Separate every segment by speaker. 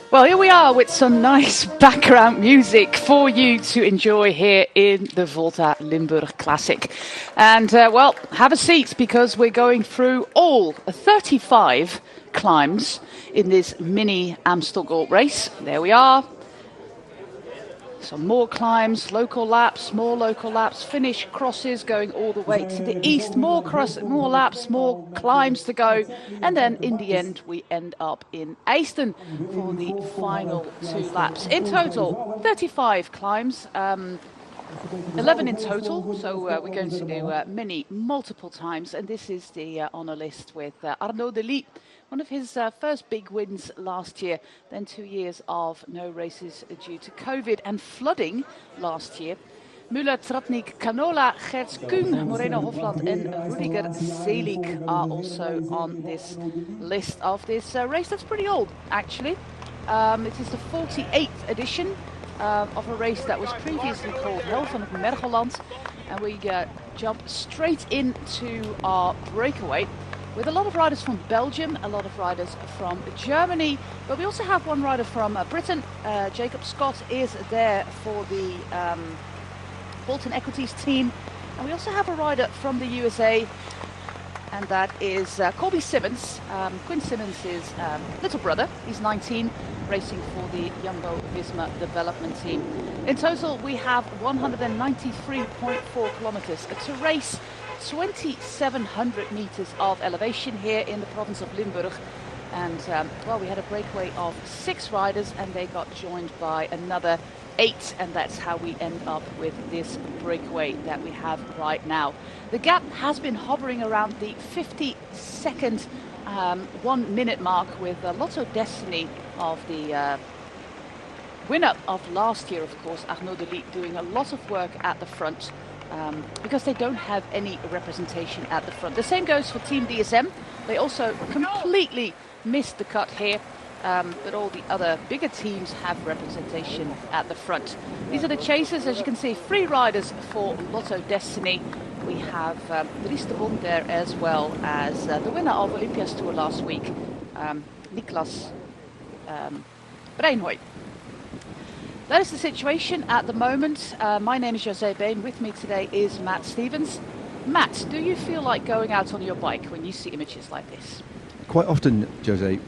Speaker 1: Well, here we are with some nice background music for you to enjoy here in the Volta Limburg Classic. And, well, have a seat because we're going through all 35 climbs in this mini Amstel Gold race. There we are. Some more climbs, local laps, more local laps, finish crosses going all the way to the east, more laps, more climbs to go. And then in the end, we end up in Easton for the final 2 laps. In total, 35 climbs, 11 in total. So we're going to do many, multiple times. And this is the honour list with Arnaud Delis. One of his first big wins last year, then 2 years of no races due to COVID and flooding last year. Müller, Tratnik, Canola, Gerts Kuhn, Moreno Hofland and Rudiger Selig are also on this list of this race. That's pretty old, actually. It is the 48th edition of a race that was previously called Hel van het Mergeland. And we jump straight into our breakaway, with a lot of riders from Belgium, a lot of riders from Germany, but we also have one rider from Britain. Jacob Scott is there for the Bolton Equities team. And we also have a rider from the USA, and that is Colby Simmons. Quinn Simmons' little brother. He's 19, racing for the Jumbo-Visma development team. In total, we have 193.4 kilometers to race. 2,700 meters of elevation here in the province of Limburg. And, well, we had a breakaway of 6 riders and they got joined by another 8. And that's how we end up with this breakaway that we have right now. The gap has been hovering around the 50-second 1 minute mark, with Lotto Destiny of the winner of last year, of course, Arnaud Delis, doing a lot of work at the front. Because they don't have any representation at the front. The same goes for Team DSM. They also completely missed the cut here, but all the other bigger teams have representation at the front. These are the chasers, as you can see, 3 riders for Lotto Destiny. We have Dries de Bond there, as well as the winner of Olympia's Tour last week, Niklas Breinhoy. That is the situation at the moment. My name is José Bain. With me today is Matt Stevens. Matt, do you feel like going out on your bike when you see images like this?
Speaker 2: Quite often, José,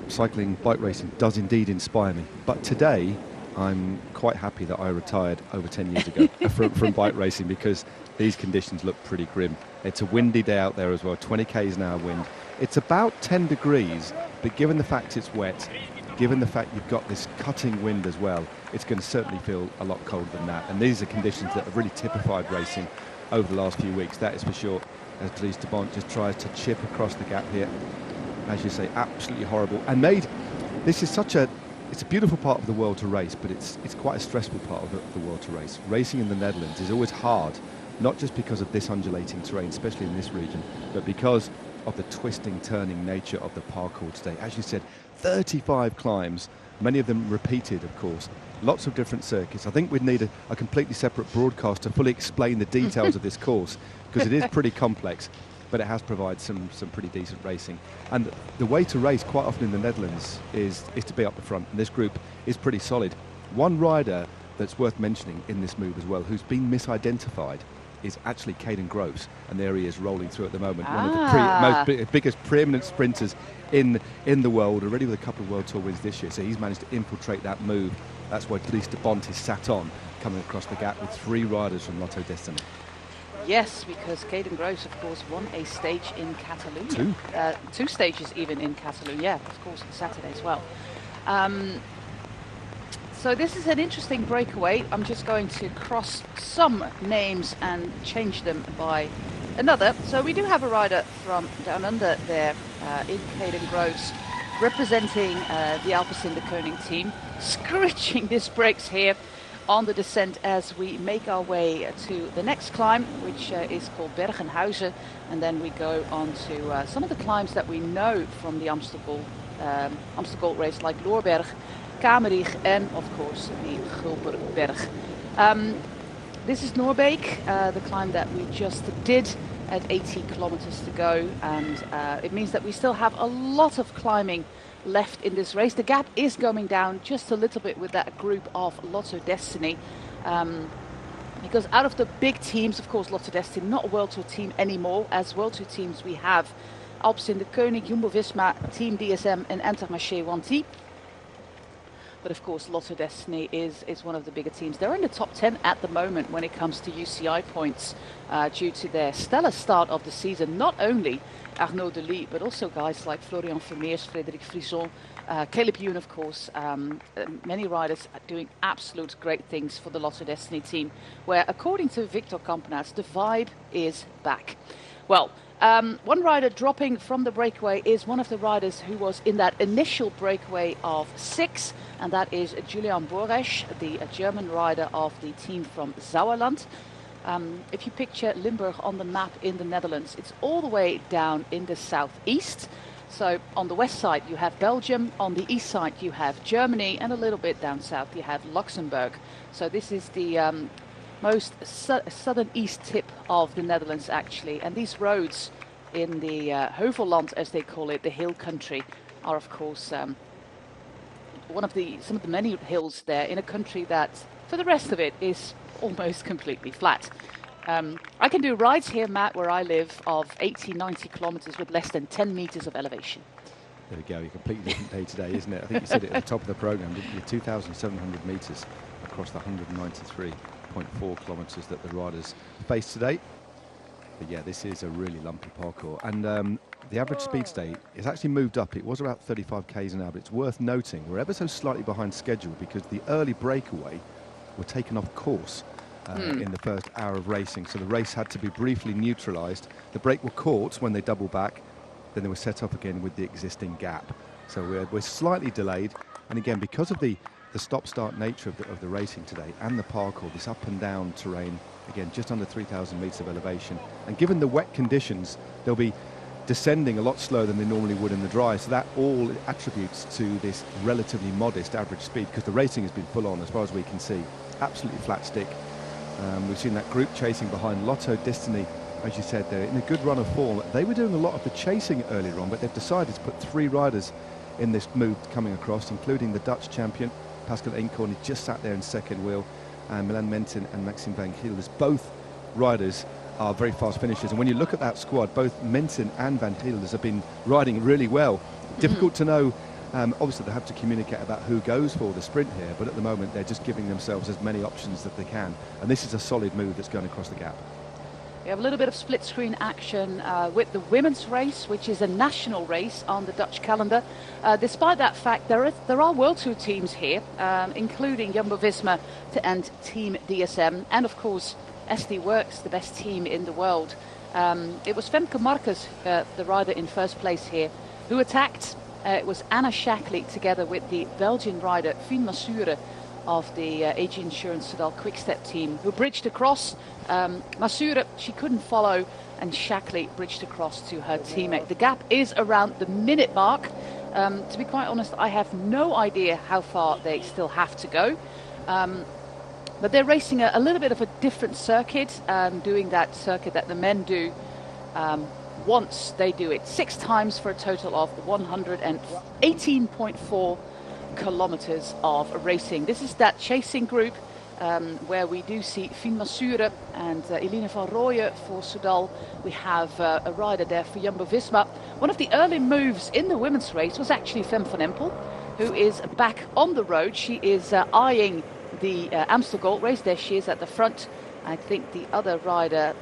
Speaker 2: cycling, bike racing does indeed inspire me. But today, I'm quite happy that I retired over 10 years ago from bike racing, because these conditions look pretty grim. It's a windy day out there as well, 20 k's an hour wind. It's about 10 degrees, but given the fact it's wet, given the fact you've got this cutting wind as well, it's going to certainly feel a lot colder than that. And these are conditions that have really typified racing over the last few weeks, that is for sure. As Dries de Bond just tries to chip across the gap here. As you say, absolutely horrible. And this is it's a beautiful part of the world to race, but it's quite a stressful part of the world to race. Racing in the Netherlands is always hard, not just because of this undulating terrain, especially in this region, but because of the twisting, turning nature of the parcours today. As you said, 35 climbs, many of them repeated, of course. Lots of different circuits. I think we'd need a completely separate broadcast to fully explain the details of this course, because it is pretty complex, but it has provided some pretty decent racing. And the way to race quite often in the Netherlands is to be up the front, and this group is pretty solid. One rider that's worth mentioning in this move as well, who's been misidentified, is actually Caden Gross, and there he is rolling through at the moment. One of the biggest preeminent sprinters in the world, already with a couple of World Tour wins this year, so he's managed to infiltrate that move. That's why Dries de Bond is sat on, coming across the gap with 3 riders from Lotto Destiny.
Speaker 1: Yes, because Caden Gross, of course, won a stage in Catalonia. 2 stages even in Catalonia, of course, on Saturday as well. So this is an interesting breakaway. I'm just going to cross some names and change them by another. So we do have a rider from down under there in Caden Gross, representing the Alpecin de Koning team, scritching these brakes here on the descent as we make our way to the next climb, which is called Bergenhuizen. And then we go on to some of the climbs that we know from the Amstel Gold race, like Loorberg, Kamerig, and of course the Gulperberg. This is Noorbeek, the climb that we just did. at 80 kilometers to go, and it means that we still have a lot of climbing left in this race. The gap is going down just a little bit with that group of Lotto Destiny. Because out of the big teams, of course, Lotto Destiny, not a World Tour team anymore. As World Tour teams, we have Alpecin, De Koning, Jumbo-Visma, Team DSM and Intermarché Wanty. But of course, Lotto Destiny is one of the bigger teams. They're in the top 10 at the moment when it comes to UCI points due to their stellar start of the season. Not only Arnaud Delis, but also guys like Florian Vermeers, Frédéric Frison, Caleb Ewan, of course. Many riders are doing absolute great things for the Lotto Destiny team, where, according to Victor Campenaerts, the vibe is back. Well, one rider dropping from the breakaway is one of the riders who was in that initial breakaway of 6, and that is Julian Boresch, the German rider of the team from Sauerland. If you picture Limburg on the map in the Netherlands, it's all the way down in the southeast. So on the west side you have Belgium, on the east side you have Germany, and a little bit down south you have Luxembourg. So this is the most southern east tip of the Netherlands, actually. And these roads in the Heuvelland, as they call it, the hill country, are of course some of the many hills there in a country that, for the rest of it, is almost completely flat. I can do rides here, Matt, where I live, of 80, 90 kilometers with less than 10 meters of elevation.
Speaker 2: There we go, a completely different day today, isn't it? I think you said it at the top of the programme, didn't you? 2,700 metres across the 193.4 kilometres that the riders face today. But yeah, this is a really lumpy parkour. And the average speed state is actually moved up. It was about 35 k's an hour, but it's worth noting we're ever so slightly behind schedule because the early breakaway were taken off course in the first hour of racing. So the race had to be briefly neutralised. The brake were caught when they doubled back. Then they were set up again with the existing gap. So we're slightly delayed. And again, because of the stop-start nature of the racing today and the parkour, this up and down terrain, again, just under 3,000 metres of elevation. And given the wet conditions, they'll be descending a lot slower than they normally would in the dry. So that all attributes to this relatively modest average speed, because the racing has been full on as far as we can see. Absolutely flat stick. We've seen that group chasing behind Lotto Destiny. As you said, they're in a good run of form. They were doing a lot of the chasing earlier on, but they've decided to put 3 riders in this move coming across, including the Dutch champion, Pascal Eenkorn, who just sat there in second wheel, and Milan Menton and Maxime Van Giel. Both riders are very fast finishers. And when you look at that squad, both Menton and Van Giel have been riding really well. Difficult to know. Obviously, they have to communicate about who goes for the sprint here, but at the moment, they're just giving themselves as many options that they can. And this is a solid move that's going across the gap.
Speaker 1: We have a little bit of split screen action with the women's race, which is a national race on the Dutch calendar. Despite that fact, there are World Tour teams here, including Jumbo-Visma and Team DSM, and of course SD Works, the best team in the world. It was Femke Marcus, the rider in first place here, who attacked. It was Anna Shackley together with the Belgian rider Fien Massure of the AG Insurance Soudal Quickstep team, who bridged across. Massure, she couldn't follow, and Shackley bridged across to her teammate. The gap is around the minute mark. To be quite honest, I have no idea how far they still have to go. But they're racing a little bit of a different circuit, doing that circuit that the men do once. They do it 6 times for a total of 118.4 kilometers of racing. This is that chasing group where we do see Fien Massure and Eline van Rooyen for Soudal. We have a rider there for Jumbo-Visma. One of the early moves in the women's race was actually Fem van Empel, who is back on the road. She is eyeing the Amstel Gold Race. There she is at the front. I think the other rider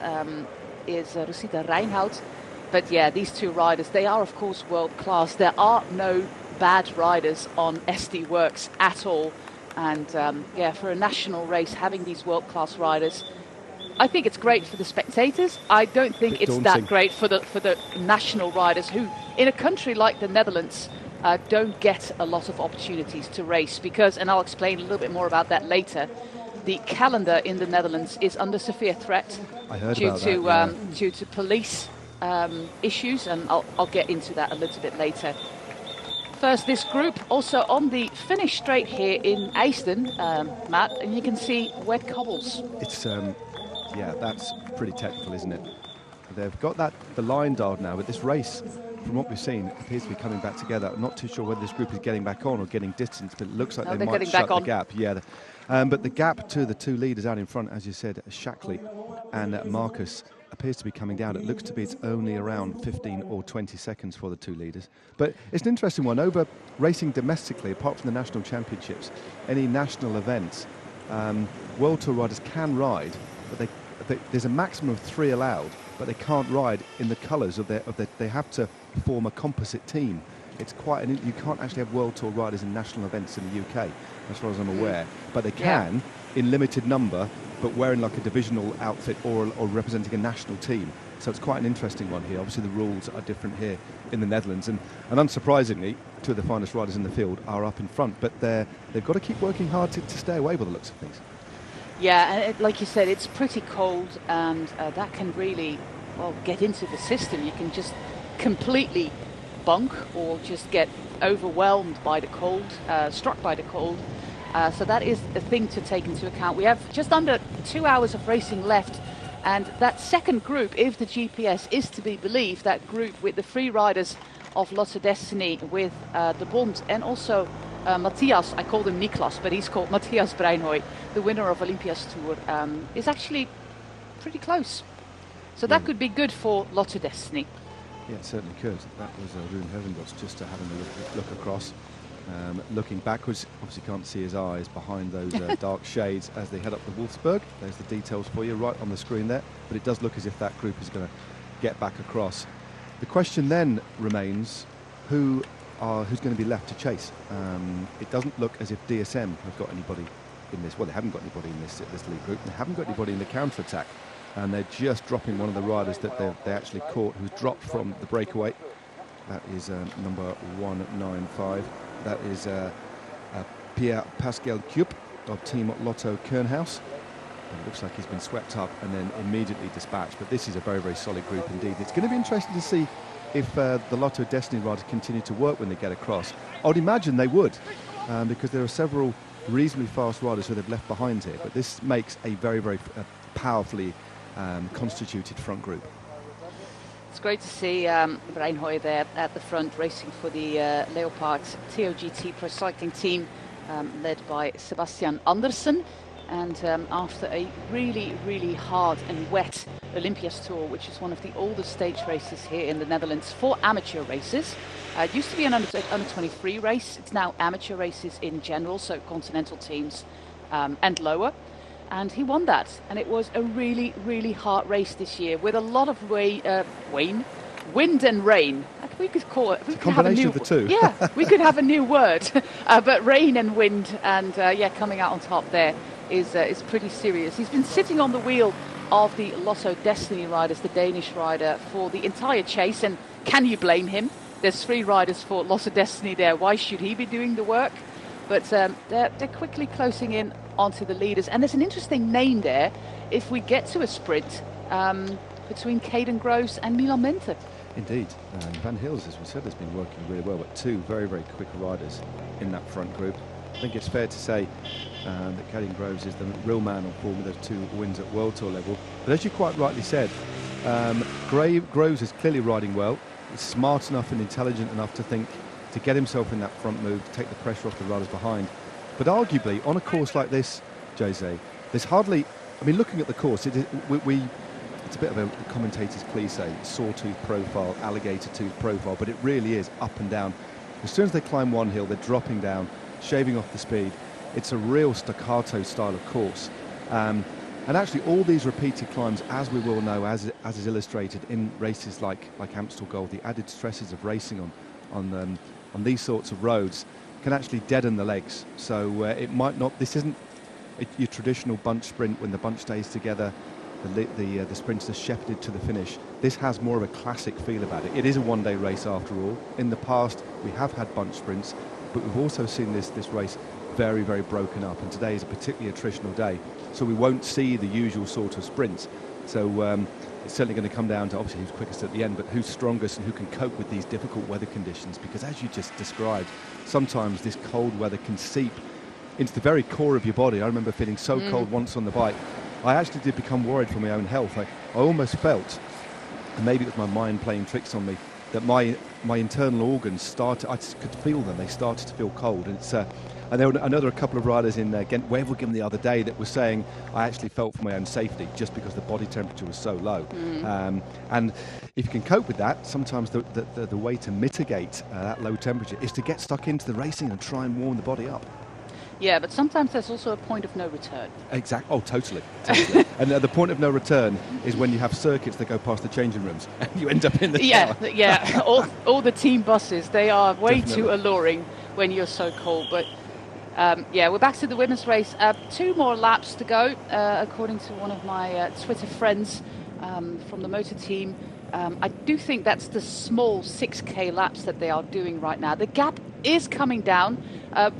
Speaker 1: is Rosita Reinhout. But yeah, these 2 riders, they are of course world class. There are no bad riders on SD Works at all. And yeah, for a national race, having these world class riders, I think it's great for the spectators. I don't think it's that great for the national riders, who in a country like the Netherlands don't get a lot of opportunities to race, because, and I'll explain a little bit more about that later, the calendar in the Netherlands is under severe threat due to police issues, and I'll get into that a little bit later. First, this group also on the finish straight here in Eijsden, Matt, and you can see wet cobbles.
Speaker 2: It's yeah, that's pretty technical, isn't it? They've got the line dialed now, but this race, from what we've seen, appears to be coming back together. I'm not too sure whether this group is getting back on or getting distance, but it looks like they might shut the gap. Yeah, but the gap to the two leaders out in front, as you said, Shackley and Marcus, appears to be coming down. It looks to be it's only around 15 or 20 seconds for the two leaders. But it's an interesting one. Over racing domestically, apart from the national championships, any national events, World Tour riders can ride, but there's a maximum of 3 allowed, but they can't ride in the colours of their. They have to form a composite team. It's quite you can't actually have World Tour riders in national events in the UK, as far as I'm aware. But they can in limited number, but wearing like a divisional outfit or representing a national team. So it's quite an interesting one here. Obviously the rules are different here in the Netherlands, and unsurprisingly, 2 of the finest riders in the field are up in front, but they've got to keep working hard to stay away by the looks of things.
Speaker 1: Yeah, and like you said, it's pretty cold, and that can really, get into the system. You can just completely bunk or just get overwhelmed by the cold, struck by the cold. So that is a thing to take into account. We have just under 2 hours of racing left, and that second group, if the GPS is to be believed, that group with the 3 riders of Lotto Destiny with De Bond and also Matthias, I called him Niklas, but he's called Matthias Breinhoy, the winner of Olympia's Tour, is actually pretty close. So that could be good for Lotto Destiny.
Speaker 2: Yeah, it certainly could. That was Rune Herzenbos just having a look across. Looking backwards, obviously can't see his eyes behind those dark shades as they head up the Wolfsburg. There's the details for you right on the screen there, but it does look as if that group is going to get back across. The question then remains, who's going to be left to chase? It doesn't look as if DSM have got anybody in this. Well, they haven't got anybody in this lead group. They haven't got anybody in the counter-attack, and they're just dropping one of the riders that they actually caught, who's dropped from the breakaway. That is number 195. That is Pierre Pascal Cup of Team Lotto Kernhaus. It looks like he's been swept up and then immediately dispatched. But this is a very, very solid group indeed. It's going to be interesting to see if the Lotto Destiny riders continue to work when they get across. I would imagine they would, because there are several reasonably fast riders who they've left behind here. But this makes a very, very powerfully constituted front group.
Speaker 1: It's great to see Breinhoy there at the front, racing for the Leopard TOGT Pro Cycling team, led by Sebastian Andersen. And after a really, really hard and wet Olympia's Tour, which is one of the oldest stage races here in the Netherlands for amateur races. It used to be an under 23 race. It's now amateur races in general, so continental teams and lower. And he won that, and it was a really, really hard race this year with a lot of wind and rain. We could call it. We could have a new,
Speaker 2: of the two.
Speaker 1: Yeah, we could have a new word. But rain and wind, and coming out on top there is pretty serious. He's been sitting on the wheel of the Lotto Destiny riders, the Danish rider, for the entire chase. And can you blame him? There's 3 riders for Lotto Destiny there. Why should he be doing the work? But they're quickly closing in onto the leaders. And there's an interesting name there if we get to a sprint between Caden Groves and Milan Mente.
Speaker 2: Indeed. Van Hills, as we said, has been working really well, but 2 very, very quick riders in that front group. I think it's fair to say that Caden Groves is the real man on form with those 2 wins at World Tour level. But as you quite rightly said, Groves is clearly riding well. He's smart enough and intelligent enough to think to get himself in that front move, to take the pressure off the riders behind. But arguably, on a course like this, Jose, there's hardly... I mean, looking at the course, it's a bit of a commentator's cliche, sawtooth profile, alligator tooth profile, but it really is up and down. As soon as they climb one hill, they're dropping down, shaving off the speed. It's a real staccato style of course. And actually, all these repeated climbs, as we will know, as is illustrated in races like Amstel Gold, the added stresses of racing on these sorts of roads can actually deaden the legs. So it might not. This isn't your traditional bunch sprint when the bunch stays together. The sprinters are shepherded to the finish. This has more of a classic feel about it. It is a one-day race after all. In the past, we have had bunch sprints, but we've also seen this race very, very broken up. And today is a particularly attritional day, so we won't see the usual sort of sprints. So it's certainly going to come down to obviously who's quickest at the end, but who's strongest and who can cope with these difficult weather conditions. Because as you just described, sometimes this cold weather can seep into the very core of your body. I remember feeling so cold once on the bike. I actually did become worried for my own health. I almost felt and maybe it was my mind playing tricks on me, that my internal organs started, I could feel them, they started to feel cold. And it's and there were another couple of riders in Ghent Wevelgem the other day that were saying, I actually felt for my own safety just because the body temperature was so low. And if you can cope with that, sometimes the way to mitigate that low temperature is to get stuck into the racing and try and warm the body up.
Speaker 1: Yeah, but sometimes there's also a point of no return.
Speaker 2: Exactly. Oh, totally. And the point of no return is when you have circuits that go past the changing rooms and you end up in the car.
Speaker 1: Yeah. all the team buses, they are way too alluring when you're so cold. But we're back to the women's race. 2 more laps to go, according to one of my Twitter friends from the motor team. I do think that's the small 6K laps that they are doing right now. The gap is coming down.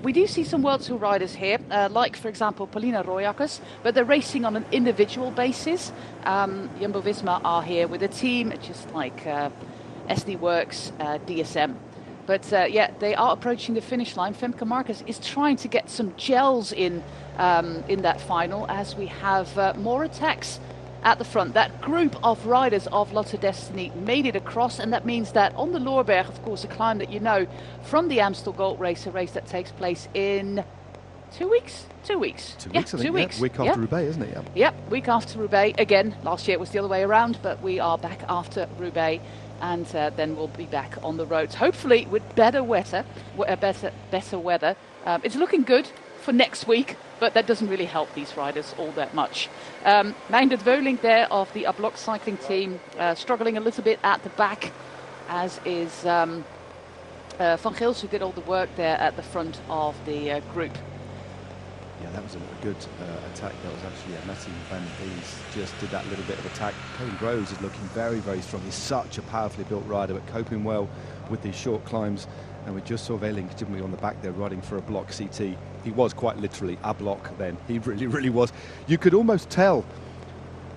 Speaker 1: We do see some World Tour riders here, like, for example, Paulina Royakkers, but they're racing on an individual basis. Jumbo-Visma are here with a team, just like SD Works, DSM. But, they are approaching the finish line. Femke Marcus is trying to get some gels in that final, as we have more attacks at the front. That group of riders of Lotto Destiny made it across, and that means that on the Loerberg, of course, a climb that you know from the Amstel Gold Race, a race that takes place in 2 weeks? 2 weeks.
Speaker 2: 2 weeks, I think.
Speaker 1: 2 weeks.
Speaker 2: Week after Roubaix, isn't it?
Speaker 1: Yep, week after Roubaix. Again, last year it was the other way around, but we are back after Roubaix, and then we'll be back on the roads, hopefully with better weather. It's looking good for next week, but that doesn't really help these riders all that much. Meindert Weuling there of the Ablock cycling team, struggling a little bit at the back, as is Van Gils, who did all the work there at the front of the group.
Speaker 2: Yeah, that was a good attack. That was actually Matty Van Hees just did that little bit of attack. Caden Groves is looking very, very strong. He's such a powerfully built rider, but coping well with these short climbs. And we just saw Weuling, didn't we, on the back there, riding for a block CT. He was quite literally a block then. He really, really was. You could almost tell,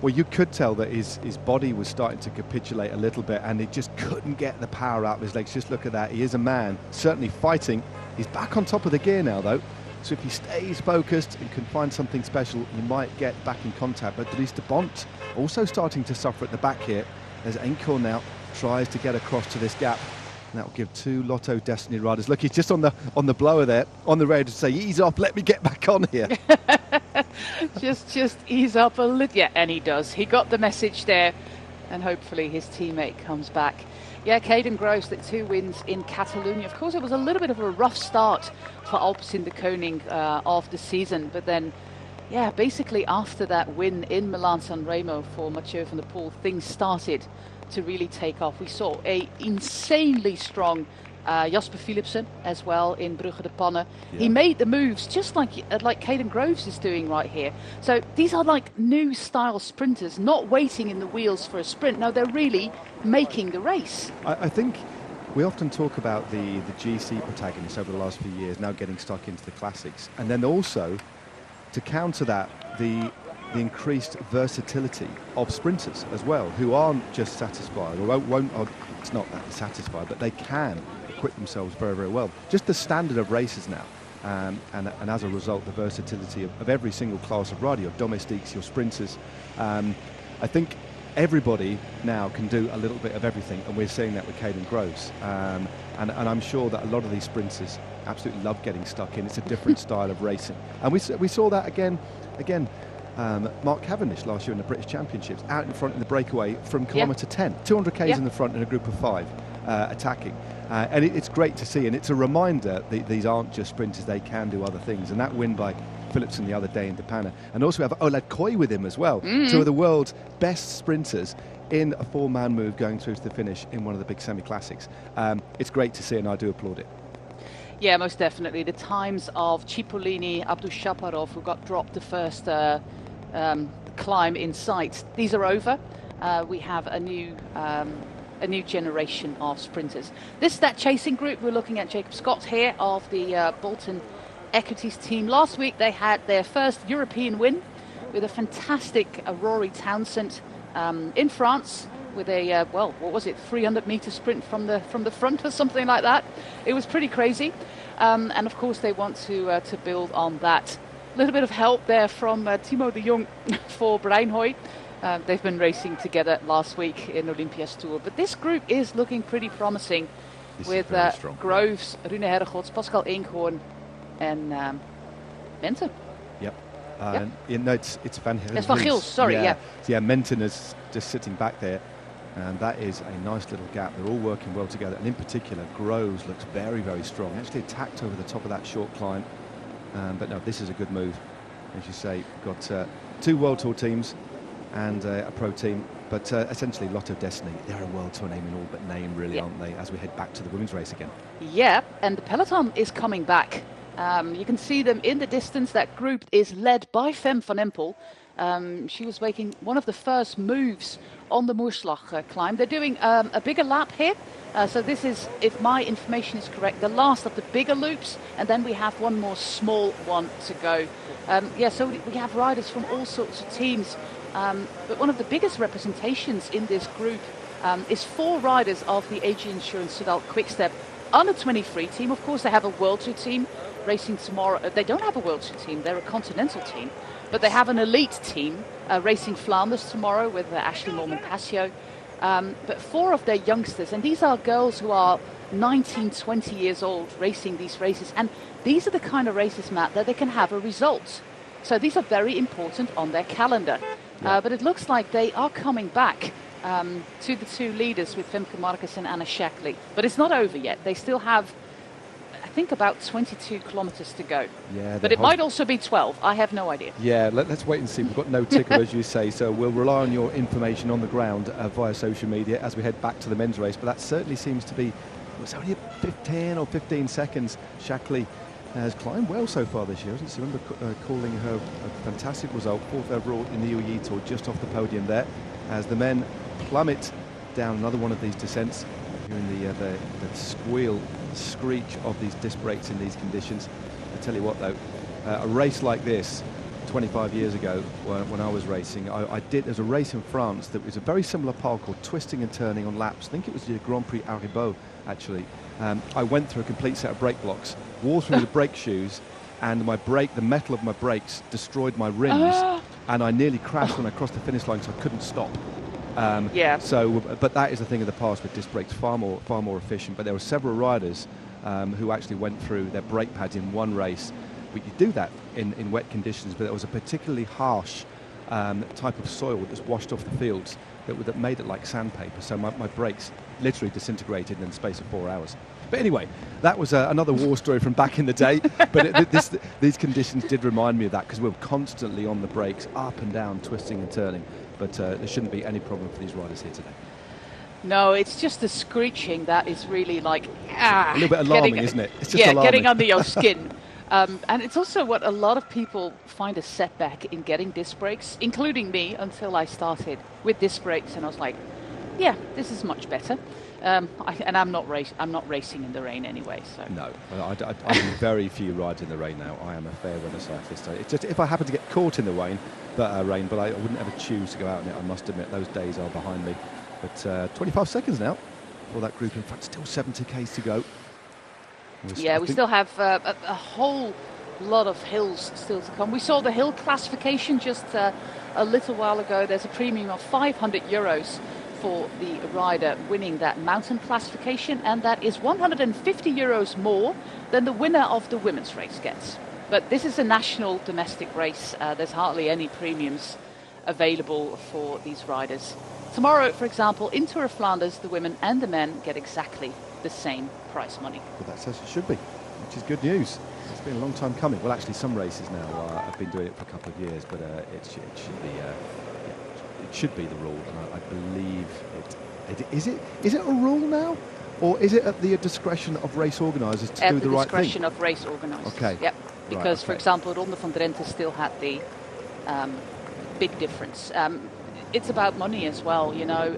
Speaker 2: well, you could tell that his body was starting to capitulate a little bit, and he just couldn't get the power out of his legs. Just look at that. He is a man, certainly fighting. He's back on top of the gear now, though. So if he stays focused and can find something special, he might get back in contact. But Dries de Bont also starting to suffer at the back here, as Enkel now tries to get across to this gap. And that will give 2 Lotto Destiny riders. Look, he's just on the blower there, on the radio to say, ease off, let me get back on here.
Speaker 1: just ease up a little. Yeah, and he does. He got the message there, and hopefully his teammate comes back. Yeah, Caden Groves, the 2 wins in Catalonia. Of course, it was a little bit of a rough start for Alpecin de Koning of the season, but then, yeah, basically after that win in Milan-San Remo for Mathieu van der Poel, things started to really take off. We saw a insanely strong Jasper Philipsen as well in Brugge de Panne. Yeah. He made the moves just like Caden Groves is doing right here. So these are like new style sprinters, not waiting in the wheels for a sprint. No, they're really making the race.
Speaker 2: I think we often talk about the GC protagonists over the last few years now getting stuck into the classics, and then also to counter that the increased versatility of sprinters as well, who aren't just satisfied or it's not that satisfied, but they can equip themselves very, very well. Just the standard of races now, and as a result, the versatility of every single class of rider, your domestiques, your sprinters. I think everybody now can do a little bit of everything, and we're seeing that with Caden Groves. And I'm sure that a lot of these sprinters absolutely love getting stuck in. It's a different style of racing, and we saw that again. Mark Cavendish last year in the British Championships, out in front in the breakaway from kilometre 10, 200 k's in the front in a group of 5 attacking, and it's great to see, and it's a reminder that these aren't just sprinters, they can do other things. And that win by Philipsen the other day in De Panne, and also we have Olad Koy with him as well, 2 of the world's best sprinters in a 4-man move going through to the finish in one of the big semi-classics. It's great to see, and I do applaud it.
Speaker 1: Yeah, most definitely. The times of Cipollini, Abdushaparov, who got dropped the first climb in sight, these are over. We have a new generation of sprinters. That chasing group. We're looking at Jacob Scott here of the Bolton Equities team. Last week they had their first European win with a fantastic Rory Townsend in France, with a 300-meter sprint from the front or something like that. It was pretty crazy, and of course they want to build on that. A little bit of help there from Timo de Jong for Breinhoy. They've been racing together last week in Olympia's Tour. But this group is looking pretty promising with Groves, Rune Herregods, Pascal Eenkhoorn and Menten.
Speaker 2: Yep. No, it's Van Gils.
Speaker 1: It's Van Gils, sorry, yeah.
Speaker 2: So, yeah, Menten is just sitting back there, and that is a nice little gap. They're all working well together, and in particular, Groves looks very, very strong. Actually attacked over the top of that short climb, but no, this is a good move. As you say, we've got 2 World Tour teams and a pro team, but essentially Lotto Destiny. They're a World Tour name in all but name, really, aren't they, as we head back to the women's race again?
Speaker 1: Yeah, and the peloton is coming back. You can see them in the distance. That group is led by Fem van Empel. She was making one of the first moves on the Moerslag climb. They're doing a bigger lap here. So this is, if my information is correct, the last of the bigger loops, and then we have one more small one to go. So we have riders from all sorts of teams. But one of the biggest representations in this group is 4 riders of the AG Insurance Soudal Quickstep under 23 team. Of course, they have a World Tour team racing tomorrow. They don't have a World Tour team. They're a continental team. But they have an elite team racing Flanders tomorrow with Ashley Mormon-Passio. But 4 of their youngsters, and these are girls who are 19, 20 years old racing these races. And these are the kind of races, Matt, that they can have a result. So these are very important on their calendar. But it looks like they are coming back to the 2 leaders with Femke Marcus and Anna Shackley. But it's not over yet. They still have, I think, about 22 kilometers to go. Yeah, but it might also be 12. I have no idea. Yeah,
Speaker 2: let's wait and see. We've got no ticker, as you say, so we'll rely on your information on the ground via social media as we head back to the men's race. But that certainly seems to be, it's only 10 or 15 seconds. Shackley has climbed well so far this year, hasn't she? I remember calling her a fantastic result, 4th overall in the UAE Tour, just off the podium there, as the men plummet down another one of these descents. Hearing the squeal, screech of these disc brakes in these conditions. I tell you what, though, a race like this 25 years ago when I was racing, there's a race in France that was a very similar park called twisting and turning on laps. I think it was the Grand Prix Haribo, actually. I went through a complete set of brake blocks, wore through the brake shoes, and the metal of my brakes destroyed my rims, and I nearly crashed when I crossed the finish line, so I couldn't stop. But that is a thing of the past with disc brakes, far more efficient. But there were several riders who actually went through their brake pads in one race. But you do that in wet conditions, but there was a particularly harsh type of soil that just washed off the fields that made it like sandpaper. So my brakes literally disintegrated in the space of 4 hours. But anyway, that was another war story from back in the day. But these conditions did remind me of that, because we were constantly on the brakes, up and down, twisting and turning. But there shouldn't be any problem for these riders here today.
Speaker 1: No, it's just the screeching that is really like,
Speaker 2: a little bit alarming, isn't it? It's just alarming.
Speaker 1: Getting under your skin. And it's also what a lot of people find a setback in getting disc brakes, including me, until I started with disc brakes, and I was like, yeah, this is much better. I'm not racing in the rain anyway. So
Speaker 2: no, I do very few rides in the rain now. I am a fair weather cyclist. It's just if I happen to get caught in the rain, but I wouldn't ever choose to go out in it. I must admit, those days are behind me. But 25 seconds now for that group. In fact, still 70 k's to go.
Speaker 1: We still have a whole lot of hills still to come. We saw the hill classification just a little while ago. There's a premium of €500 for the rider winning that mountain classification, and that is €150 more than the winner of the women's race gets. But this is a national domestic race. There's hardly any premiums available for these riders. Tomorrow, for example, in Tour of Flanders, the women and the men get exactly the same prize money.
Speaker 2: Well, that's as it should be, which is good news. It's been a long time coming. Well, actually, some races now have been doing it for a couple of years, but it should be the rule, and I believe it. Is it a rule now, or is it at the discretion of race organisers to do the right thing?
Speaker 1: At the discretion of race organisers.
Speaker 2: Okay.
Speaker 1: Yep. Because, for example, Ronde van Drenthe still had the big difference. It's about money as well, you know.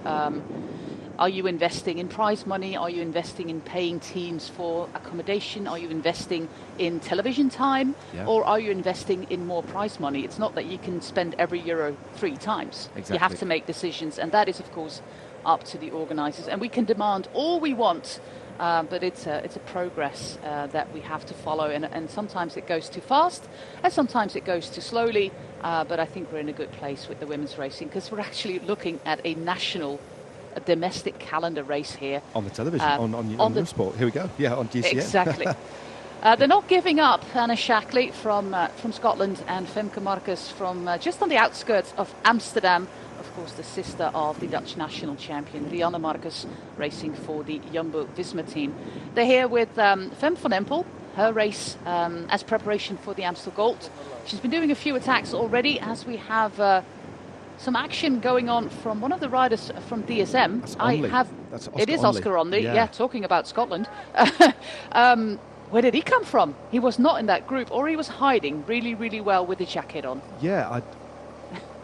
Speaker 1: Are you investing in prize money? Are you investing in paying teams for accommodation? Are you investing in television time? Yeah. Or are you investing in more prize money? It's not that you can spend every euro 3 times. Exactly. You have to make decisions, and that is, of course, up to the organisers. And we can demand all we want but it's a progress that we have to follow, and sometimes it goes too fast, and sometimes it goes too slowly. But I think we're in a good place with the women's racing because we're actually looking at a domestic calendar race here
Speaker 2: on the television, on the sport. Here we go. Yeah, on GCN.
Speaker 1: Exactly. They're not giving up. Anna Shackley from Scotland and Femke Marcus from just on the outskirts of Amsterdam. Of course, the sister of the Dutch national champion, Rianne Marcus, racing for the Jumbo-Visma team. They're here with Fem van Empel, her race as preparation for the Amstel Gold. She's been doing a few attacks already as we have some action going on from one of the riders from DSM. It is Oscar Onley, yeah, talking about Scotland. Where did he come from? He was not in that group, or he was hiding really, really well with the jacket on.
Speaker 2: Yeah,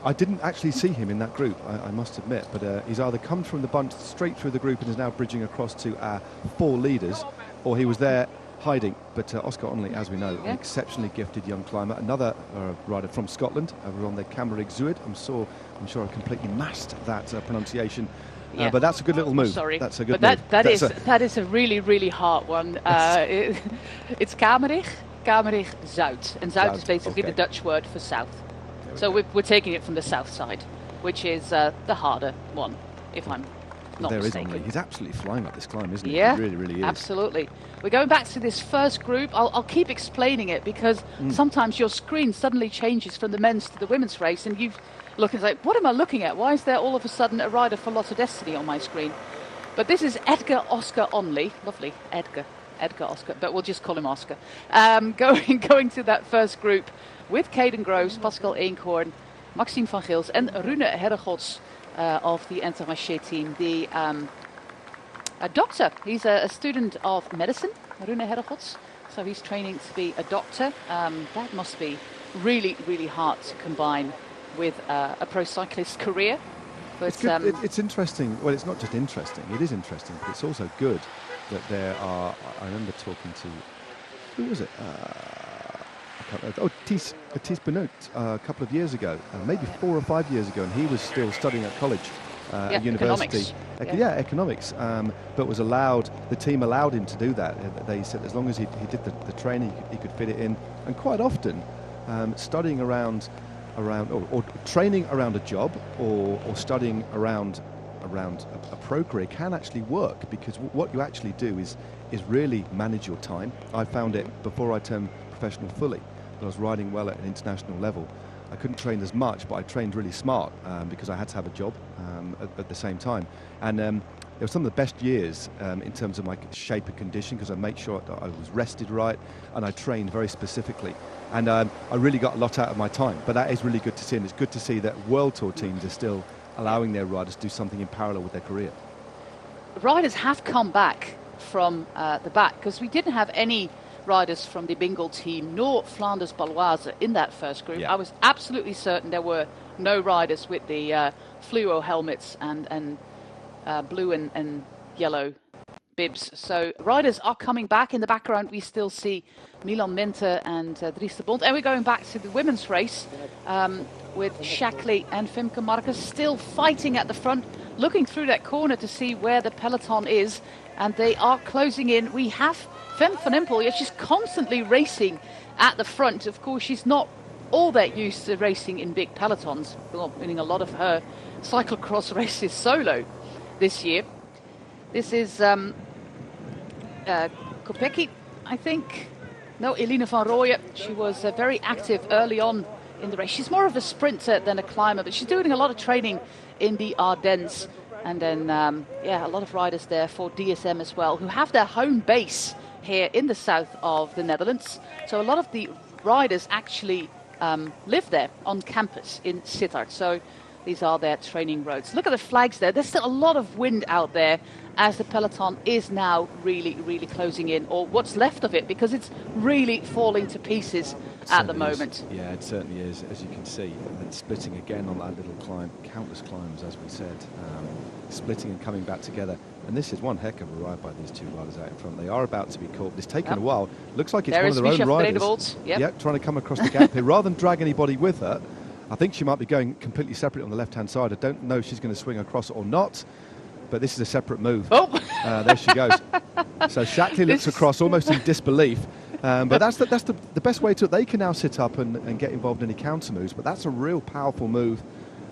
Speaker 2: I didn't actually see him in that group, I must admit, but he's either come from the bunch straight through the group and is now bridging across to our 4 leaders, or he was there hiding. But Oscar Onley, as we know, an exceptionally gifted young climber, another rider from Scotland, over on the Kamerig Zuid. I'm sure I completely masked that pronunciation. Yeah. But that's a good little move.
Speaker 1: Sorry,
Speaker 2: that's a good
Speaker 1: move.
Speaker 2: That
Speaker 1: is a really, really hard one. It's Kamerig Zuid, and Zuid is basically the Dutch word for south. So we're taking it from the south side, which is the harder one, if I'm not mistaken.
Speaker 2: He's absolutely flying up this climb, isn't he?
Speaker 1: Yeah,
Speaker 2: he really, really is.
Speaker 1: Absolutely. We're going back to this first group. I'll keep explaining it because sometimes your screen suddenly changes from the men's to the women's race, and you look and say, what am I looking at? Why is there all of a sudden a rider for Lotto Destiny on my screen? But this is Edgar Oscar Onley. Lovely, Edgar Oscar, but we'll just call him Oscar. Going to that first group with Caden Groves, Pascal Eenkhoorn, Maxime van Gils and Rune Herregods of the Intermarché team. A doctor. He's a student of medicine, Rune Herregods. So he's training to be a doctor. That must be really, really hard to combine with a pro cyclist career. But
Speaker 2: it's interesting. Well, it's not just interesting. It is interesting, but it's also good that there are. I remember talking to, who was it? Thies Benoot a couple of years ago, maybe 4 or 5 years ago, and he was still studying at college, at university. Economics. But was allowed. The team allowed him to do that. They said as long as he did the training, he could fit it in. And quite often, studying around or training around a job or studying around a pro career can actually work, because what you actually do is really manage your time. I found it before I turned professional fully, but I was riding well at an international level. I couldn't train as much, but I trained really smart because I had to have a job at the same time. And it was some of the best years in terms of my shape and condition, because I made sure that I was rested right and I trained very specifically. And I really got a lot out of my time. But that is really good to see, and it's good to see that World Tour teams are still allowing their riders to do something in parallel with their career.
Speaker 1: Riders have come back from the back, because we didn't have any riders from the Bingle team nor Flanders Baloise in that first group. I was absolutely certain there were no riders with the fluo helmets and blue and yellow bibs. So riders are coming back. In the background we still see Milan Mente and Dries de Bond. And we're going back to the women's race with Shackley and Femke Marcus still fighting at the front, looking through that corner to see where the peloton is, and they are closing in. We have Fem van Empel. She's constantly racing at the front. Of course, she's not all that used to racing in big pelotons, winning a lot of her cyclocross races solo this year. This is Kopecky, I think. No, Eline van Rooyen. She was very active early on in the race. She's more of a sprinter than a climber, but she's doing a lot of training in the Ardennes. And then, a lot of riders there for DSM as well, who have their home base here in the south of the Netherlands. So a lot of the riders actually live there on campus in Sittard. So these are their training roads. Look at the flags there. There's still a lot of wind out there as the peloton is now really, really closing in, or what's left of it, because it's really falling to pieces at the moment.
Speaker 2: Yeah, it certainly is, as you can see. And then splitting again on that little climb, countless climbs, as we said, splitting and coming back together. And this is one heck of a ride by these two riders out in front. They are about to be caught. It's taken a while. Looks like it's one of their own riders. Trying to come across the gap here. Rather than drag anybody with her, I think she might be going completely separate on the left-hand side. I don't know if she's going to swing across or not. but this is a separate move.
Speaker 1: Oh!
Speaker 2: There she goes. So Shackley looks across almost in disbelief. But that's the best way to it. They can now sit up and get involved in any counter moves, but that's a real powerful move,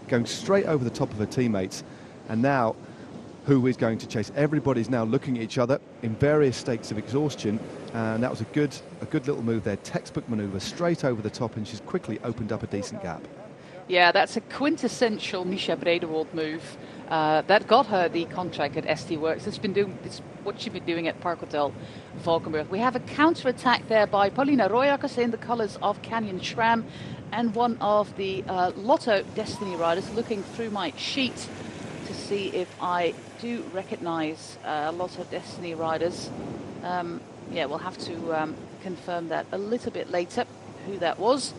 Speaker 2: going straight over the top of her teammates. And now, who is going to chase? Everybody's now looking at each other in various states of exhaustion, and that was a good little move there. Textbook manoeuvre straight over the top, and she's quickly opened up a decent gap.
Speaker 1: Yeah, that's a quintessential Misha Bredewold move that got her the contract at ST Works. It's what she's been doing at Park Hotel Valkenburg. We have a counter-attack there by Paulina Royakkers in the colours of Canyon Schramm, and one of the Lotto Destiny riders. Looking through my sheet to see if I do recognise Lotto Destiny riders. Yeah, we'll have to confirm that a little bit later, who that was.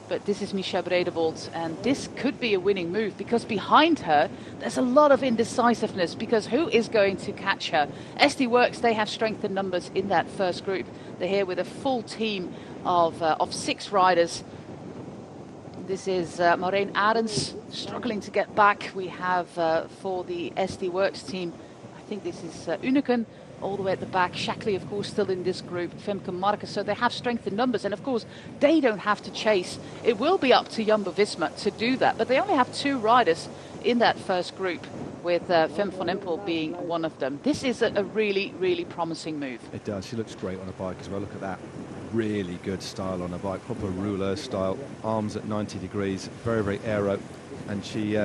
Speaker 1: But this is Misha Bredewold, and this could be a winning move, because behind her there's a lot of indecisiveness, because who is going to catch her? ST Works, they have strength in numbers in that first group. They're here with a full team of 6 riders. This is Maureen Arends struggling to get back. We have for the ST Works team, I think this is Uneken, all the way at the back. Shackley, of course, still in this group. Femke Marcus, so they have strength in numbers. And, of course, they don't have to chase. It will be up to Jumbo-Visma to do that. But they only have 2 riders in that first group, with Fem van Empel being one of them. This is a really, really promising move.
Speaker 2: It does. She looks great on a bike as well. Look at that. Really good style on a bike. Proper rouleur style. Arms at 90 degrees. Very, very aero. And she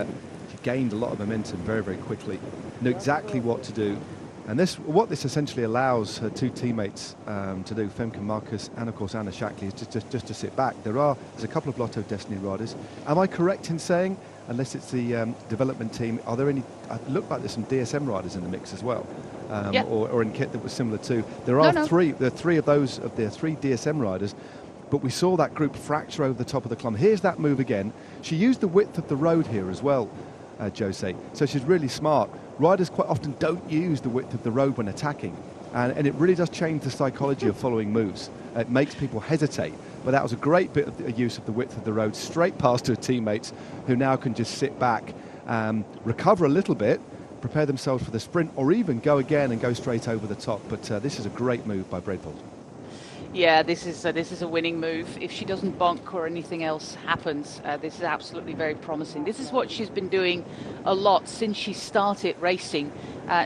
Speaker 2: gained a lot of momentum very, very quickly. Knew exactly what to do. And what this essentially allows her 2 teammates to do, Femke Marcus and, of course, Anna Shackley, is just to sit back. There's a couple of Lotto Destiny riders. Am I correct in saying, unless it's the development team, are there any? It looked like there's some DSM riders in the mix as well,
Speaker 1: yeah.
Speaker 2: or in kit that was similar to. There are three. There are 3 of those of the 3 DSM riders. But we saw that group fracture over the top of the clump. Here's that move again. She used the width of the road here as well, Jose. So she's really smart. Riders quite often don't use the width of the road when attacking, and it really does change the psychology of following moves. It makes people hesitate, but that was a great bit of use of the width of the road, straight past her teammates, who now can just sit back, recover a little bit, prepare themselves for the sprint, or even go again and go straight over the top. But this is a great move by Bredewold.
Speaker 1: Yeah, this is a winning move. If she doesn't bonk or anything else happens, this is absolutely very promising. This is what she's been doing a lot since she started racing.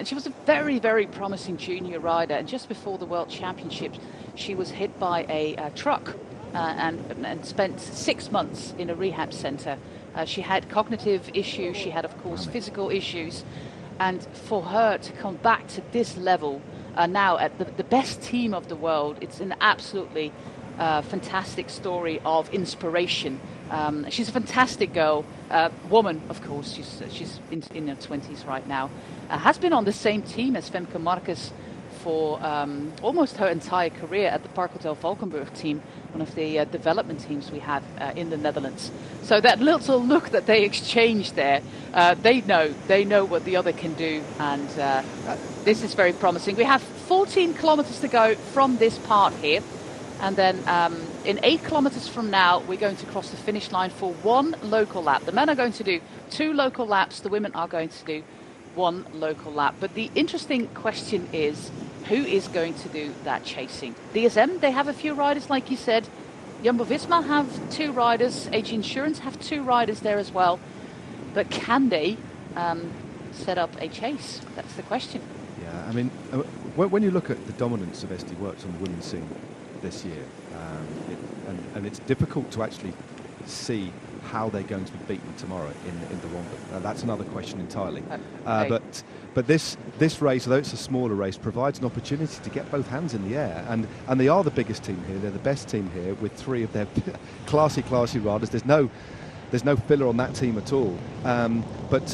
Speaker 1: She was a very, very promising junior rider, and just before the World Championships, she was hit by a truck and spent 6 months in a rehab centre. She had cognitive issues. She had, of course, physical issues. And for her to come back to this level, now at the best team of the world, it's an absolutely fantastic story of inspiration. She's a fantastic girl, woman, of course. She's in her 20s right now. Has been on the same team as Femke Marcus for almost her entire career at the Park Hotel Valkenburg team, one of the development teams we have in the Netherlands. So that little look that they exchanged there, they know what the other can do, and this is very promising. We have 14 kilometers to go from this part here, and then in 8 kilometers from now we're going to cross the finish line for 1 local lap. The men are going to do 2 local laps, the women are going to do 1 local lap. But the interesting question is, who is going to do that chasing? DSM, they have a few riders, like you said. Jumbo-Visma have 2 riders. AG Insurance have 2 riders there as well. But can they set up a chase? That's the question.
Speaker 2: Yeah, I mean, when you look at the dominance of ST Works on the women's scene this year, and it's difficult to actually see how they're going to be beaten tomorrow in the Wombat. That's another question entirely.
Speaker 1: Okay.
Speaker 2: But this race, although it's a smaller race, provides an opportunity to get both hands in the air. And they are the biggest team here. They're the best team here, with 3 of their classy riders. There's no filler on that team at all. But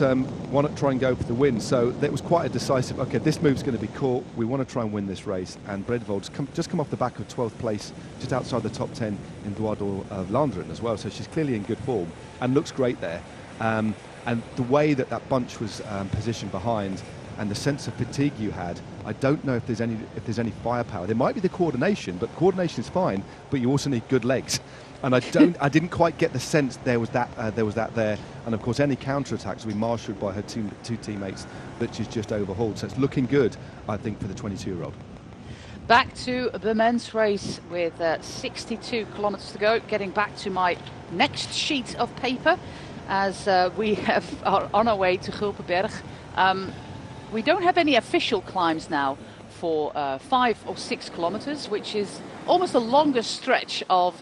Speaker 2: why not try and go for the win? So that was quite a decisive, okay, this move's going to be caught. We want to try and win this race. And Bredewold's just come off the back of 12th place, just outside the top 10 in Droit of Vlaanderen as well. So she's clearly in good form and looks great there. And the way that bunch was positioned behind, and the sense of fatigue you had, I don't know if there's any firepower. There might be the coordination, but coordination is fine, but you also need good legs. And I didn't quite get the sense there was that there. And of course, any counter-attacks will be marshalled by her two teammates that she's just overhauled. So it's looking good, I think, for the 22-year-old.
Speaker 1: Back to the men's race with 62 kilometers to go. Getting back to my next sheet of paper as we are on our way to Gulpenberg. We don't have any official climbs now for 5 or 6 kilometers, which is almost the longest stretch of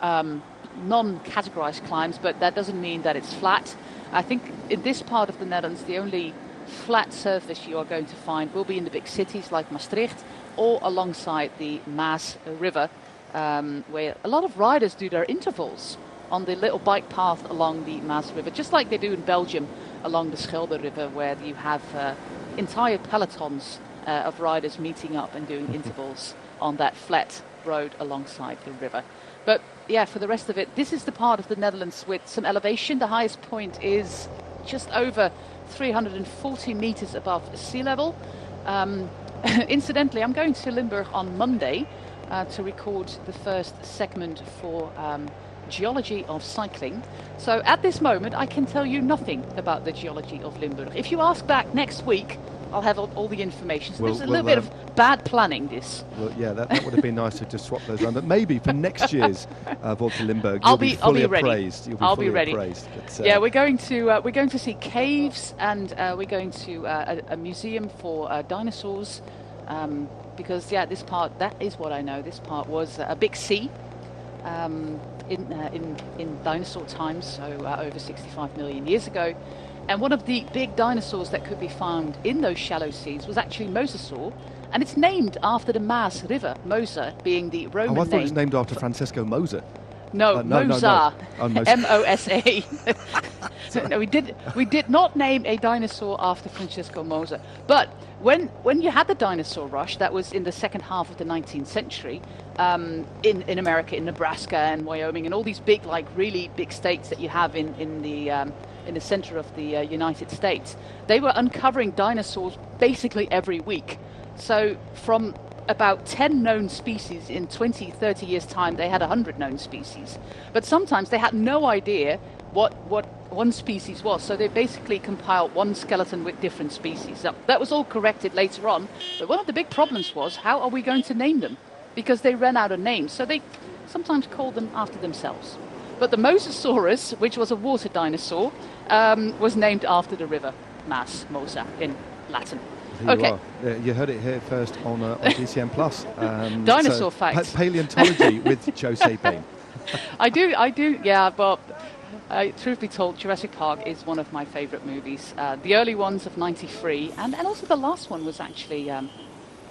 Speaker 1: non-categorized climbs, but that doesn't mean that it's flat. I think in this part of the Netherlands, the only flat surface you are going to find will be in the big cities like Maastricht or alongside the Maas River, where a lot of riders do their intervals on the little bike path along the Maas River, just like they do in Belgium along the Schelde River, where you have entire pelotons of riders meeting up and doing intervals on that flat road alongside the river. But yeah, for the rest of it, this is the part of the Netherlands with some elevation. The highest point is just over 340 meters above sea level. Incidentally, I'm going to Limburg on Monday to record the first segment for geology of cycling. So at this moment, I can tell you nothing about the geology of Limburg. If you ask back next week, I'll have all the information. So there's a little bit of bad planning, this.
Speaker 2: Well, yeah, that would have been nice to just swap those around. But maybe for next year's Volta Limburg, you'll be fully appraised. You'll be fully
Speaker 1: ready.
Speaker 2: Appraised. But,
Speaker 1: yeah, we're going to see caves, and we're going to a museum for dinosaurs, because yeah, this part, that is what I know. This part was a big sea in dinosaur times, so over 65 million years ago. And one of the big dinosaurs that could be found in those shallow seas was actually Mosasaur, and it's named after the Maas River, Mosa being the Roman name.
Speaker 2: I thought it was named after Francesco Mosa.
Speaker 1: No, Mosa, M-O-S-A. No, we did not name a dinosaur after Francesco Mosa. But when you had the dinosaur rush, that was in the second half of the 19th century, in America, in Nebraska and Wyoming, and all these big, like really big states that you have in the center of the United States, they were uncovering dinosaurs basically every week. So from about 10 known species in 20, 30 years' time, they had 100 known species. But sometimes they had no idea what one species was, so they basically compiled one skeleton with different species. Now, that was all corrected later on, but one of the big problems was, how are we going to name them? Because they ran out of names, so they sometimes called them after themselves. But the Mosasaurus, which was a water dinosaur, was named after the river Maas, Mosa in Latin.
Speaker 2: Okay. You heard it here first on DCM Plus.
Speaker 1: Dinosaur facts.
Speaker 2: Paleontology with Jose Bain.
Speaker 1: I do, yeah, but truth be told, Jurassic Park is one of my favourite movies. The early ones of '93, and also the last one was actually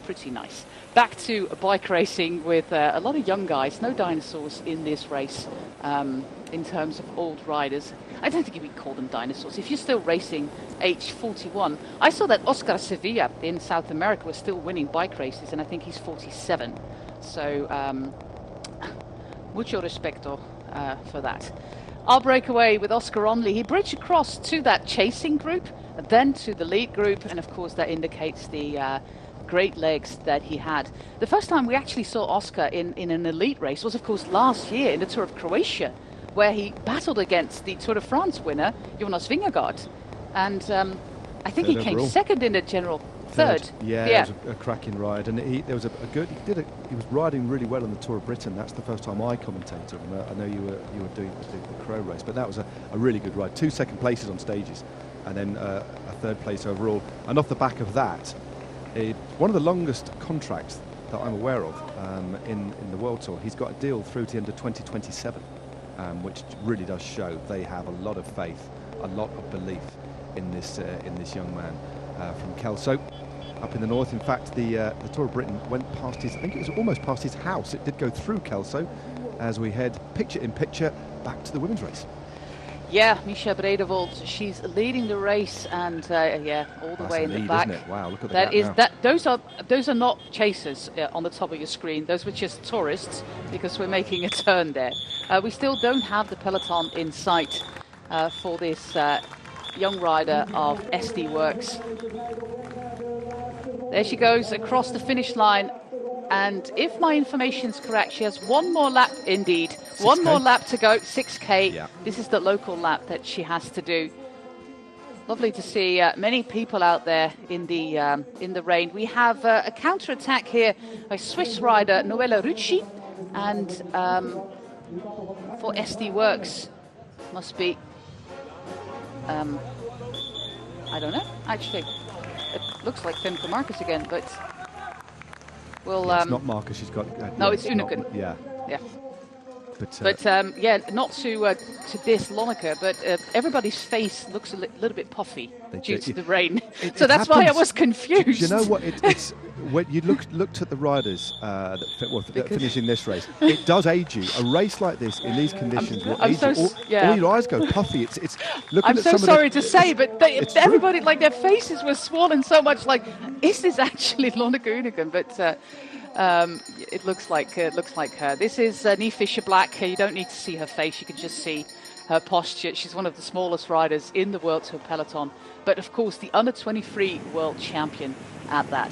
Speaker 1: pretty nice. Back to bike racing with a lot of young guys, no dinosaurs in this race in terms of old riders. I don't think you would call them dinosaurs. If you're still racing age 41, I saw that Oscar Sevilla in South America was still winning bike races, and I think he's 47. So, mucho respeto for that. I'll break away with Oscar Onley. He bridged across to that chasing group, then to the lead group, and of course that indicates the great legs that he had. The first time we actually saw Oscar in an elite race was, of course, last year in the Tour of Croatia, where he battled against the Tour de France winner, Jonas Vingegaard. And I think he came second in the general third.
Speaker 2: Yeah, it was a cracking ride. And he was riding really well on the Tour of Britain. That's the first time I commentated. And I know you were doing the Crow race, but that was a really good ride. 2 second places on stages, and then a third place overall. And off the back of that, one of the longest contracts that I'm aware of in the World Tour. He's got a deal through to the end of 2027, which really does show they have a lot of faith, a lot of belief in this young man from Kelso up in the north. In fact, the Tour of Britain went past I think it was almost past his house. It did go through Kelso as we head picture in picture back to the women's race.
Speaker 1: Yeah, Misha Bredevold, she's leading the race, and all the way in the back.
Speaker 2: Isn't it? Wow, look at
Speaker 1: Those are not chasers on the top of your screen. Those were just tourists, because we're making a turn there. We still don't have the peloton in sight for this young rider of SD Works. There she goes across the finish line. And if my information is correct, she has one more lap, indeed.
Speaker 2: 6K?
Speaker 1: One more lap to go, 6K.
Speaker 2: Yeah.
Speaker 1: This is the local lap that she has to do. Lovely to see many people out there in the rain. We have a counter-attack here by Swiss rider Noella Rucci. And for SD Works, must be, I don't know, actually. It looks like Femke Marcus again, but we'll...
Speaker 2: it's not Marcus, she's got...
Speaker 1: no, it's Uneken.
Speaker 2: Yeah.
Speaker 1: Yeah.
Speaker 2: But
Speaker 1: yeah, not to diss Lonneke, but everybody's face looks a little bit puffy due to the rain. So that's why I was confused.
Speaker 2: You know what? It's when you looked at the riders that finishing this race. It does age you. A race like this in these conditions will age you. All your eyes go puffy. It's looking
Speaker 1: I'm
Speaker 2: at
Speaker 1: so
Speaker 2: some
Speaker 1: sorry
Speaker 2: of the,
Speaker 1: to say, but everybody, like, their faces were swollen so much. Like, is this actually Lonneke Uneken? But. It looks like her. This is Niamh Fisher-Black. You don't need to see her face. You can just see her posture. She's one of the smallest riders in the World Tour peloton. But of course, the under-23 world champion at that.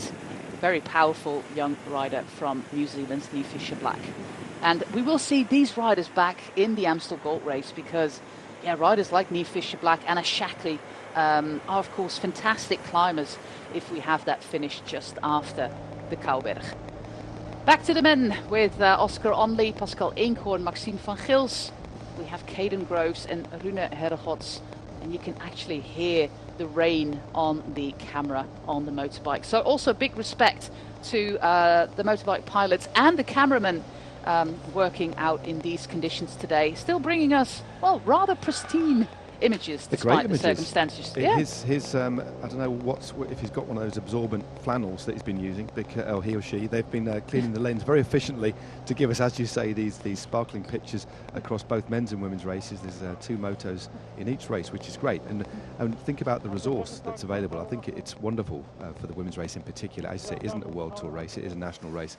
Speaker 1: Very powerful young rider from New Zealand's Niamh Fisher-Black. And we will see these riders back in the Amstel Gold Race because, riders like Niamh Fisher-Black, Anna Shackley are, of course, fantastic climbers if we have that finish just after the Kouberg. Back to the men with Oscar Onley, Pascal Eenkhoorn, Maxime van Gils. We have Caden Groves and Rune Herregods. And you can actually hear the rain on the camera on the motorbike. So also big respect to the motorbike pilots and the cameramen working out in these conditions today. Still bringing us, well, rather pristine images despite the circumstances.
Speaker 2: His I don't know if he's got one of those absorbent flannels that he's been using, because he or she, they've been cleaning the lens very efficiently to give us, as you say, these sparkling pictures across both men's and women's races. There's 2 motos in each race, which is great. And think about the resource that's available. I think it's wonderful for the women's race in particular. As you say, it isn't a World Tour race, it is a national race.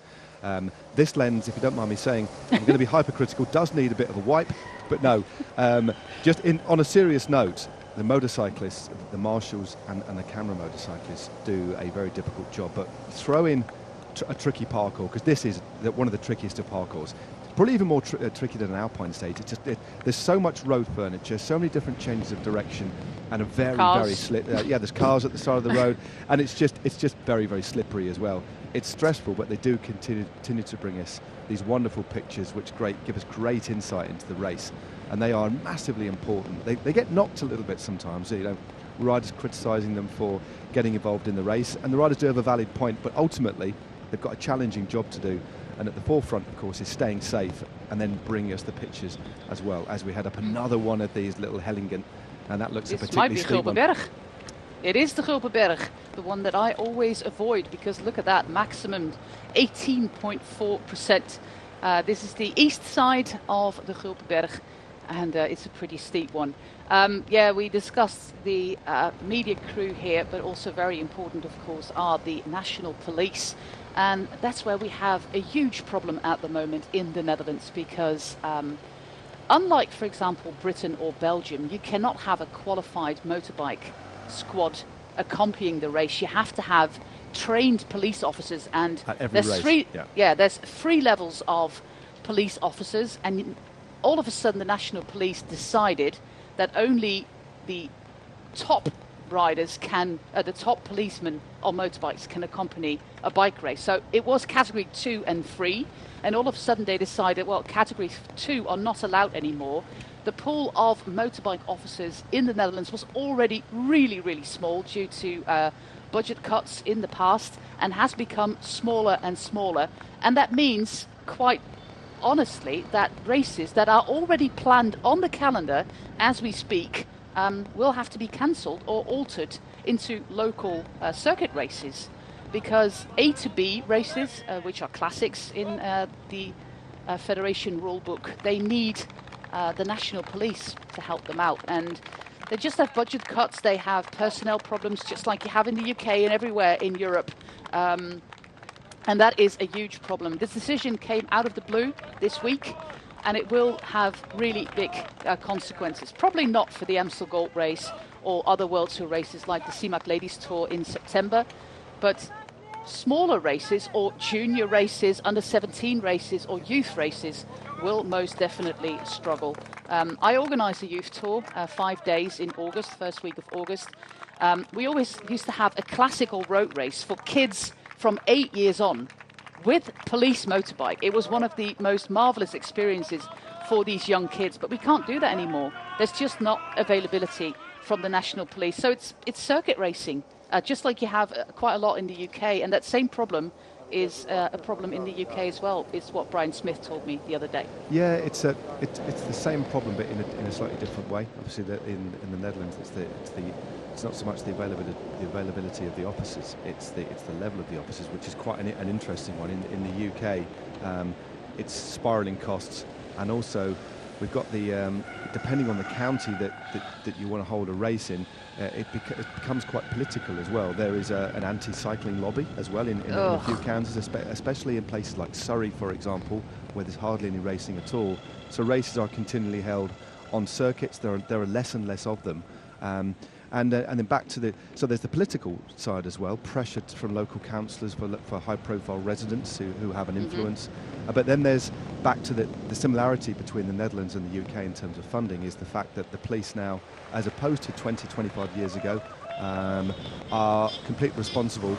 Speaker 2: This lens, if you don't mind me saying, I'm going to be hypercritical, does need a bit of a wipe. But no, just on a serious note, the motorcyclists, the marshals and the camera motorcyclists do a very difficult job. But throw in a tricky parkour, because this is one of the trickiest of parkours. Probably even more tricky than an alpine stage. It's just there's so much road furniture, so many different changes of direction, and a very slip. There's cars at the side of the road, and it's just very slippery as well. It's stressful, but they do continue to bring us these wonderful pictures, which give us great insight into the race, and they are massively important. They get knocked a little bit sometimes, riders criticising them for getting involved in the race, and the riders do have a valid point, but ultimately they've got a challenging job to do, and at the forefront, of course, is staying safe and then bringing us the pictures as well as we head up another one of these little Hellingen, and that looks a particularly steep one.
Speaker 1: It is the Gulpenberg, the one that I always avoid, because look at that, maximum 18.4%. This is the east side of the Gulpenberg, and it's a pretty steep one. We discussed the media crew here, but also very important, of course, are the national police. And that's where we have a huge problem at the moment in the Netherlands, because unlike, for example, Britain or Belgium, you cannot have a qualified motorbike squad accompanying the race. You have to have trained police officers, and there's there's 3 levels of police officers, and all of a sudden the national police decided that only the top riders the top policemen on motorbikes can accompany a bike race. So it was category 2 and 3, and all of a sudden they decided, well, category 2 are not allowed anymore. The pool of motorbike officers in the Netherlands was already really small due to budget cuts in the past, and has become smaller and smaller. And that means, quite honestly, that races that are already planned on the calendar as we speak will have to be cancelled or altered into local circuit races, because A to B races, which are classics in the Federation rulebook, they need the national police to help them out, and they just have budget cuts. They have personnel problems, just like you have in the UK and everywhere in Europe, and that is a huge problem. This decision came out of the blue this week, and it will have really big consequences. Probably not for the Amstel Gold Race or other World Tour races like the CIMAC Ladies Tour in September, but smaller races or junior races, under 17 races or youth races will most definitely struggle. I organise a youth tour, 5 days in August, first week of August. We always used to have a classical road race for kids from 8 years on with police motorbike. It was one of the most marvellous experiences for these young kids, but we can't do that anymore. There's just not availability from the national police. So it's circuit racing, just like you have quite a lot in the UK, and that same problem is a problem in the UK as well, is what Brian Smith told me the other day.
Speaker 2: Yeah, it's the same problem, but in a slightly different way. Obviously, in the Netherlands, it's not so much the availability of the officers; it's the level of the officers, which is quite an interesting one. In the UK, it's spiralling costs, and also we've got the depending on the county that you want to hold a race in, it becomes quite political as well. There is an anti-cycling lobby as well in a few counties, especially in places like Surrey, for example, where there's hardly any racing at all. So races are continually held on circuits. There are less and less of them. And then back to so there's the political side as well, pressure from local councillors for high-profile residents who have an influence. But then there's back to the similarity between the Netherlands and the UK in terms of funding is the fact that the police now, as opposed to 25 years ago, are completely responsible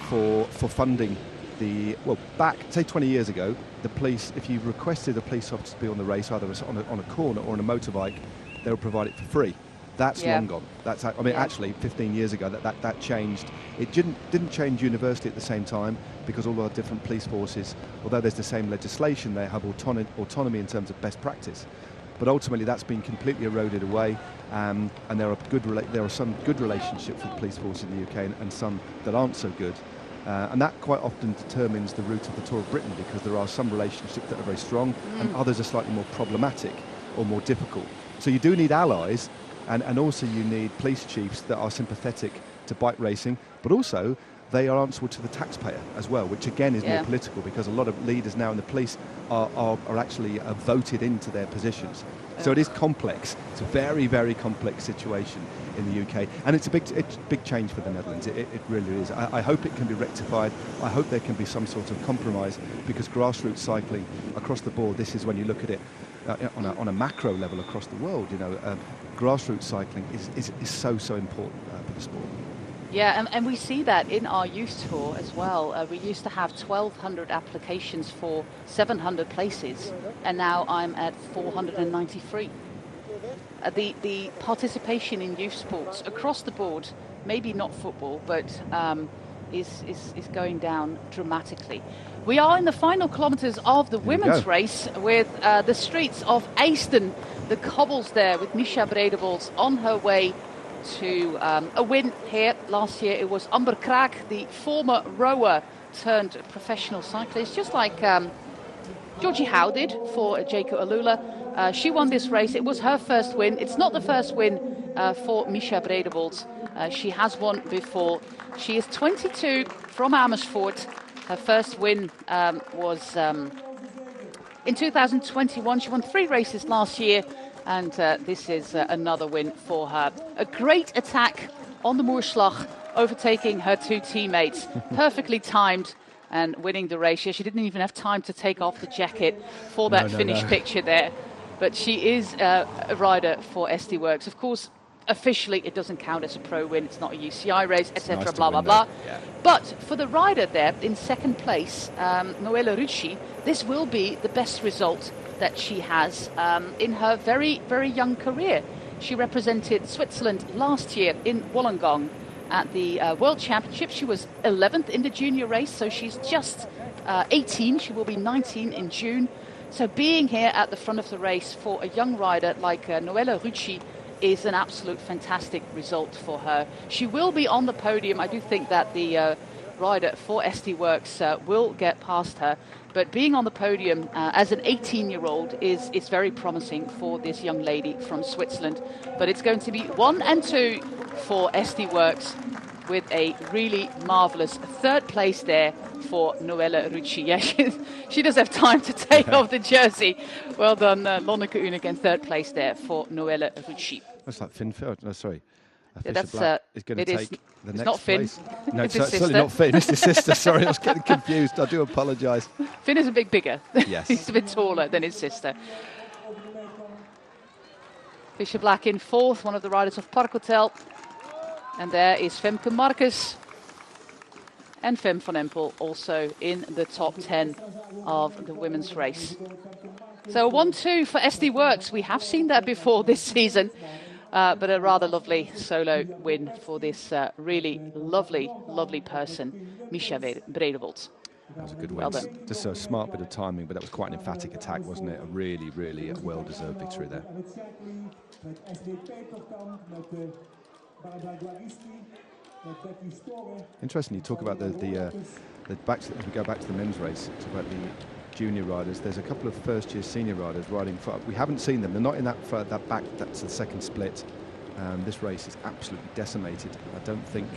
Speaker 2: for funding back, say 20 years ago, the police, if you requested a police officer to be on the race, either on a corner or on a motorbike, they would provide it for free. That's long gone. Actually, 15 years ago, that changed. It didn't change universally at the same time because all our different police forces, although there's the same legislation, they have autonomy in terms of best practice. But ultimately, that's been completely eroded away, and there are some good relationships with the police force in the UK and some that aren't so good. And that quite often determines the route of the Tour of Britain because there are some relationships that are very strong and others are slightly more problematic or more difficult. So you do need allies. And also you need police chiefs that are sympathetic to bike racing, but also they are answerable to the taxpayer as well, which again is more political because a lot of leaders now in the police are actually voted into their positions. So it is complex. It's a very, very complex situation in the UK, and it's a big change for the Netherlands. It really is. I hope it can be rectified. I hope there can be some sort of compromise because grassroots cycling across the board, this is when you look at it on a macro level across the world, grassroots cycling is so important for the sport.
Speaker 1: Yeah, and we see that in our youth tour as well. We used to have 1,200 applications for 700 places, and now I'm at 493. The participation in youth sports across the board, maybe not football, but is going down dramatically. We are in the final kilometres of the women's race with the streets of Easton, the cobbles there, with Misha Bredevold on her way to a win here. Last year it was Amber Kraak, the former rower turned professional cyclist, just like Georgie Howe did for Jaco Alula. She won this race. It was her first win. It's not the first win for Misha Bredevold. She has won before. She is 22 from Amersfoort. Her first win was in 2021. She won 3 races last year, and this is another win for her. A great attack on the Moerslag, overtaking her 2 teammates. Perfectly timed and winning the race. She didn't even have time to take off the jacket for that finish picture there. But she is a rider for SD Works. Of course, officially it doesn't count as a pro win. It's not a UCI race, etc. Blah, blah, blah. Yeah. But for the rider there in second place, Noelle Rucci, this will be the best result that she has in her very, very young career. She represented Switzerland last year in Wollongong at the World Championship. She was 11th in the junior race, so she's just 18. She will be 19 in June. So being here at the front of the race for a young rider like Noelle Rucci is an absolute fantastic result for her. She will be on the podium. I do think that the rider for SD Works will get past her. But being on the podium as an 18-year-old is very promising for this young lady from Switzerland. But it's going to be 1 and 2 for SD Works with a really marvellous 3rd place there for Noelle Rucci. Yeah, she does have time to take off the jersey. Well done, Lonneke Unink, and 3rd place there for Noelle Rucci.
Speaker 2: That's like Finn Field. No, sorry.
Speaker 1: Yeah,
Speaker 2: Fisher Black is going to take the next
Speaker 1: not Finn.
Speaker 2: place. No,
Speaker 1: It's
Speaker 2: it's certainly not Finn. It's his sister. Sorry, I was getting confused. I do apologise.
Speaker 1: Finn is a bit bigger.
Speaker 2: Yes.
Speaker 1: He's a bit taller than his sister. Fisher Black in fourth, one of the riders of Park Hotel. And there is Femke Marcus and Fem van Empel also in the top 10 of the women's race. So 1-2 for SD Works. We have seen that before this season, but a rather lovely solo win for this really lovely, lovely person, Misha Bredewold.
Speaker 2: That was a good win.
Speaker 1: Well done.
Speaker 2: Just a smart bit of timing, but that was quite an emphatic attack, wasn't it? A really, really well-deserved victory there. Interesting. You talk about the back. As we go back to the men's race, talk about the junior riders. There's a couple of first-year senior riders riding for. We haven't seen them. They're not in that back. That's the second split. This race is absolutely decimated. I don't think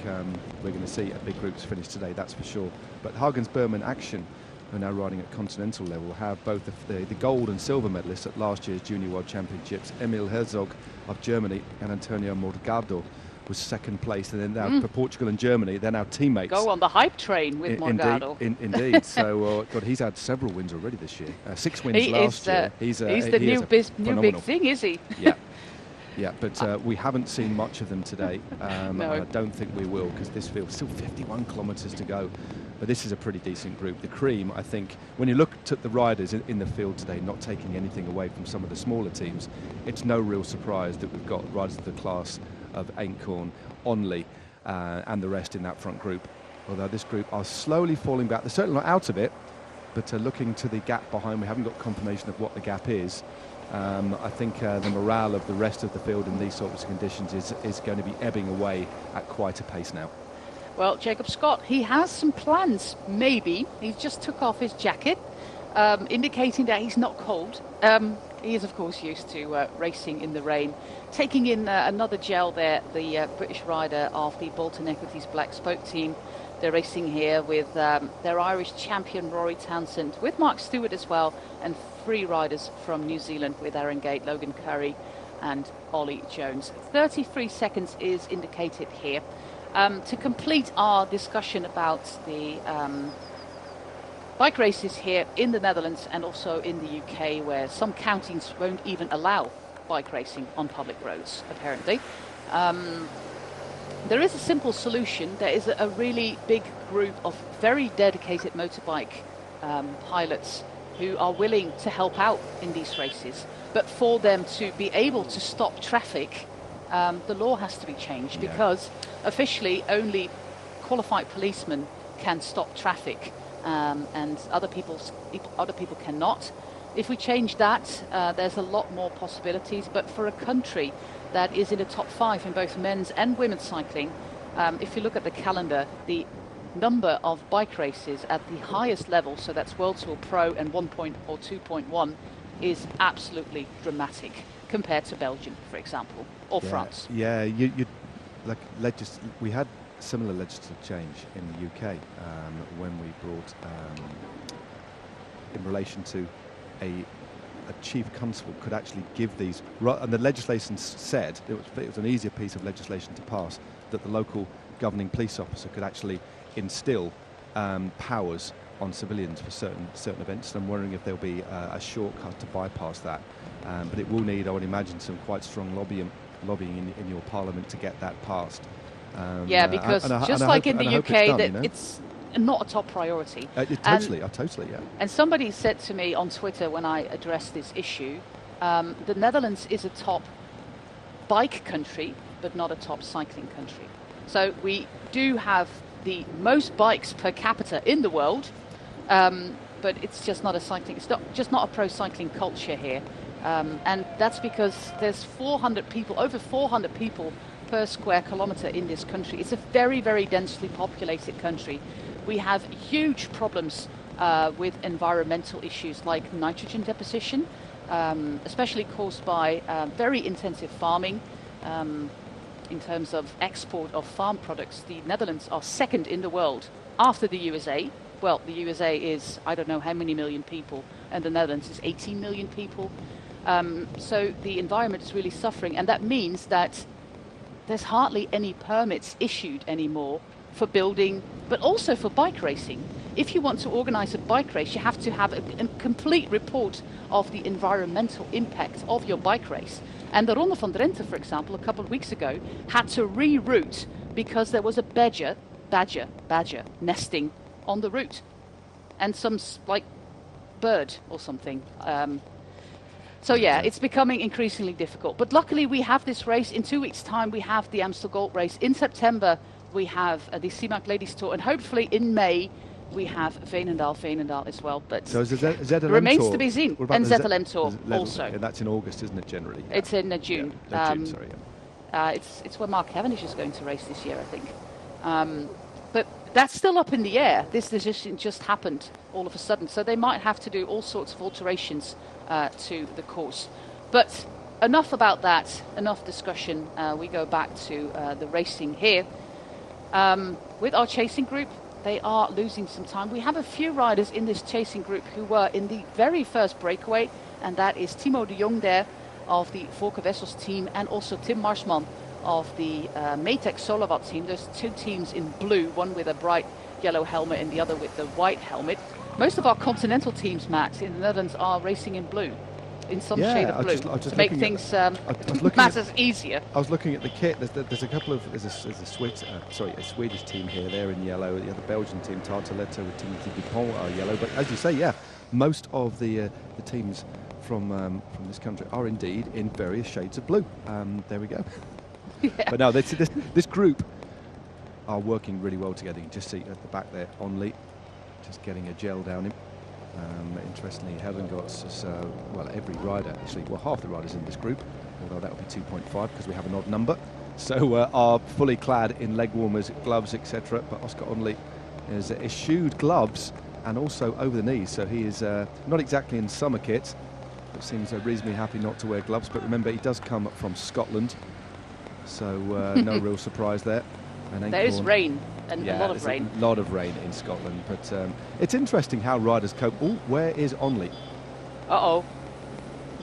Speaker 2: we're going to see a big groups finish today, that's for sure. But Hagens, Berman, Action, who are now riding at continental level, have both the gold and silver medalists at last year's Junior World Championships. Emil Herzog of Germany and Antonio Morgado was second place. And then now for Portugal and Germany, they're now teammates.
Speaker 1: Go on the hype train with Morgado.
Speaker 2: Indeed. So, God, he's had several wins already this year. 6 wins last year.
Speaker 1: He's the new big thing, is he?
Speaker 2: Yeah. Yeah, but we haven't seen much of them today.
Speaker 1: No.
Speaker 2: I don't think we will, because this field's still 51 kilometres to go. But this is a pretty decent group. The cream, I think, when you look at the riders in the field today, not taking anything away from some of the smaller teams, it's no real surprise that we've got riders of the class of Ainkorn, Onley, and the rest in that front group. Although this group are slowly falling back. They're certainly not out of it, but looking to the gap behind, we haven't got confirmation of what the gap is. I think the morale of the rest of the field in these sorts of conditions is going to be ebbing away at quite a pace now.
Speaker 1: Well, Jacob Scott, he has some plans, maybe. He just took off his jacket, indicating that he's not cold. He is, of course, used to racing in the rain. Taking in another gel there, the British rider of the Bolton Equities Black Spoke team. They're racing here with their Irish champion Rory Townsend, with Mark Stewart as well, and 3 riders from New Zealand with Aaron Gate, Logan Curry and Ollie Jones. 33 seconds is indicated here. To complete our discussion about the bike races here in the Netherlands and also in the UK, where some counties won't even allow bike racing on public roads, apparently. There is a simple solution. There is a really big group of very dedicated motorbike pilots who are willing to help out in these races. But for them to be able to stop traffic, the law has to be changed, because officially only qualified policemen can stop traffic, and other people cannot. If we change that, there's a lot more possibilities. But for a country that is in the top 5 in both men's and women's cycling, if you look at the calendar, the number of bike races at the highest level, so that's World Tour Pro and 1 or 2.1, is absolutely dramatic compared to Belgium, for example, or France.
Speaker 2: Yeah, we had similar legislative change in the UK when we brought in relation to a chief constable could actually give these, and the legislation said it was an easier piece of legislation to pass, that the local governing police officer could actually instill powers on civilians for certain events. And I'm wondering if there'll be a shortcut to bypass that, but it will need, I would imagine, some quite strong lobbying in your parliament to get that passed.
Speaker 1: Because just like in the UK, it's not a top priority.
Speaker 2: Totally, yeah.
Speaker 1: And somebody said to me on Twitter when I addressed this issue, the Netherlands is a top bike country, but not a top cycling country. So we do have the most bikes per capita in the world, but it's just not a cycling. It's just not a pro cycling culture here, and that's because there's over 400 people per square kilometre in this country. It's a very, very densely populated country. We have huge problems with environmental issues like nitrogen deposition, especially caused by very intensive farming. In terms of export of farm products, the Netherlands are second in the world after the USA. Well, the USA is, I don't know how many million people, and the Netherlands is 18 million people. So the environment is really suffering, and that means that there's hardly any permits issued anymore for building, but also for bike racing. If you want to organize a bike race, you have to have a complete report of the environmental impact of your bike race. And the Ronde van Drenthe, for example, a couple of weeks ago, had to reroute because there was a badger nesting on the route, and some like bird or something. So yeah, it's becoming increasingly difficult. But luckily we have this race. In 2 weeks' time we have the Amstel Gold Race. In September we have the CIMAC Ladies Tour. And hopefully in May we have Veenendaal as well. But
Speaker 2: so ZLM
Speaker 1: remains
Speaker 2: Tour
Speaker 1: to be seen. And ZLM Tour also.
Speaker 2: And that's in August, isn't it, generally? Yeah.
Speaker 1: It's in June.
Speaker 2: June, sorry. Yeah.
Speaker 1: It's where Mark Cavendish is going to race this year, I think. But that's still up in the air. This decision just happened all of a sudden. So they might have to do all sorts of alterations to the course. But enough about that, enough discussion. We go back to the racing here. With our chasing group, they are losing some time. We have a few riders in this chasing group who were in the very first breakaway, and that is Timo de Jong there of the Volker Wessels team, and also Tim Marsman of the Maytech Solovat team. There's two teams in blue, one with a bright yellow helmet and the other with the white helmet. Most of our continental teams, Matt, in the Netherlands are racing in blue, in some shade of blue, to make things matters easier.
Speaker 2: I was looking at the kit. There's a couple of there's a Swedish team here. They're in yellow. The other Belgian team, Tartaletto with Timothy Dupont, are yellow. But as you say, yeah, most of the teams from this country are indeed in various shades of blue. There we go. Yeah. But no, this group are working really well together. You can just see at the back there, Only just getting a gel down him. Interestingly, Helen got every rider, actually, half the riders in this group, although that will be 2.5 because we have an odd number, so are fully clad in leg warmers, gloves, etc. But Oscar Only has eschewed gloves and also over the knees, so he is not exactly in summer kit, but seems reasonably happy not to wear gloves. But remember, he does come from Scotland, so no real surprise there. And
Speaker 1: there is rain, and a lot of rain.
Speaker 2: A lot of rain in Scotland, but it's interesting how riders cope. Oh, where is Only?
Speaker 1: Uh-oh.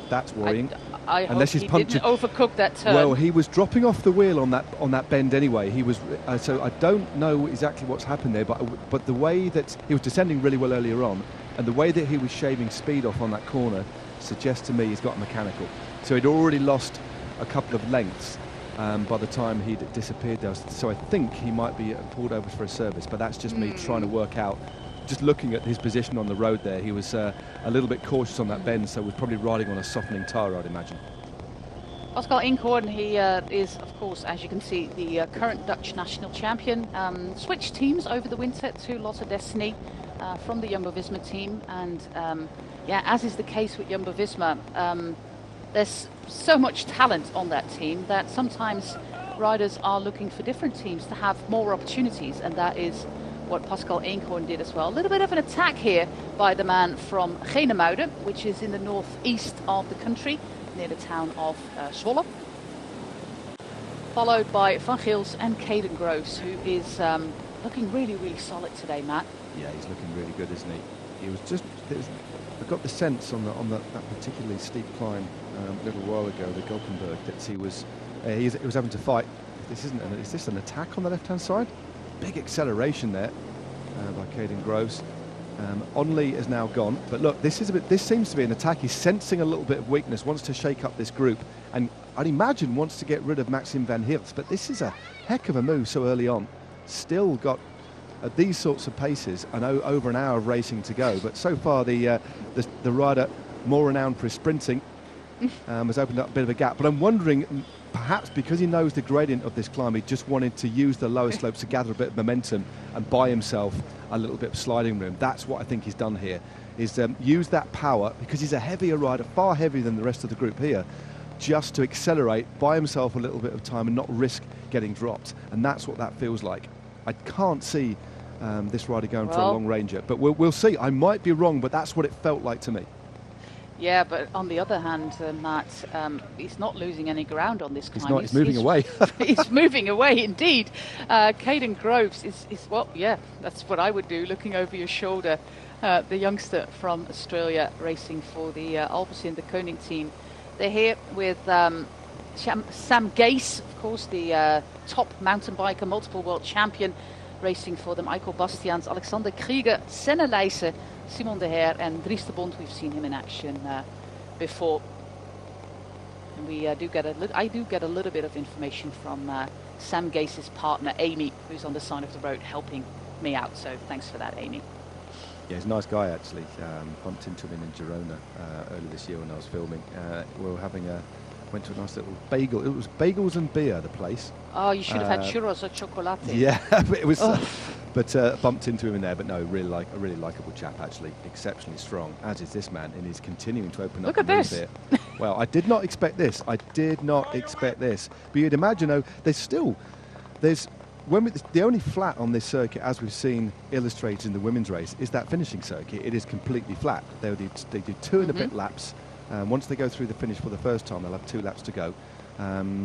Speaker 2: That's worrying.
Speaker 1: I hope he didn't overcook that turn.
Speaker 2: Well, he was dropping off the wheel on that bend anyway. He was so I don't know exactly what's happened there, but the way that he was descending really well earlier on, and the way that he was shaving speed off on that corner suggests to me he's got a mechanical. So he'd already lost a couple of lengths. By the time he'd disappeared there. So I think he might be pulled over for a service, but that's just me trying to work out. Just looking at his position on the road there, he was a little bit cautious on that bend, so was probably riding on a softening tyre, I'd imagine.
Speaker 1: Pascal Eenkhoorn, he is, of course, as you can see, the current Dutch national champion. Switched teams over the winter to Lotte Destiny from the Jumbo-Visma team, and as is the case with Jumbo-Visma, there's so much talent on that team that sometimes riders are looking for different teams to have more opportunities, and that is what Pascal Eenkhoorn did as well. A little bit of an attack here by the man from Genemuiden, which is in the northeast of the country, near the town of Zwolle. Followed by Van Gils and Caden Groves, who is looking really, really solid today, Matt.
Speaker 2: Yeah, he's looking really good, isn't he? He was just... I got the sense on that particularly steep climb a little while ago, the Gothenburg, that he was having to fight. Is this an attack on the left-hand side? Big acceleration there by Caden Groves. Only is now gone, but look, this seems to be an attack. He's sensing a little bit of weakness, wants to shake up this group, and I'd imagine wants to get rid of Maxim van Gils. But this is a heck of a move so early on. Still got at these sorts of paces, I know over an hour of racing to go, but so far the rider more renowned for his sprinting has opened up a bit of a gap. But I'm wondering, perhaps because he knows the gradient of this climb, he just wanted to use the lower slopes to gather a bit of momentum and buy himself a little bit of sliding room. That's what I think he's done here, is use that power, because he's a heavier rider, far heavier than the rest of the group here, just to accelerate, buy himself a little bit of time and not risk getting dropped. And that's what that feels like. I can't see this rider going for a long ranger, but we'll see. I might be wrong, but that's what it felt like to me.
Speaker 1: Yeah, but on the other hand, Matt, he's not losing any ground on this climb.
Speaker 2: He's moving away.
Speaker 1: He's moving away, indeed. Caden Groves is that's what I would do, looking over your shoulder. The youngster from Australia racing for the Alpecin, the Koning team. They're here with Sam Gase, of course, the top mountain biker, multiple world champion, racing for the Michael Bastiaans, Alexander Krieger, Senne Leijsen, Simon de Heer and Dries de Bond. We've seen him in action before. And I do get a little bit of information from Sam Gase's partner, Amy, who's on the side of the road helping me out. So thanks for that, Amy.
Speaker 2: Yeah, he's a nice guy, actually. Bumped into him in Girona earlier this year when I was filming. We were went to a nice little bagel. It was bagels and beer, the place.
Speaker 1: Oh, you should have had churros or chocolate.
Speaker 2: Yeah, it was. But bumped into him in there. But no, a really likable chap, actually. Exceptionally strong, as is this man, and he's continuing to open up.
Speaker 1: Look at this.
Speaker 2: Here. Well, I did not expect this. But you'd imagine, though, the only flat on this circuit, as we've seen illustrated in the women's race, is that finishing circuit. It is completely flat. They do 2 and a bit laps. Once they go through the finish for the first time, they'll have 2 laps to go.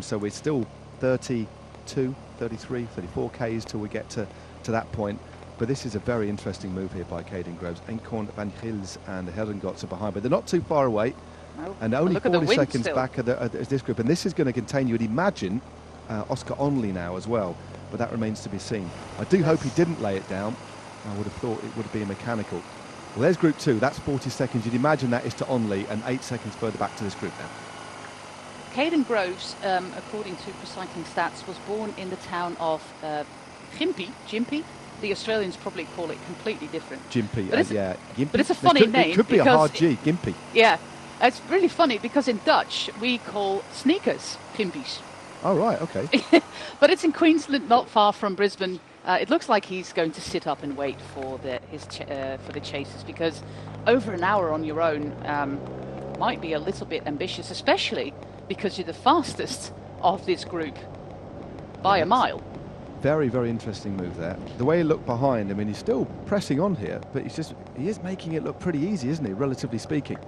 Speaker 2: So we're still 32, 33, 34 Ks till we get to that point. But this is a very interesting move here by Caden Groves. Eenkhoorn, Van Gils and the Herrengots are behind, but they're not too far away.
Speaker 1: No.
Speaker 2: And only 40 seconds
Speaker 1: still
Speaker 2: back as this group. And this is going to contain, you would imagine, Oscar Onley now as well. But that remains to be seen. I do hope he didn't lay it down. I would have thought it would have been mechanical. Well, there's Group 2. That's 40 seconds. You'd imagine that is to Onley, and 8 seconds further back to this group now.
Speaker 1: Caden Groves, according to Cycling Stats, was born in the town of Gympie. The Australians probably call it completely different.
Speaker 2: Gympie, yeah. Gympie.
Speaker 1: But it's a funny name.
Speaker 2: It could be a hard G, Gympie.
Speaker 1: Yeah, it's really funny because in Dutch we call sneakers Gimpies.
Speaker 2: Oh, right, okay.
Speaker 1: But it's in Queensland, not far from Brisbane. It looks like he's going to sit up and wait for the chasers, because over an hour on your own might be a little bit ambitious, especially because you're the fastest of this group by a mile.
Speaker 2: Very, very interesting move there. The way he looked behind, I mean, he's still pressing on here, but he is making it look pretty easy, isn't he, relatively speaking?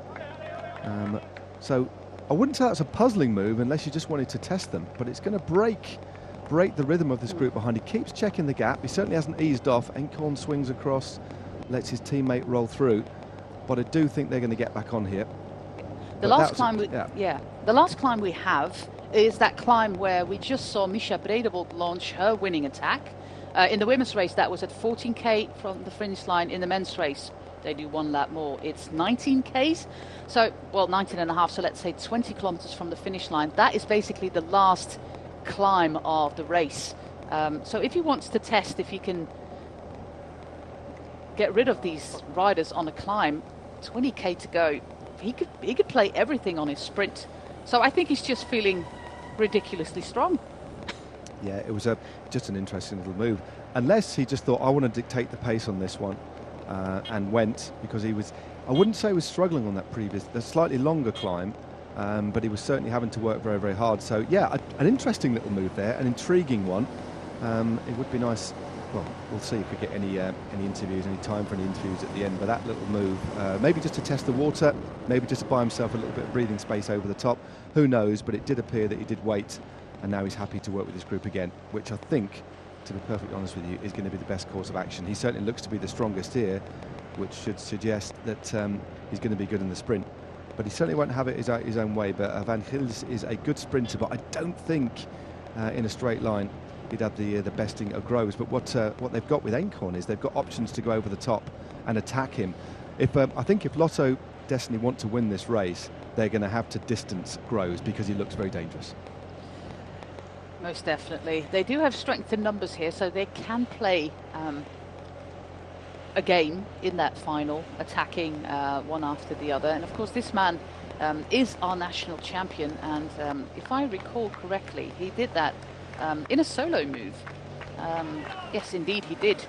Speaker 2: So I wouldn't say that's a puzzling move unless you just wanted to test them, but it's going to break the rhythm of this group behind. He keeps checking the gap. He certainly hasn't eased off. Eenkhoorn swings across, lets his teammate roll through, but I do think they're going to get back on here.
Speaker 1: The last climb we have is that climb where we just saw Misha Bredevold launch her winning attack. In the women's race, that was at 14k from the finish line. In the men's race, they do 1 lap more. It's 19 Ks, so, well, 19 and a half, so let's say 20 kilometers from the finish line. That is basically the last climb of the race. So if he wants to test if he can get rid of these riders on a climb, 20k to go, he could play everything on his sprint. So I think he's just feeling ridiculously strong.
Speaker 2: Yeah, it was just an interesting little move. Unless he just thought, I want to dictate the pace on this one, and went, because he was, I wouldn't say he was struggling on the slightly longer climb, but he was certainly having to work very, very hard. So yeah, an interesting little move there, an intriguing one. It would be nice. Well, we'll see if we get any interviews, any time for any interviews at the end. But that little move, maybe just to test the water, maybe just to buy himself a little bit of breathing space over the top. Who knows? But it did appear that he did wait, and now he's happy to work with his group again, which I think, to be perfectly honest with you, is going to be the best course of action. He certainly looks to be the strongest here, which should suggest that he's going to be good in the sprint. But he certainly won't have it his own way. But Van Gils is a good sprinter, but I don't think in a straight line he'd have the besting of Groves. But what they've got with Eenkhoorn is they've got options to go over the top and attack him. I think if Lotto Destiny want to win this race, they're going to have to distance Groves, because he looks very dangerous.
Speaker 1: Most definitely. They do have strength in numbers here, so they can play a game in that final, attacking one after the other. And of course this man is our national champion, and if I recall correctly, he did that in a solo move. Yes, indeed he did.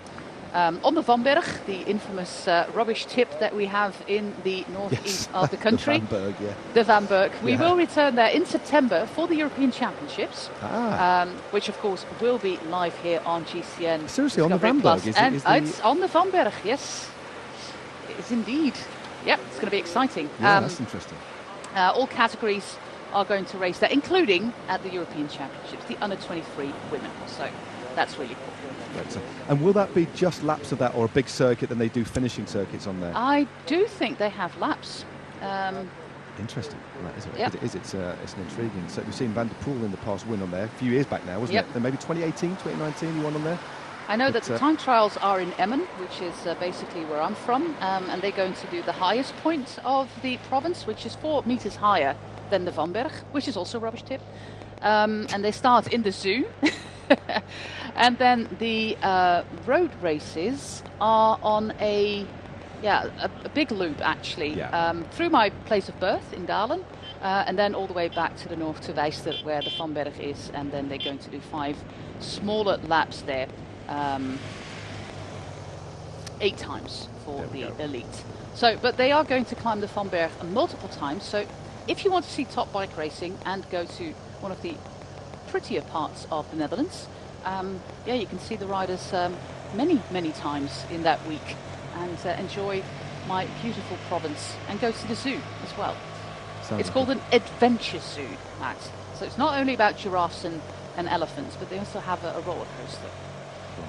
Speaker 1: On the Vanberg, the infamous rubbish tip that we have in the northeast of the country.
Speaker 2: The Vanberg, yeah.
Speaker 1: The Vanberg. We will return there in September for the European Championships, which of course will be live here on GCN.
Speaker 2: Seriously, on the
Speaker 1: Discovery
Speaker 2: Vanberg?
Speaker 1: Plus. It's on the Vanberg, yes. It is indeed. Yep, it's going to be exciting.
Speaker 2: Yeah, that's interesting.
Speaker 1: All categories are going to race there, including at the European Championships, the under-23 women. So that's really cool.
Speaker 2: And will that be just laps of that, or a big circuit, then they do finishing circuits on there?
Speaker 1: I do think they have laps.
Speaker 2: Interesting. That is,
Speaker 1: Yep.
Speaker 2: it is. It's an intriguing. So we've seen Van der Poel in the past win on there a few years back now, wasn't
Speaker 1: Yep.
Speaker 2: it? Then maybe 2018, 2019, you won on there.
Speaker 1: I know
Speaker 2: But,
Speaker 1: that the time trials are in Emmen, which is basically where I'm from, and they're going to do the highest point of the province, which is 4 meters higher than the Vanberg, which is also a rubbish tip. And they start in the zoo. And then the road races are on a big loop, actually, through my place of birth in Dalen, and then all the way back to the north to Wijster, where the Vanberg is, and then they're going to do 5 smaller laps there, 8 times for the elite. So, but they are going to climb the Vanberg multiple times, so if you want to see top bike racing and go to one of the prettier parts of the Netherlands, you can see the riders many times in that week and enjoy my beautiful province and go to the zoo as well. It's called an adventure zoo, Matt. So it's not only about giraffes and elephants, but they also have a roller coaster,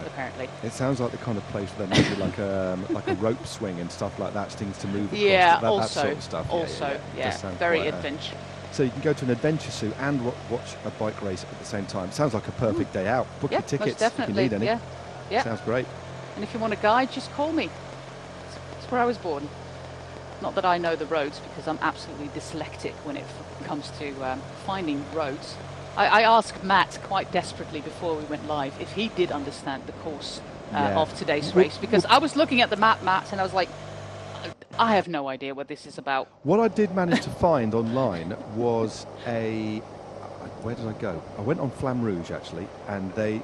Speaker 1: apparently.
Speaker 2: It sounds like the kind of place where there may be like a rope swing and stuff like that, things to move across.
Speaker 1: Yeah,
Speaker 2: that sort of stuff.
Speaker 1: Very adventure.
Speaker 2: So you can go to an adventure zoo and watch a bike race at the same time. Sounds like a perfect day out. Book your tickets if you need any.
Speaker 1: Yeah.
Speaker 2: Sounds great.
Speaker 1: And if you want a guide, just call me. It's where I was born. Not that I know the roads, because I'm absolutely dyslexic when it comes to finding roads. I asked Matt quite desperately before we went live if he did understand the course of today's race, because I was looking at the map, Matt, and I was like, I have no idea what this is about.
Speaker 2: What I did manage to find online was where did I go? I went on Flamme Rouge, actually, and they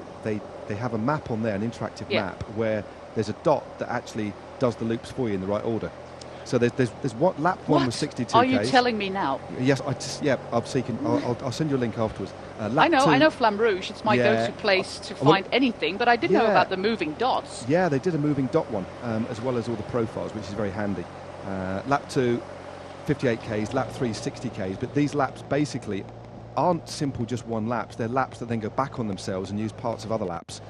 Speaker 2: have a map on there, an interactive map, where there's a dot that actually does the loops for you in the right order. So there's what lap one was 62
Speaker 1: Are you telling me now?
Speaker 2: Yes, I'm seeking. I'll send you a link afterwards.
Speaker 1: I know Flamme Rouge. It's my go-to place to find anything, but I didn't know about the moving dots.
Speaker 2: Yeah, they did a moving dot one, as well as all the profiles, which is very handy. Lap 2, 58 Ks, lap 3, 60 Ks, but these laps basically aren't simple just one laps. They're laps that then go back on themselves and use parts of other laps.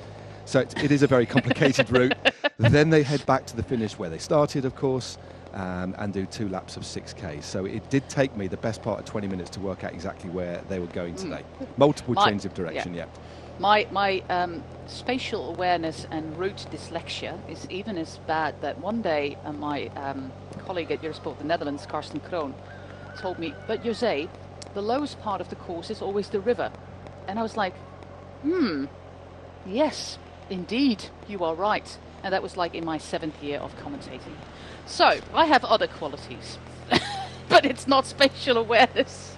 Speaker 2: So it is a very complicated route. Then they head back to the finish where they started, of course, and do 2 laps of 6K. So it did take me the best part of 20 minutes to work out exactly where they were going today. Multiple changes of direction,
Speaker 1: My spatial awareness and route dyslexia is even as bad that one day my colleague at Eurosport the Netherlands, Karsten Kroon, told me, but José, the lowest part of the course is always the river. And I was like, yes, indeed, you are right. And that was like in my 7th year of commentating. So I have other qualities, but it's not spatial awareness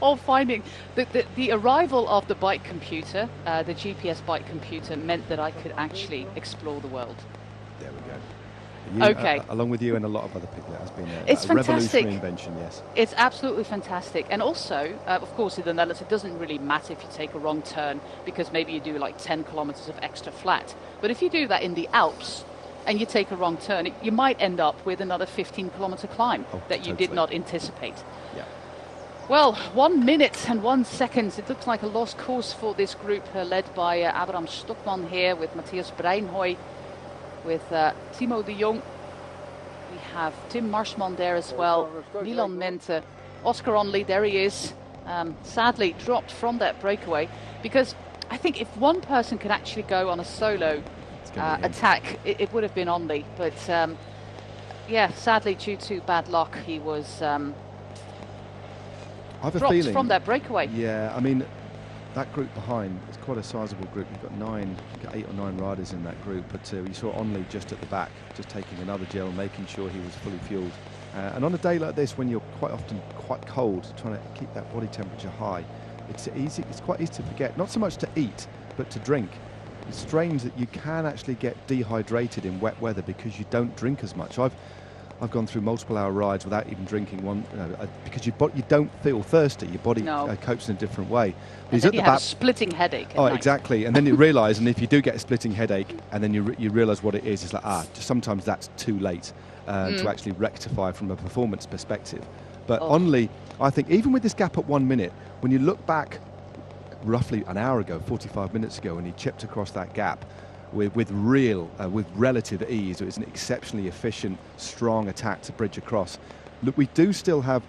Speaker 1: or finding. The arrival of the bike computer, the GPS bike computer, meant that I could actually explore the world.
Speaker 2: There we go. Along with you and a lot of other people, it has been a revolutionary invention, yes.
Speaker 1: It's absolutely fantastic. And also, of course, in the Netherlands, it doesn't really matter if you take a wrong turn, because maybe you do like 10 kilometers of extra flat. But if you do that in the Alps and you take a wrong turn, you might end up with another 15-kilometer climb that you did not anticipate.
Speaker 2: Yeah.
Speaker 1: Well, 1 minute and 1 second. It looks like a lost course for this group, led by Abraham Stockman here with Matthias Breinhoy, with Timo de Jong. We have Tim Marsman there as well, Milan Mente, Oscar Onley, there he is. Sadly dropped from that breakaway, because I think if one person could actually go on a solo attack, it would have been Onley. But sadly, due to bad luck, he was dropped from that breakaway.
Speaker 2: Yeah, I mean, that group behind, it's quite a sizable group. You've got 8 or 9 riders in that group, but you saw Onley just at the back, just taking another gel, making sure he was fully fueled. And on a day like this, when you're quite often quite cold, trying to keep that body temperature high, it's quite easy to forget, not so much to eat, but to drink. It's strange that you can actually get dehydrated in wet weather because you don't drink as much. I've gone through multiple hour rides without even drinking one, because you don't feel thirsty. Your body copes in a different way.
Speaker 1: And then you have a splitting headache.
Speaker 2: Oh, exactly. And then you realise, and if you do get a splitting headache, and then you realise what it is, it's like, just sometimes that's too late to actually rectify from a performance perspective. But Onley, I think, even with this gap at 1 minute, when you look back roughly an hour ago, 45 minutes ago, and he chipped across that gap, with relative ease. It was an exceptionally efficient, strong attack to bridge across. Look, we do still have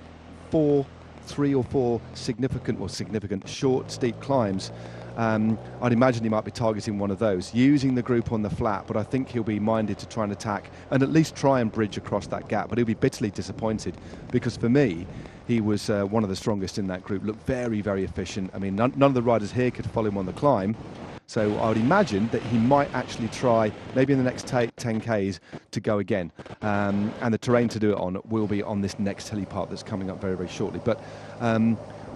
Speaker 2: three or four significant short, steep climbs, I'd imagine he might be targeting one of those, using the group on the flat, but I think he'll be minded to try and attack and at least try and bridge across that gap, but he'll be bitterly disappointed because for me, he was one of the strongest in that group, looked very, very efficient. I mean, none of the riders here could follow him on the climb, so I would imagine that he might actually try, maybe in the next 10Ks, to go again. And the terrain to do it on will be on this next hilly part that's coming up very, very shortly. But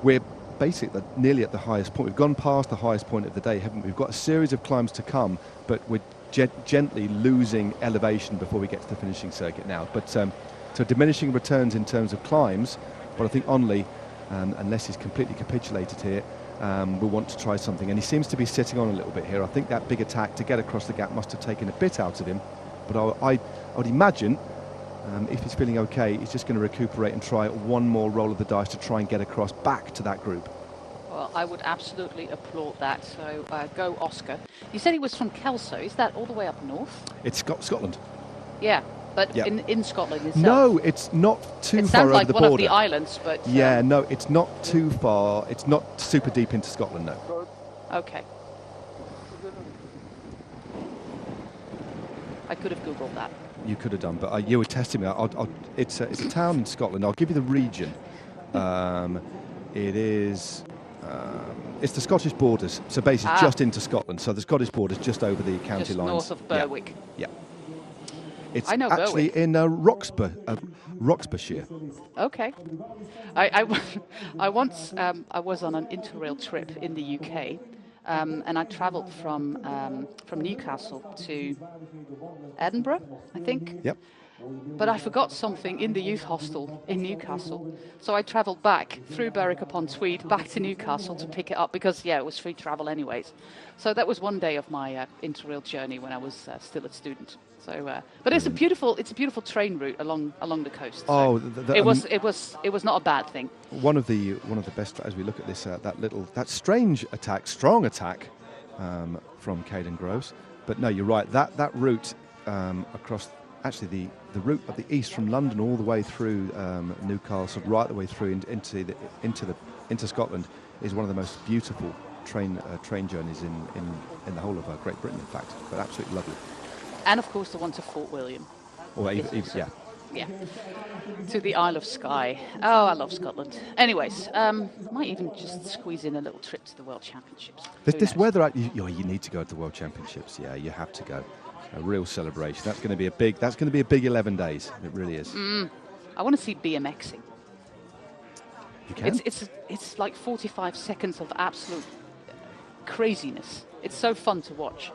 Speaker 2: we're basically nearly at the highest point. We've gone past the highest point of the day, haven't we? We've got a series of climbs to come, but we're gently losing elevation before we get to the finishing circuit now. But so diminishing returns in terms of climbs, but I think Onley, unless he's completely capitulated here, will want to try something. And he seems to be sitting on a little bit here. I think that big attack to get across the gap must have taken a bit out of him. But I would imagine, if he's feeling okay, he's just going to recuperate and try one more roll of the dice to try and get across back to that group.
Speaker 1: Well, I would absolutely applaud that. So go Oscar. You said he was from Kelso. Is that all the way up north?
Speaker 2: It's Scotland.
Speaker 1: Yeah, but
Speaker 2: Yep.
Speaker 1: in Scotland itself.
Speaker 2: No, it's not too
Speaker 1: it
Speaker 2: far
Speaker 1: sounds
Speaker 2: over
Speaker 1: like
Speaker 2: the
Speaker 1: one
Speaker 2: border.
Speaker 1: of the islands, but
Speaker 2: Yeah, no, it's not too far. It's not super deep into Scotland, no.
Speaker 1: Okay. I could have Googled that.
Speaker 2: You could have done, but you were testing me. It's a town in Scotland. I'll give you the region. It is. It's the Scottish borders, so basically just into Scotland. So the Scottish borders just over the county
Speaker 1: Just
Speaker 2: lines.
Speaker 1: north of Berwick.
Speaker 2: Yeah. It's
Speaker 1: I know
Speaker 2: actually
Speaker 1: Berwick.
Speaker 2: in Roxburghshire.
Speaker 1: Okay. I once I was on an interrail trip in the UK, and I travelled from Newcastle to Edinburgh, I think.
Speaker 2: Yep.
Speaker 1: But I forgot something in the youth hostel in Newcastle. So I travelled back through Berwick-upon-Tweed back to Newcastle to pick it up because, yeah, it was free travel anyways. So that was one day of my interrail journey when I was still a student. So, but it's a beautiful train route along the coast. So it was not a bad thing.
Speaker 2: One of the best, as we look at this, that strong attack from Caden Groves. But no, you're right. That route across. Actually, the route of the east from London all the way through Newcastle, right the way through into Scotland, is one of the most beautiful train journeys in the whole of Great Britain, in fact. But absolutely lovely.
Speaker 1: And of course, the one to Fort William.
Speaker 2: Or even, yeah.
Speaker 1: Yeah. To the Isle of Skye. Oh, I love Scotland. Anyways, might even just squeeze in a little trip to the World Championships.
Speaker 2: This weather, you need to go to the World Championships. Yeah, you have to go. A real celebration. That's going to be a big 11 days. It really is.
Speaker 1: I want to see BMXing.
Speaker 2: You can?
Speaker 1: It's like 45 seconds of absolute craziness. It's so fun to watch.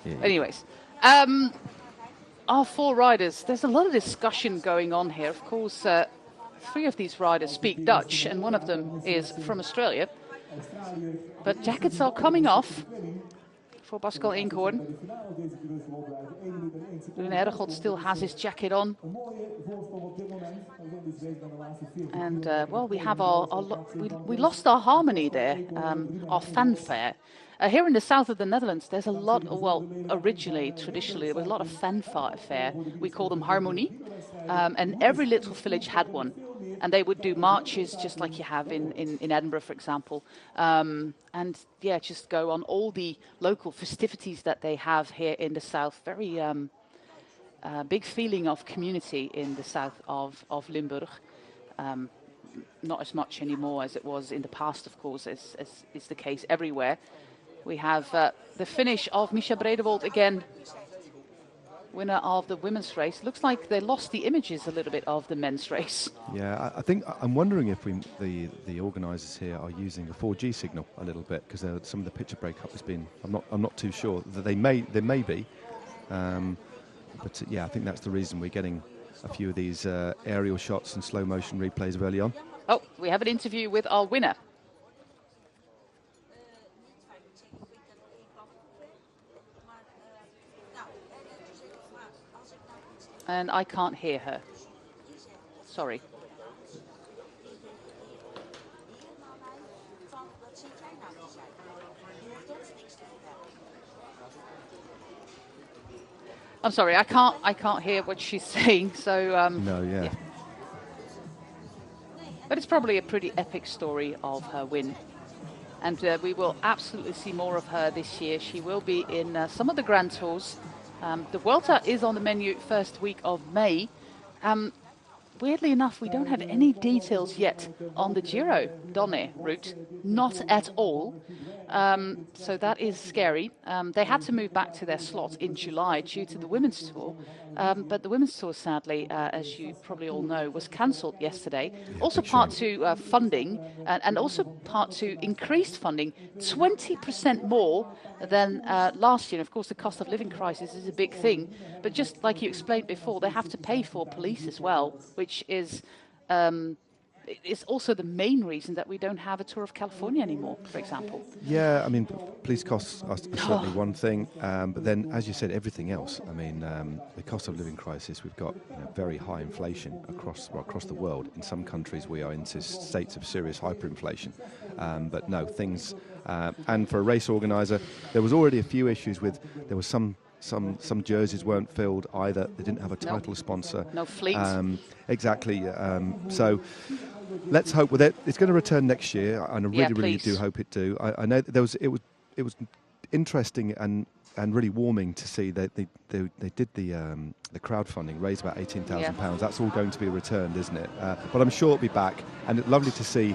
Speaker 2: Yeah.
Speaker 1: Anyways, our four riders, there's a lot of discussion going on here. Of course, three of these riders speak Dutch, and one of them is from Australia. But jackets are coming off for Pascal Inkhorn. Rune Ergold still has his jacket on. And, well, we have we lost our harmony there, our fanfare. Here in the south of the Netherlands, there's a lot, traditionally, there was a lot of fanfare. We call them harmonie. And every little village had one. And they would do marches just like you have in Edinburgh, for example. And, yeah, just go on all the local festivities that they have here in the south. Very big feeling of community in the south of Limburg. Not as much anymore as it was in the past, of course, as is the case everywhere. We have the finish of Misha Bredewold again, winner of the women's race. Looks like they lost the images a little bit of the men's race.
Speaker 2: Yeah, I think I'm wondering if the organisers here are using the 4G signal a little bit because some of the picture breakup has been. I'm not too sure. They may be, but yeah, I think that's the reason we're getting a few of these aerial shots and slow motion replays early on.
Speaker 1: Oh, we have an interview with our winner. And I can't hear her. Sorry. I'm sorry, I can't hear what she's saying. So
Speaker 2: No, yeah.
Speaker 1: But it's probably a pretty epic story of her win. And we will absolutely see more of her this year. She will be in some of the Grand Tours. The Vuelta is on the menu first week of May. Weirdly enough, we don't have any details yet on the Giro Donne route, not at all. So that is scary. They had to move back to their slot in July due to the Women's Tour. But the Women's Tour, sadly, as you probably all know, was cancelled yesterday.
Speaker 2: Yeah,
Speaker 1: also part to funding and also part to increased funding, 20% more than last year. And of course, the cost of living crisis is a big thing. But just like you explained before, they have to pay for police as well, which is also the main reason that we don't have a Tour of California anymore, for example.
Speaker 2: Yeah, I mean, police costs are certainly one thing, but then, as you said, everything else. I mean, the cost of living crisis, we've got very high inflation across the world. In some countries, we are into states of serious hyperinflation. But no, things... and for a race organiser, there was already a few issues with... There was some jerseys weren't filled either. They didn't have a title sponsor.
Speaker 1: No fleet.
Speaker 2: Exactly. So... Let's hope with it. It's going to return next year, and I really do hope it do. I know that it was interesting and really warming to see that they did the crowdfunding, raised about £18,000. That's all going to be returned, isn't it? But I'm sure it'll be back, and it's lovely to see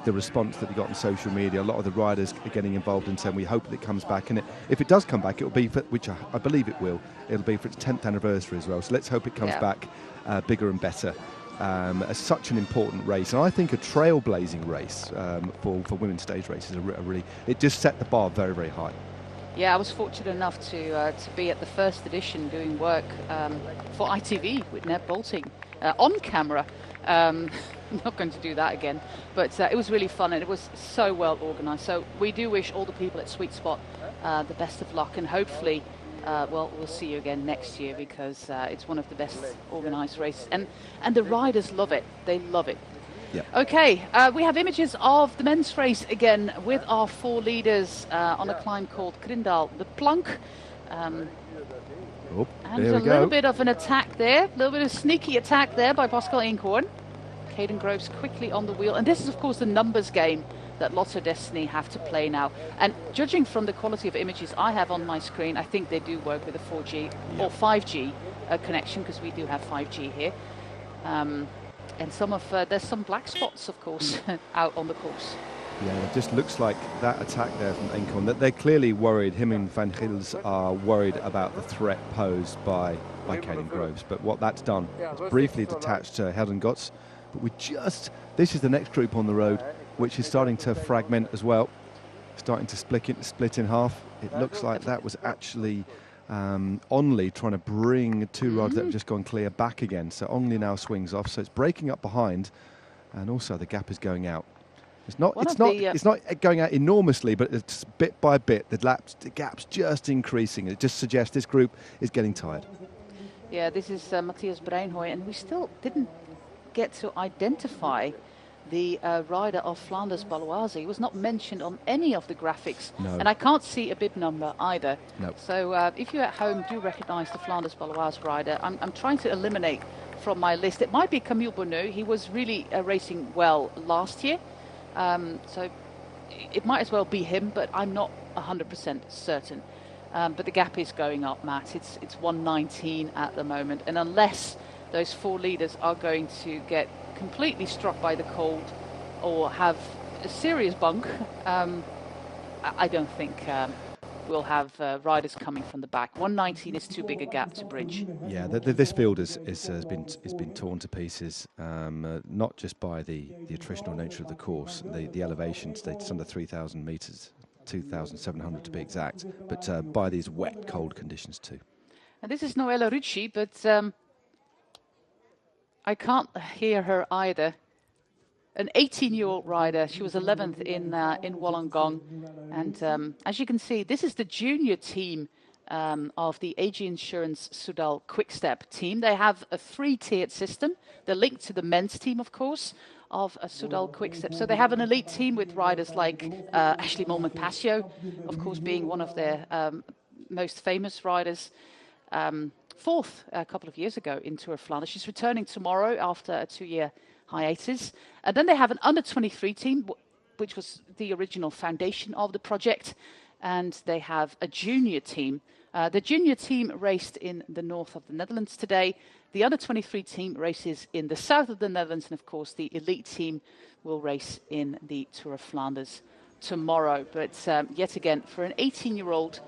Speaker 2: the response that we got on social media. A lot of the riders are getting involved and saying we hope that it comes back, and if it does come back, it'll be for, which I believe it will. It'll be for its 10th anniversary as well. So let's hope it comes back bigger and better. As such an important race, and I think a trailblazing race for women's stage races. It just set the bar very, very high.
Speaker 1: Yeah, I was fortunate enough to be at the first edition doing work for ITV with Ned Bolting on camera. I'm not going to do that again, but it was really fun and it was so well organised. So we do wish all the people at Sweet Spot the best of luck, and hopefully we'll see you again next year, because it's one of the best organised races. And the riders love it. They love it.
Speaker 2: Yeah.
Speaker 1: Okay, we have images of the men's race again with our four leaders on a climb called Grindal de Plank. And a little bit of an attack there, a little bit of sneaky attack there by Pascal Inkhorn. Caden Groves quickly on the wheel. And this is, of course, the numbers game that Lotto Destiny have to play now. And judging from the quality of images I have on my screen, I think they do work with a 4G or 5G connection, because we do have 5G here. And there's some black spots, of course, out on the course.
Speaker 2: Yeah, it just looks like that attack there from Inkhorn, that they're clearly worried. Him and Van Gils are worried about the threat posed by Caden Groves. But what that's done, it's briefly detached Helden Gotts. But this is the next group on the road, which is starting to fragment as well, starting to split in half. It looks like that was actually Onley trying to bring two rods that have just gone clear back again. So Onley now swings off, so it's breaking up behind, and also the gap is going out. It's not going out enormously, but it's bit by bit the gap's just increasing. It just suggests this group is getting tired.
Speaker 1: Yeah, this is Matthias Breinhoy, and we still didn't get to identify the rider of Flanders Baloise. He was not mentioned on any of the graphics.
Speaker 2: No.
Speaker 1: And I can't see a bib number either.
Speaker 2: No.
Speaker 1: So if you at home do recognize the Flanders Baloise rider, I'm trying to eliminate from my list. It might be Camille Bonneau. He was really racing well last year. So it might as well be him, but I'm not 100% certain. But the gap is going up, Matt. It's 1:19 at the moment. And unless those four leaders are going to get completely struck by the cold or have a serious bunk, I don't think we'll have riders coming from the back. 1:19 is too big a gap to bridge.
Speaker 2: Yeah, this field has been torn to pieces, not just by the attritional nature of the course, the elevation, it's under 3,000 metres, 2,700 to be exact, but by these wet, cold conditions too.
Speaker 1: And this is Noella Ricci, but I can't hear her either. An 18-year-old rider. She was 11th in Wollongong. And as you can see, this is the junior team of the AG Insurance Soudal Quickstep team. They have a 3-tiered system. They're linked to the men's team, of course, of Soudal Quickstep. So they have an elite team with riders like Ashley Mulman-Pasio, of course, being one of their most famous riders. Fourth a couple of years ago in Tour of Flanders. She's returning tomorrow after a 2-year hiatus. And then they have an under-23 team, which was the original foundation of the project. And they have a junior team. The junior team raced in the north of the Netherlands today. The under-23 team races in the south of the Netherlands. And of course, the elite team will race in the Tour of Flanders tomorrow. But yet again, for an 18-year-old,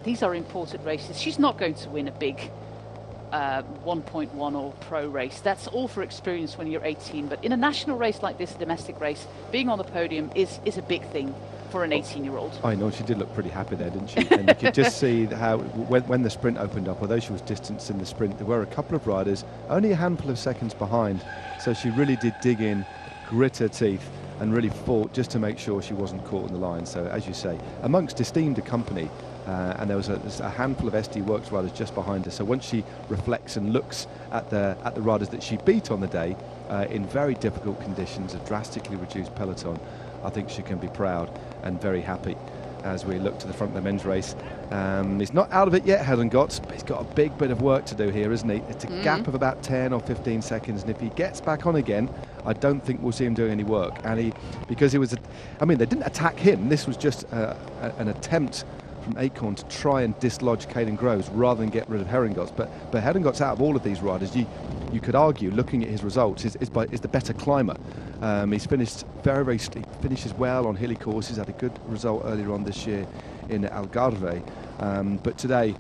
Speaker 1: these are important races. She's not going to win a big 1.1 or pro race. That's all for experience when you're 18. But in a national race like this, a domestic race, being on the podium is a big thing for an 18-year-old.
Speaker 2: I know, she did look pretty happy there, didn't she? And you could just see how when the sprint opened up, although she was distanced in the sprint, there were a couple of riders only a handful of seconds behind. So she really did dig in, grit her teeth, and really fought just to make sure she wasn't caught in the line. So, as you say, amongst esteemed company, and there was a handful of SD Works riders just behind her. So once she reflects and looks at the riders that she beat on the day in very difficult conditions, a drastically reduced peloton, I think she can be proud and very happy as we look to the front of the men's race. He's not out of it yet, Helen Gotts, but he's got a big bit of work to do here, isn't he? It's a gap of about 10 or 15 seconds, and if he gets back on again, I don't think we'll see him doing any work. And because it was, they didn't attack him. This was just an attempt from Acorn to try and dislodge Caden Groves rather than get rid of Herringotts. But Herringotts, out of all of these riders, you could argue, looking at his results, is the better climber. He's finished he finishes well on hilly courses, had a good result earlier on this year in Algarve. But today,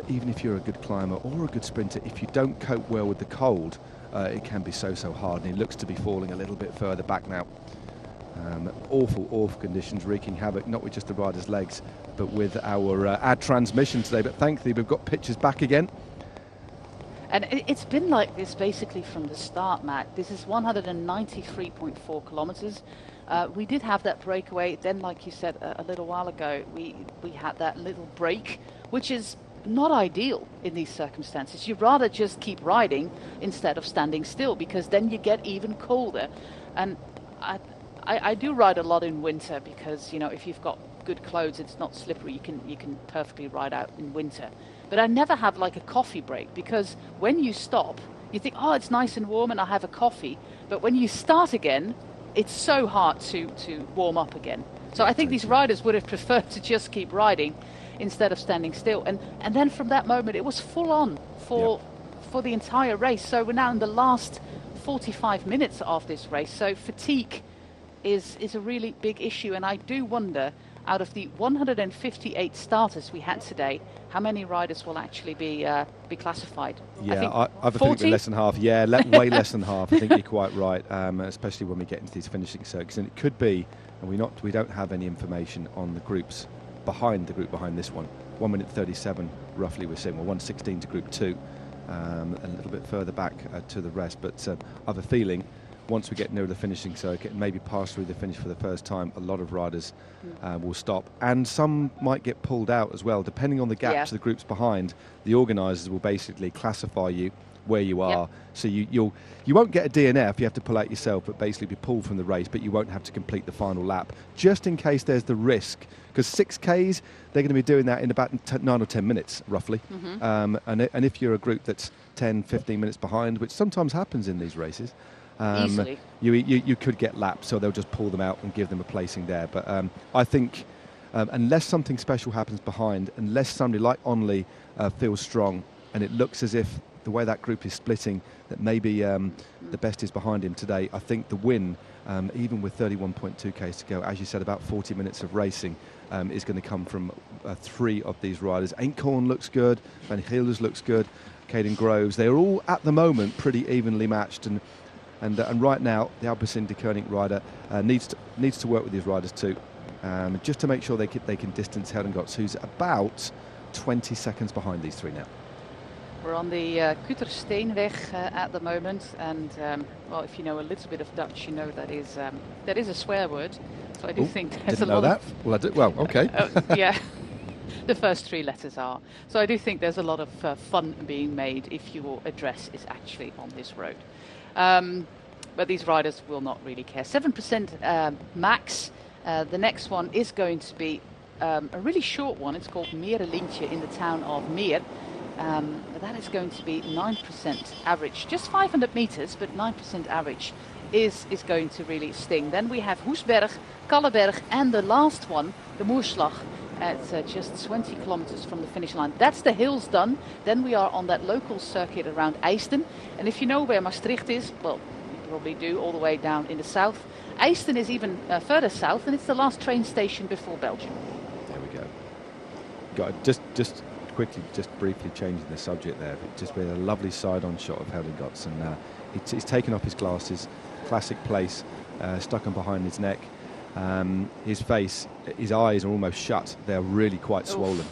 Speaker 2: even if you're a good climber or a good sprinter, if you don't cope well with the cold, it can be so hard, and he looks to be falling a little bit further back now. Awful conditions, wreaking havoc, not with just the rider's legs, but with our transmission today. But thankfully, we've got pictures back again.
Speaker 1: And it's been like this basically from the start, Matt. This is 193.4 kilometers. We did have that breakaway. Then, like you said a little while ago, we had that little break, which is not ideal in these circumstances. You'd rather just keep riding instead of standing still, because then you get even colder. And I do ride a lot in winter because, if you've got good clothes, it's not slippery. You can perfectly ride out in winter. But I never have like a coffee break, because when you stop, you think, oh, it's nice and warm and I'll have a coffee. But when you start again, it's so hard to warm up again. So I think these riders would have preferred to just keep riding instead of standing still. And then from that moment, it was full on for the entire race. So we're now in the last 45 minutes of this race. So fatigue is a really big issue. And I do wonder, out of the 158 starters we had today, how many riders will actually be classified?
Speaker 2: Yeah, I have a feeling less than half. Yeah, way less than half. I think you're quite right, especially when we get into these finishing circuits. And it could be, and we don't have any information on the groups behind this one. 1 minute 37 roughly we're seeing, 1:16 to group 2, a little bit further back to the rest. But I have a feeling once we get near the finishing circuit and maybe pass through the finish for the first time, a lot of riders will stop, and some might get pulled out as well, depending on the gaps the groups behind. The organisers will basically classify you where you are, so you won't get a DNF, you have to pull out yourself, but basically be pulled from the race, but you won't have to complete the final lap, just in case there's the risk, because 6Ks, they're going to be doing that in about 9 or 10 minutes roughly. And if you're a group that's 10-15 minutes behind, which sometimes happens in these races,
Speaker 1: easily,
Speaker 2: you could get lapped, so they'll just pull them out and give them a placing there. But I think unless something special happens behind, unless somebody like Onley feels strong, and it looks as if the way that group is splitting, that maybe the best is behind him today, I think the win, even with 31.2 Ks to go, as you said, about 40 minutes of racing, is going to come from 3 of these riders. Acorn looks good, Van Gils looks good, Caden Groves, they're all at the moment pretty evenly matched, and right now, the Alpecin de Koning rider needs to work with these riders too, just to make sure they can distance Herringotts, who's about 20 seconds behind these 3 now.
Speaker 1: We're on the Kutersteenweg at the moment, and well, if you know a little bit of Dutch, you know that is a swear word. So I do think there's a lot of...
Speaker 2: Well, I did. Well, okay.
Speaker 1: Yeah. The first 3 letters are. So I do think there's a lot of fun being made if your address is actually on this road. But these riders will not really care. 7% max. The next one is going to be a really short one. It's called Meerelintje in the town of Meer. But that is going to be 9% average. Just 500 meters, but 9% average is going to really sting. Then we have Hoesberg, Kalleberg, and the last one, the Moerslag, at just 20 kilometers from the finish line. That's the hills done. Then we are on that local circuit around IJsden. And if you know where Maastricht is, well, you probably do, all the way down in the south. IJsden is even further south, and it's the last train station before Belgium.
Speaker 2: There we go. Just quickly, just briefly changing the subject there. Just been a lovely side-on shot of Heldengots, and he's taken off his glasses. Classic place, stuck them behind his neck. His face, his eyes are almost shut. They're really quite swollen.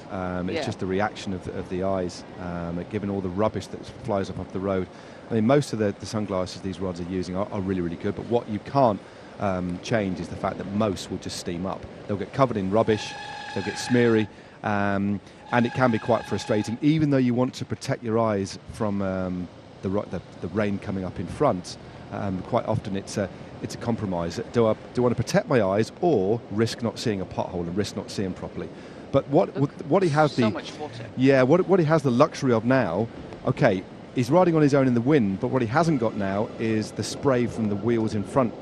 Speaker 2: It's just the reaction of the eyes, given all the rubbish that flies off the road. I mean, most of the sunglasses these rods are using are really, really good, but what you can't change is the fact that most will just steam up. They'll get covered in rubbish, they'll get smeary, and it can be quite frustrating, even though you want to protect your eyes from the rain coming up in front. Quite often it's a compromise. Do I want to protect my eyes or risk not seeing a pothole and risk not seeing properly? But what he has
Speaker 1: so much water.
Speaker 2: Yeah, what he has the luxury of now, okay, he's riding on his own in the wind, but what he hasn't got now is the spray from the wheels in front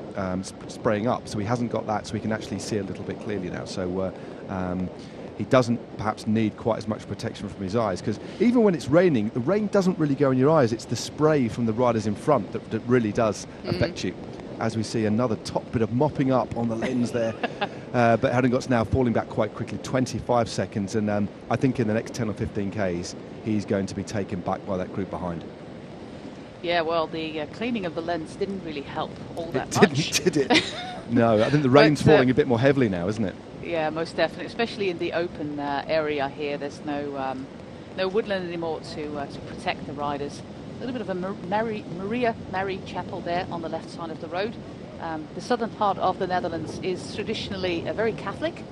Speaker 2: spraying up. So he hasn't got that, so he can actually see a little bit clearly now. So he doesn't perhaps need quite as much protection from his eyes, because even when it's raining, the rain doesn't really go in your eyes. It's the spray from the riders in front that really does affect you. As we see another top bit of mopping up on the lens there. But Heldengott's now falling back quite quickly, 25 seconds, and I think in the next 10 or 15 Ks, he's going to be taken back by that group behind.
Speaker 1: Yeah, well, the cleaning of the lens didn't really help all that much.
Speaker 2: Did it? No, I think the rain's falling a bit more heavily now, isn't it?
Speaker 1: Yeah, most definitely, especially in the open area here. There's no woodland anymore to protect the riders. A little bit of a Maria Mary Chapel there on the left side of the road. The southern part of the Netherlands is traditionally very Catholic,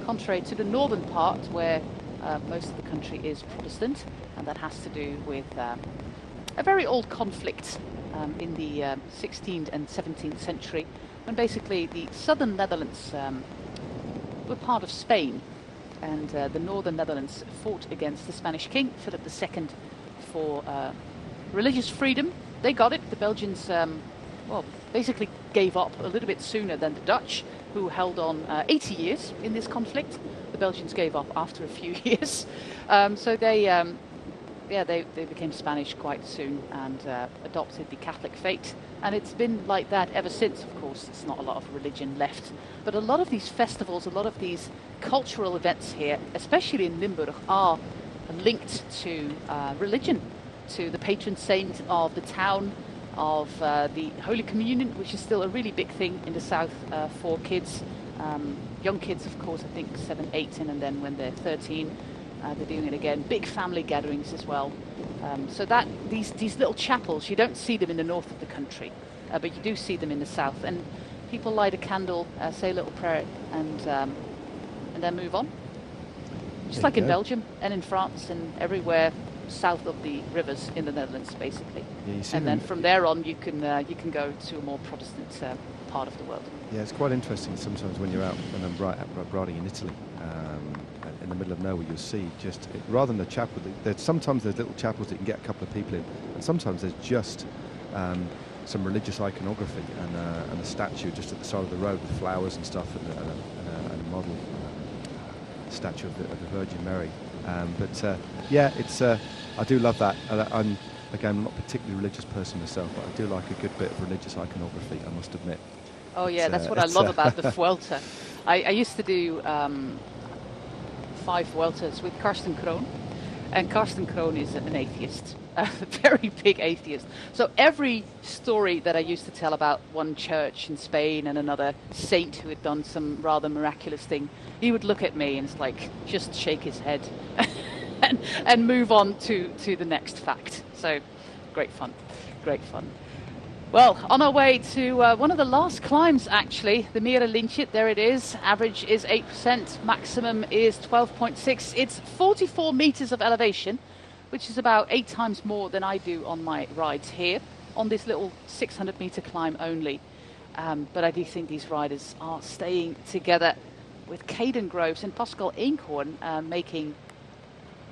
Speaker 1: contrary to the northern part where most of the country is Protestant, and that has to do with a very old conflict in the 16th and 17th century, when basically the southern Netherlands were part of Spain, and the northern Netherlands fought against the Spanish king, Philip II, for religious freedom. They got it. The Belgians, basically gave up a little bit sooner than the Dutch, who held on 80 years in this conflict. The Belgians gave up after a few years. So they became Spanish quite soon and adopted the Catholic faith. And it's been like that ever since. Of course, there's not a lot of religion left. But a lot of these festivals, a lot of these cultural events here, especially in Limburg, are linked to religion, to the patron saint of the town, of the Holy Communion, which is still a really big thing in the south for kids. Young kids, of course, I think 7, 8, and then when they're 13, they're doing it again. Big family gatherings as well. So that these little chapels, you don't see them in the north of the country, but you do see them in the south. And people light a candle, say a little prayer, and then move on. Just like in Belgium and in France and everywhere south of the rivers in the Netherlands, basically. Yeah, and then from there on, you can go to a more Protestant part of the world.
Speaker 2: Yeah, it's quite interesting sometimes when you're out and I'm riding in Italy. In the middle of nowhere, you'll see rather than the chapel, sometimes there's little chapels that you can get a couple of people in, and sometimes there's just some religious iconography and a statue just at the side of the road with flowers and stuff, and a model statue of the Virgin Mary. I do love that. I'm not a particularly religious person myself, but I do like a good bit of religious iconography, I must admit.
Speaker 1: Oh yeah, that's what I love about the Vuelta. I used to do 5 Vueltas with Karsten Kroon, and Karsten Kroon is an atheist, a very big atheist. So every story that I used to tell about one church in Spain and another saint who had done some rather miraculous thing, he would look at me and it's like just shake his head and move on to the next fact. So great fun. Well, on our way to one of the last climbs, actually, the Mere Lintje. There it is. Average is 8%, maximum is 12.6. It's 44 meters of elevation, which is about 8 times more than I do on my rides here, on this little 600-meter climb only. But I do think these riders are staying together, with Caden Groves and Pascal Eenkhoorn making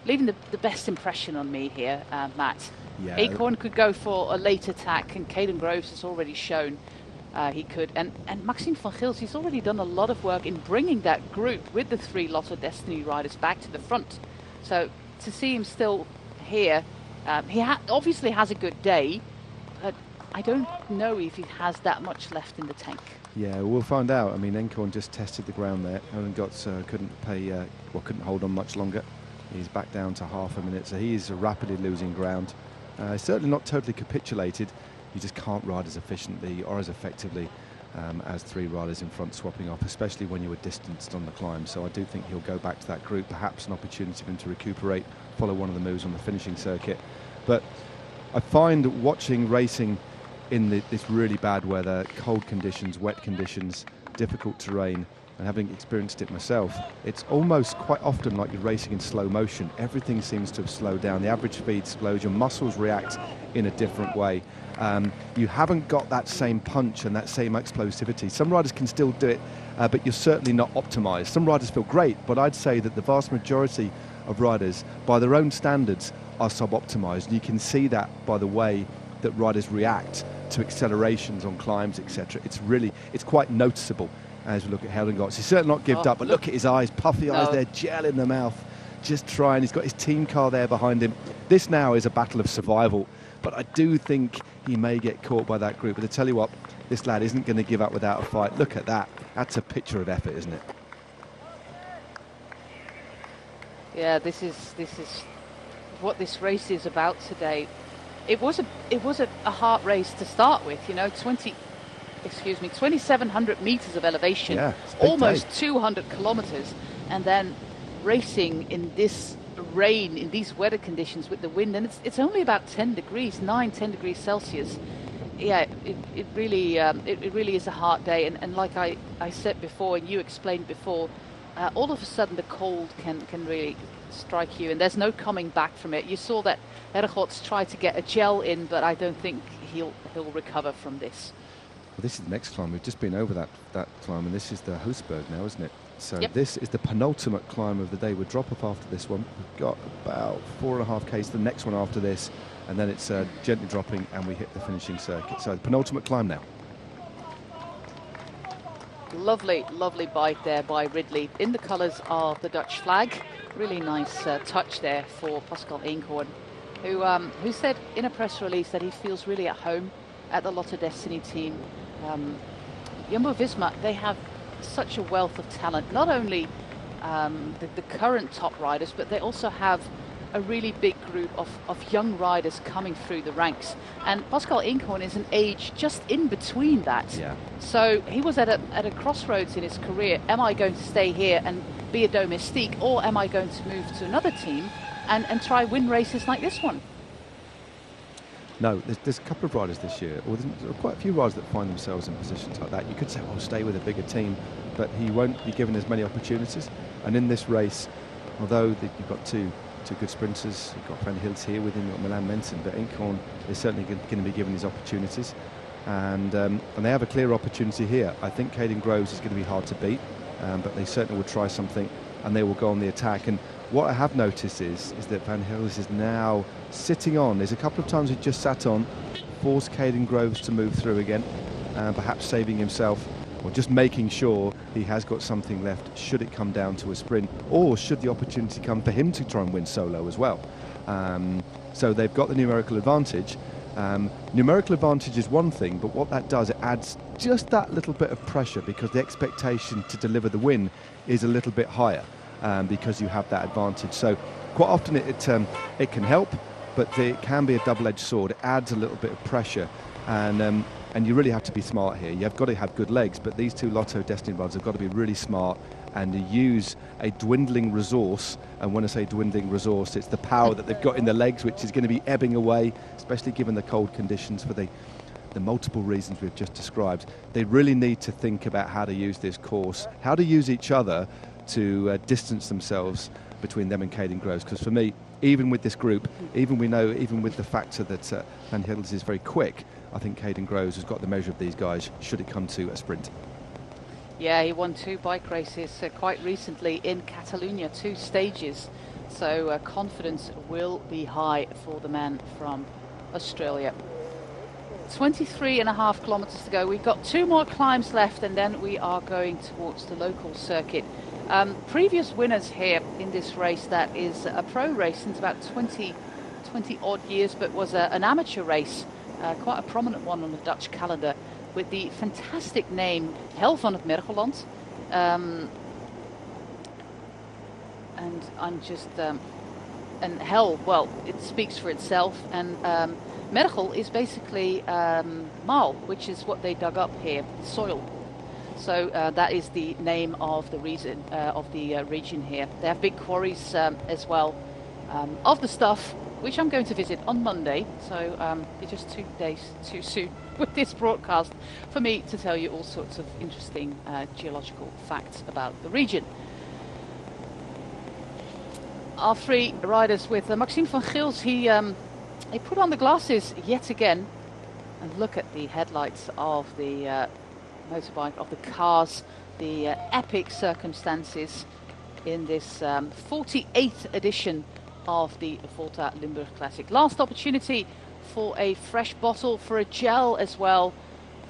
Speaker 1: leaving the best impression on me here, Matt.
Speaker 2: Yeah.
Speaker 1: Acorn could go for a late attack, and Caden Groves has already shown he could. And Maxime van Gils, he's already done a lot of work in bringing that group with the 3 Lotto Destiny riders back to the front. So to see him still here, he obviously has a good day, but I don't know if he has that much left in the tank.
Speaker 2: Yeah, we'll find out. I mean, Encorn just tested the ground there. Owen Gotts couldn't hold on much longer. He's back down to half a minute, so he is rapidly losing ground. Certainly not totally capitulated. You just can't ride as efficiently or as effectively as 3 riders in front swapping off, especially when you were distanced on the climb. So I do think he'll go back to that group, perhaps an opportunity for him to recuperate, follow one of the moves on the finishing circuit. But I find watching racing in this really bad weather, cold conditions, wet conditions, difficult terrain, and having experienced it myself, it's almost quite often like you're racing in slow motion. Everything seems to have slowed down. The average speed slows, your muscles react in a different way. You haven't got that same punch and that same explosivity. Some riders can still do it, but you're certainly not optimized. Some riders feel great, but I'd say that the vast majority of riders, by their own standards, are sub-optimized. And you can see that by the way that riders react to accelerations on climbs, etc. It's quite noticeable as we look at Owen Gotts. He's certainly not given up, but look at his eyes, puffy eyes there, gel in the mouth, just trying. He's got his team car there behind him. This now is a battle of survival, but I do think he may get caught by that group. But I tell you what, this lad isn't going to give up without a fight. Look at that. That's a picture of effort, isn't it?
Speaker 1: Yeah, this is what this race is about today. It was a hard race to start with, you know, 2,700 meters of elevation,
Speaker 2: yeah,
Speaker 1: almost 200 kilometers, and then racing in this rain, in these weather conditions with the wind, and it's only about 10 degrees Celsius. Yeah, it really is a hard day, and like I said before, and you explained before, all of a sudden the cold can really strike you, and there's no coming back from it. You saw that Hergots tried to get a gel in, but I don't think he'll recover from this.
Speaker 2: Well, this is the next climb. We've just been over that climb, and this is the Hoosberg now, isn't it? So
Speaker 1: yep.
Speaker 2: This is the penultimate climb of the day. We'll drop off after this one. We've got about 4.5 Ks to the next one after this, and then it's gently dropping, and we hit the finishing circuit. So the penultimate climb now.
Speaker 1: Lovely, lovely bike there by Ridley. In the colours of the Dutch flag. Really nice touch there for Pascal Eenhoorn, who said in a press release that he feels really at home at the Lotto Destiny team. Jumbo-Visma, they have such a wealth of talent. Not only the current top riders, but they also have a really big group of young riders coming through the ranks. And Pascal Eenhoorn is an age just in between that.
Speaker 2: Yeah.
Speaker 1: So he was at a crossroads in his career. Am I going to stay here and be a domestique, or am I going to move to another team and try win races like this one?
Speaker 2: No, there's a couple of riders this year, or there's quite a few riders that find themselves in positions like that. You could say, well, stay with a bigger team, but he won't be given as many opportunities. And in this race, although you've got two good sprinters, you've got Van Hills here with him, you've got Milan Mensen, but Eenhoorn is certainly going to be given his opportunities. And they have a clear opportunity here. I think Caden Groves is going to be hard to beat, but they certainly will try something, and they will go on the attack. And what I have noticed is that Van Hills is now sitting on. There's a couple of times he just sat on, forced Caden Groves to move through again, perhaps saving himself, or just making sure he has got something left should it come down to a sprint, or should the opportunity come for him to try and win solo as well. So they've got the numerical advantage. Numerical advantage is one thing, but what that does, it adds just that little bit of pressure, because the expectation to deliver the win is a little bit higher, because you have that advantage. So quite often it can help, but it can be a double-edged sword. It adds a little bit of pressure, and you really have to be smart here. You've got to have good legs, but these two Lotto Destiny riders have got to be really smart and to use a dwindling resource. And when I say dwindling resource, it's the power that they've got in the legs, which is going to be ebbing away, especially given the cold conditions for the multiple reasons we've just described. They really need to think about how to use this course, how to use each other to distance themselves between them and Caden Groves. Because for me, even with this group, even with the factor that Van Hills is very quick, I think Caden Groves has got the measure of these guys should it come to a sprint. Yeah,
Speaker 1: he won 2 bike races quite recently in Catalonia, 2 stages. So confidence will be high for the man from Australia. 23.5 kilometers to go. We've got 2 more climbs left, and then we are going towards the local circuit. Previous winners here in this race, that is a pro race since about 20 odd years, but was an amateur race, quite a prominent one on the Dutch calendar, with the fantastic name Hel van het Mergeland. And I'm just, and Hel, well, it speaks for itself, and Mergel is basically marl, which is what they dug up here, the soil. So that is the name of the region, region here. They have big quarries as well of the stuff, which I'm going to visit on Monday. So it's just 2 days too soon with this broadcast for me to tell you all sorts of interesting geological facts about the region. Our 3 riders with Maxime van Gils, he put on the glasses yet again, and look at the headlights of the motorbike, of the cars, the epic circumstances in this 48th edition of the Volta Limburg Classic. Last opportunity for a fresh bottle, for a gel as well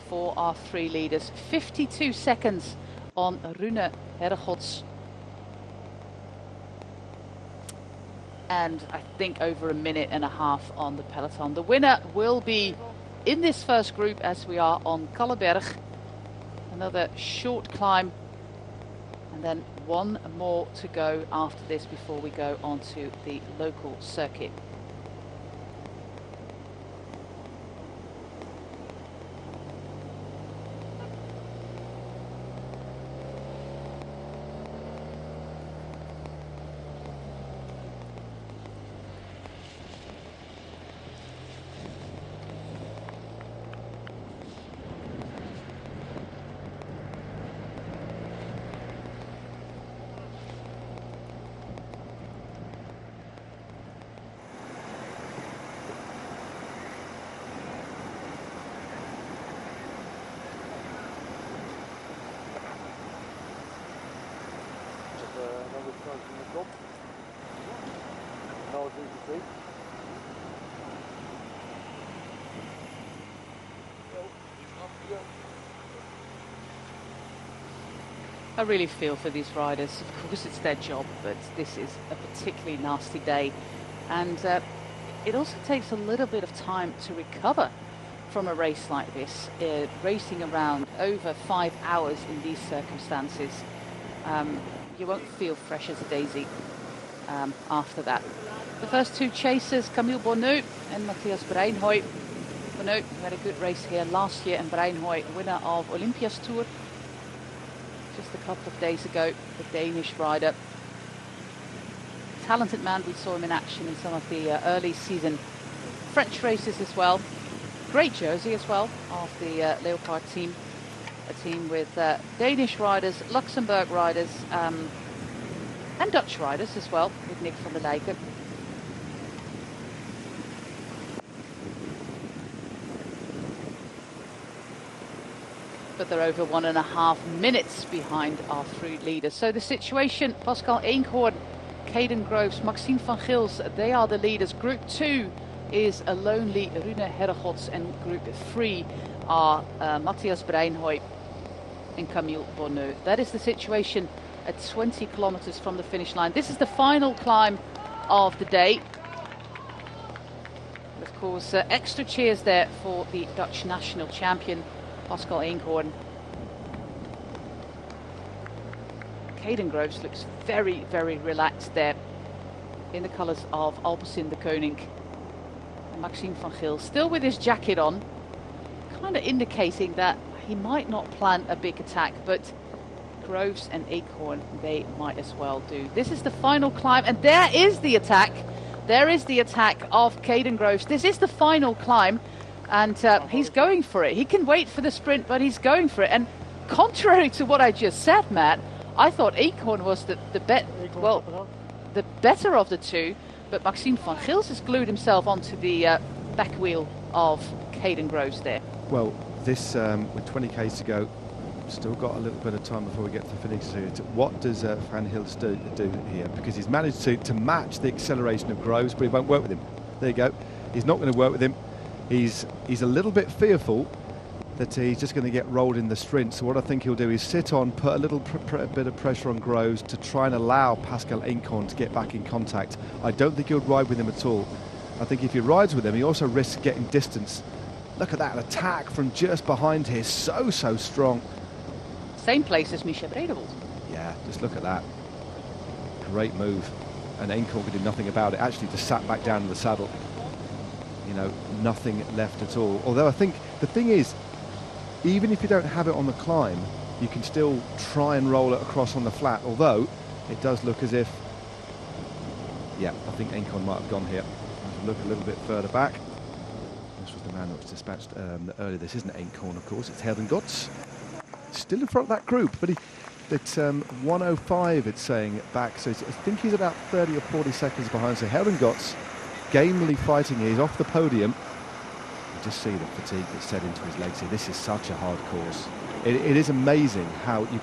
Speaker 1: for our 3 leaders. 52 seconds on Rune Herregods. And I think over a minute and a half on the peloton. The winner will be in this first group, as we are on Kalleberg. Another short climb, and then 1 more to go after this before we go on to the local circuit. I really feel for these riders. Of course it's their job, but this is a particularly nasty day, and it also takes a little bit of time to recover from a race like this. Racing around over 5 hours in these circumstances, you won't feel fresh as a daisy after that. The first 2 chasers, Camille Bonneau and Matthias Breinhoy. Bonneau had a good race here last year, and Breinhoy, winner of Olympia's Tour just a couple of days ago, the Danish rider. Talented man, we saw him in action in some of the early season French races as well. Great jersey as well of the Leopard team. A team with Danish riders, Luxembourg riders, and Dutch riders as well, with Nick van der Lijken. But they're over 1.5 minutes behind our 3 leaders. So the situation, Pascal Eenkhoorn, Caden Groves, Maxime van Gils, they are the leaders. Group 2 is a lonely Rune Herregods, and Group 3 are Matthias Breinhoy and Camille Bonneau. That is the situation at 20 kilometers from the finish line. This is the final climb of the day. Of course, extra cheers there for the Dutch national champion, Pascal Eenkhoorn. Caden Groves looks very, very relaxed there in the colours of Alpecin de Koning. And Maxime van Gils still with his jacket on, kind of indicating that he might not plan a big attack, but Groves and Eenkhoorn, they might as well do. This is the final climb, and there is the attack. There is the attack of Caden Groves. This is the final climb. And he's going for it. He can wait for the sprint, but he's going for it. And contrary to what I just said, Matt, I thought Eenkhoorn was the better of the 2. But Maxime van Gils has glued himself onto the back wheel of Caden Groves there.
Speaker 2: Well, this with 20 k's to go, Still got a little bit of time before we get to the finish here. What does Van Hilst do here? Because he's managed to match the acceleration of Groves, but he won't work with him. There you go. He's not going to work with him. He's a little bit fearful that he's just going to get rolled in the sprint. So what I think he'll do is sit on, put a little bit of pressure on Groves to try and allow Pascal Encorn to get back in contact. I don't think he'll ride with him at all. I think if he rides with him, he also risks getting distance. Look at that attack from just behind here. So strong.
Speaker 1: Same place as Michel Bredewold.
Speaker 2: Yeah, just look at that. Great move. And Encorn could do nothing about it. Actually just sat back down in the saddle. You know, nothing left at all. Although I think the thing is, even if you don't have it on the climb, you can still try and roll it across on the flat. Although it does look as if, yeah, I think Encorn might have gone here. Look a little bit further back. This was the man that was dispatched earlier. This isn't Encorn, of course. It's Heldengotz. Still in front of that group, but it's 105. It's saying back. So I think he's about 30 or 40 seconds behind. So Heldengotz, gamely fighting here. He's off the podium. You just see the fatigue that's set into his legs here. This is such a hard course. It is amazing how you.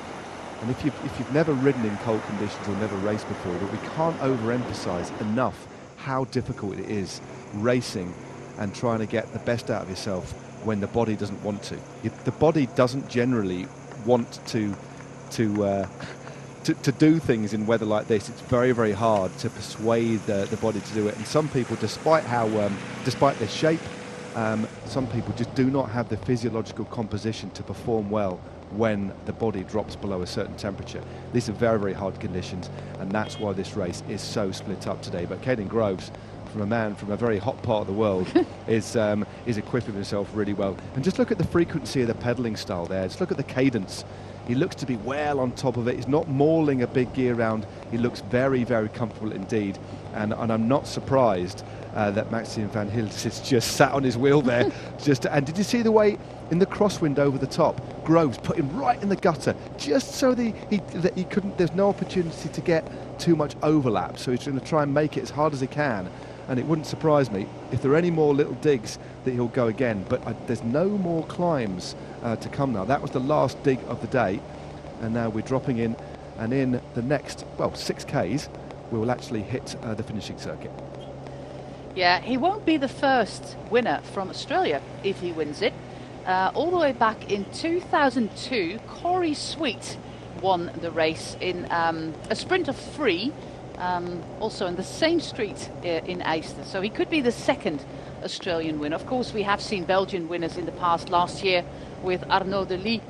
Speaker 2: And if you've never ridden in cold conditions or never raced before, but we can't overemphasize enough how difficult it is racing and trying to get the best out of yourself when the body doesn't want to. The body doesn't generally want to do things in weather like this. It's very hard to persuade the body to do it. And some people, despite their shape, some people just do not have the physiological composition to perform well when the body drops below a certain temperature. These are very hard conditions, and that's why this race is so split up today. But Caden Groves, from a man from a very hot part of the world, is equipping himself really well. And just look at the frequency of the pedalling style there. Just look at the cadence. He looks to be well on top of it. He's not mauling a big gear round. He looks very comfortable indeed. And I'm not surprised that Maxime Van Hilst is just sat on his wheel there. And did you see the way in the crosswind over the top, Groves put him right in the gutter, just so that he couldn't. There's no opportunity to get too much overlap. So he's going to try and make it as hard as he can. And it wouldn't surprise me if there are any more little digs that he'll go again. But there's no more climbs to come now. That was the last dig of the day, and now we're dropping in. And in the next 6 Ks, we will actually hit the finishing circuit.
Speaker 1: Yeah, he won't be the first winner from Australia if he wins it. All the way back in 2002, Corey Sweet won the race in a sprint of 3, also in the same street in Eisten. So he could be the second Australian winner. Of course, we have seen Belgian winners in the past. Last year with Arnaud Delis,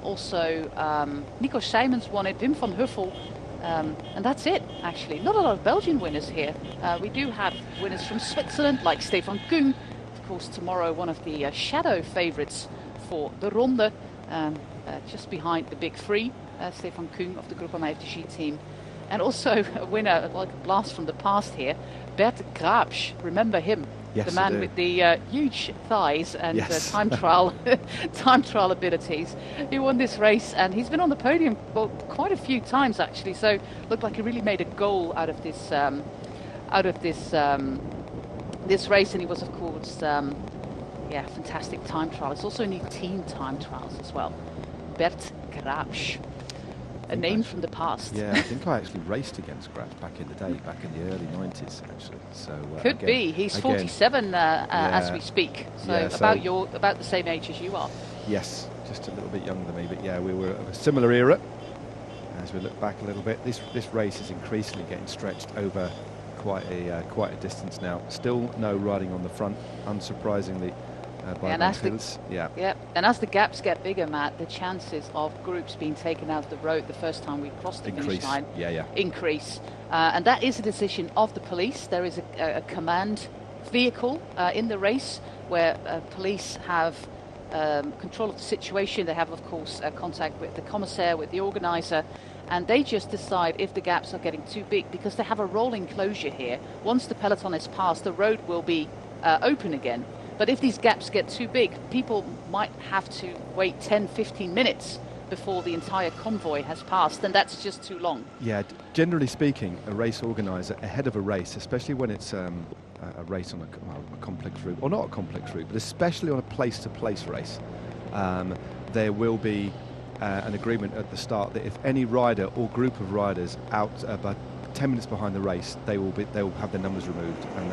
Speaker 1: also Nico Simons won it, Wim van Huffel. And that's it, actually. Not a lot of Belgian winners here. We do have winners from Switzerland, like Stefan Küng. Of course, tomorrow, one of the shadow favourites for the Ronde, just behind the big 3, Stefan Küng of the Groupama FDG team. And also a winner, like a blast from the past here, Bert Grabsch. Remember him?
Speaker 2: Yes,
Speaker 1: the man with the huge thighs and time trial abilities. He won this race, and he's been on the podium quite a few times actually. So looked like he really made a goal out of this this race, and he was of course fantastic time trial. It's also need team time trials as well. Bert Grabsch. A name from the past.
Speaker 2: Yeah, I think I actually raced against Grabsch back in the day, back in the early 90s, actually. So
Speaker 1: could be. He's 47 as we speak. So about the same age as you are.
Speaker 2: Yes, just a little bit younger than me, but yeah, we were of a similar era. As we look back a little bit, this race is increasingly getting stretched over quite a distance now. Still no riding on the front, unsurprisingly. And as the gaps get bigger, Matt, the chances of groups being taken out of the road the first time we cross the finish line increase. And that is a decision of the police. There is a command vehicle in the race where police have control of the situation. They have, of course, contact with the commissaire, with the organizer, and they just decide if the gaps are getting too big, because they have a rolling closure here. Once the peloton is passed, the road will be open again. But if these gaps get too big, people might have to wait 10, 15 minutes before the entire convoy has passed, and that's just too long. Yeah, generally speaking, a race organizer ahead of a race, especially when it's a race on a complex route, or not a complex route, but especially on a place-to-place race, there will be an agreement at the start that if any rider or group of riders out about 10 minutes behind the race, they will have their numbers removed, and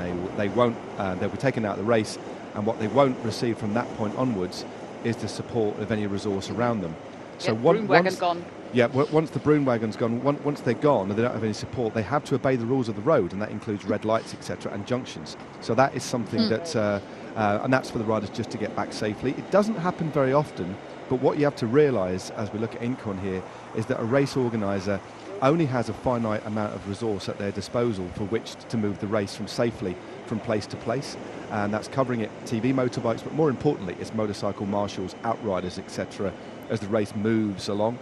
Speaker 2: they'll be taken out of the race, and what they won't receive from that point onwards is the support of any resource around them. So
Speaker 1: broom wagon gone.
Speaker 2: Yeah, once the broom wagon's gone, once they're gone and they don't have any support, they have to obey the rules of the road, and that includes red lights, etc., and junctions. So that is something that, and that's for the riders just to get back safely. It doesn't happen very often, but what you have to realise as we look at Incheon here is that a race organiser only has a finite amount of resource at their disposal for which to move the race safely from place to place, and that's covering it TV motorbikes, but more importantly it's motorcycle marshals, outriders, etc., as the race moves along.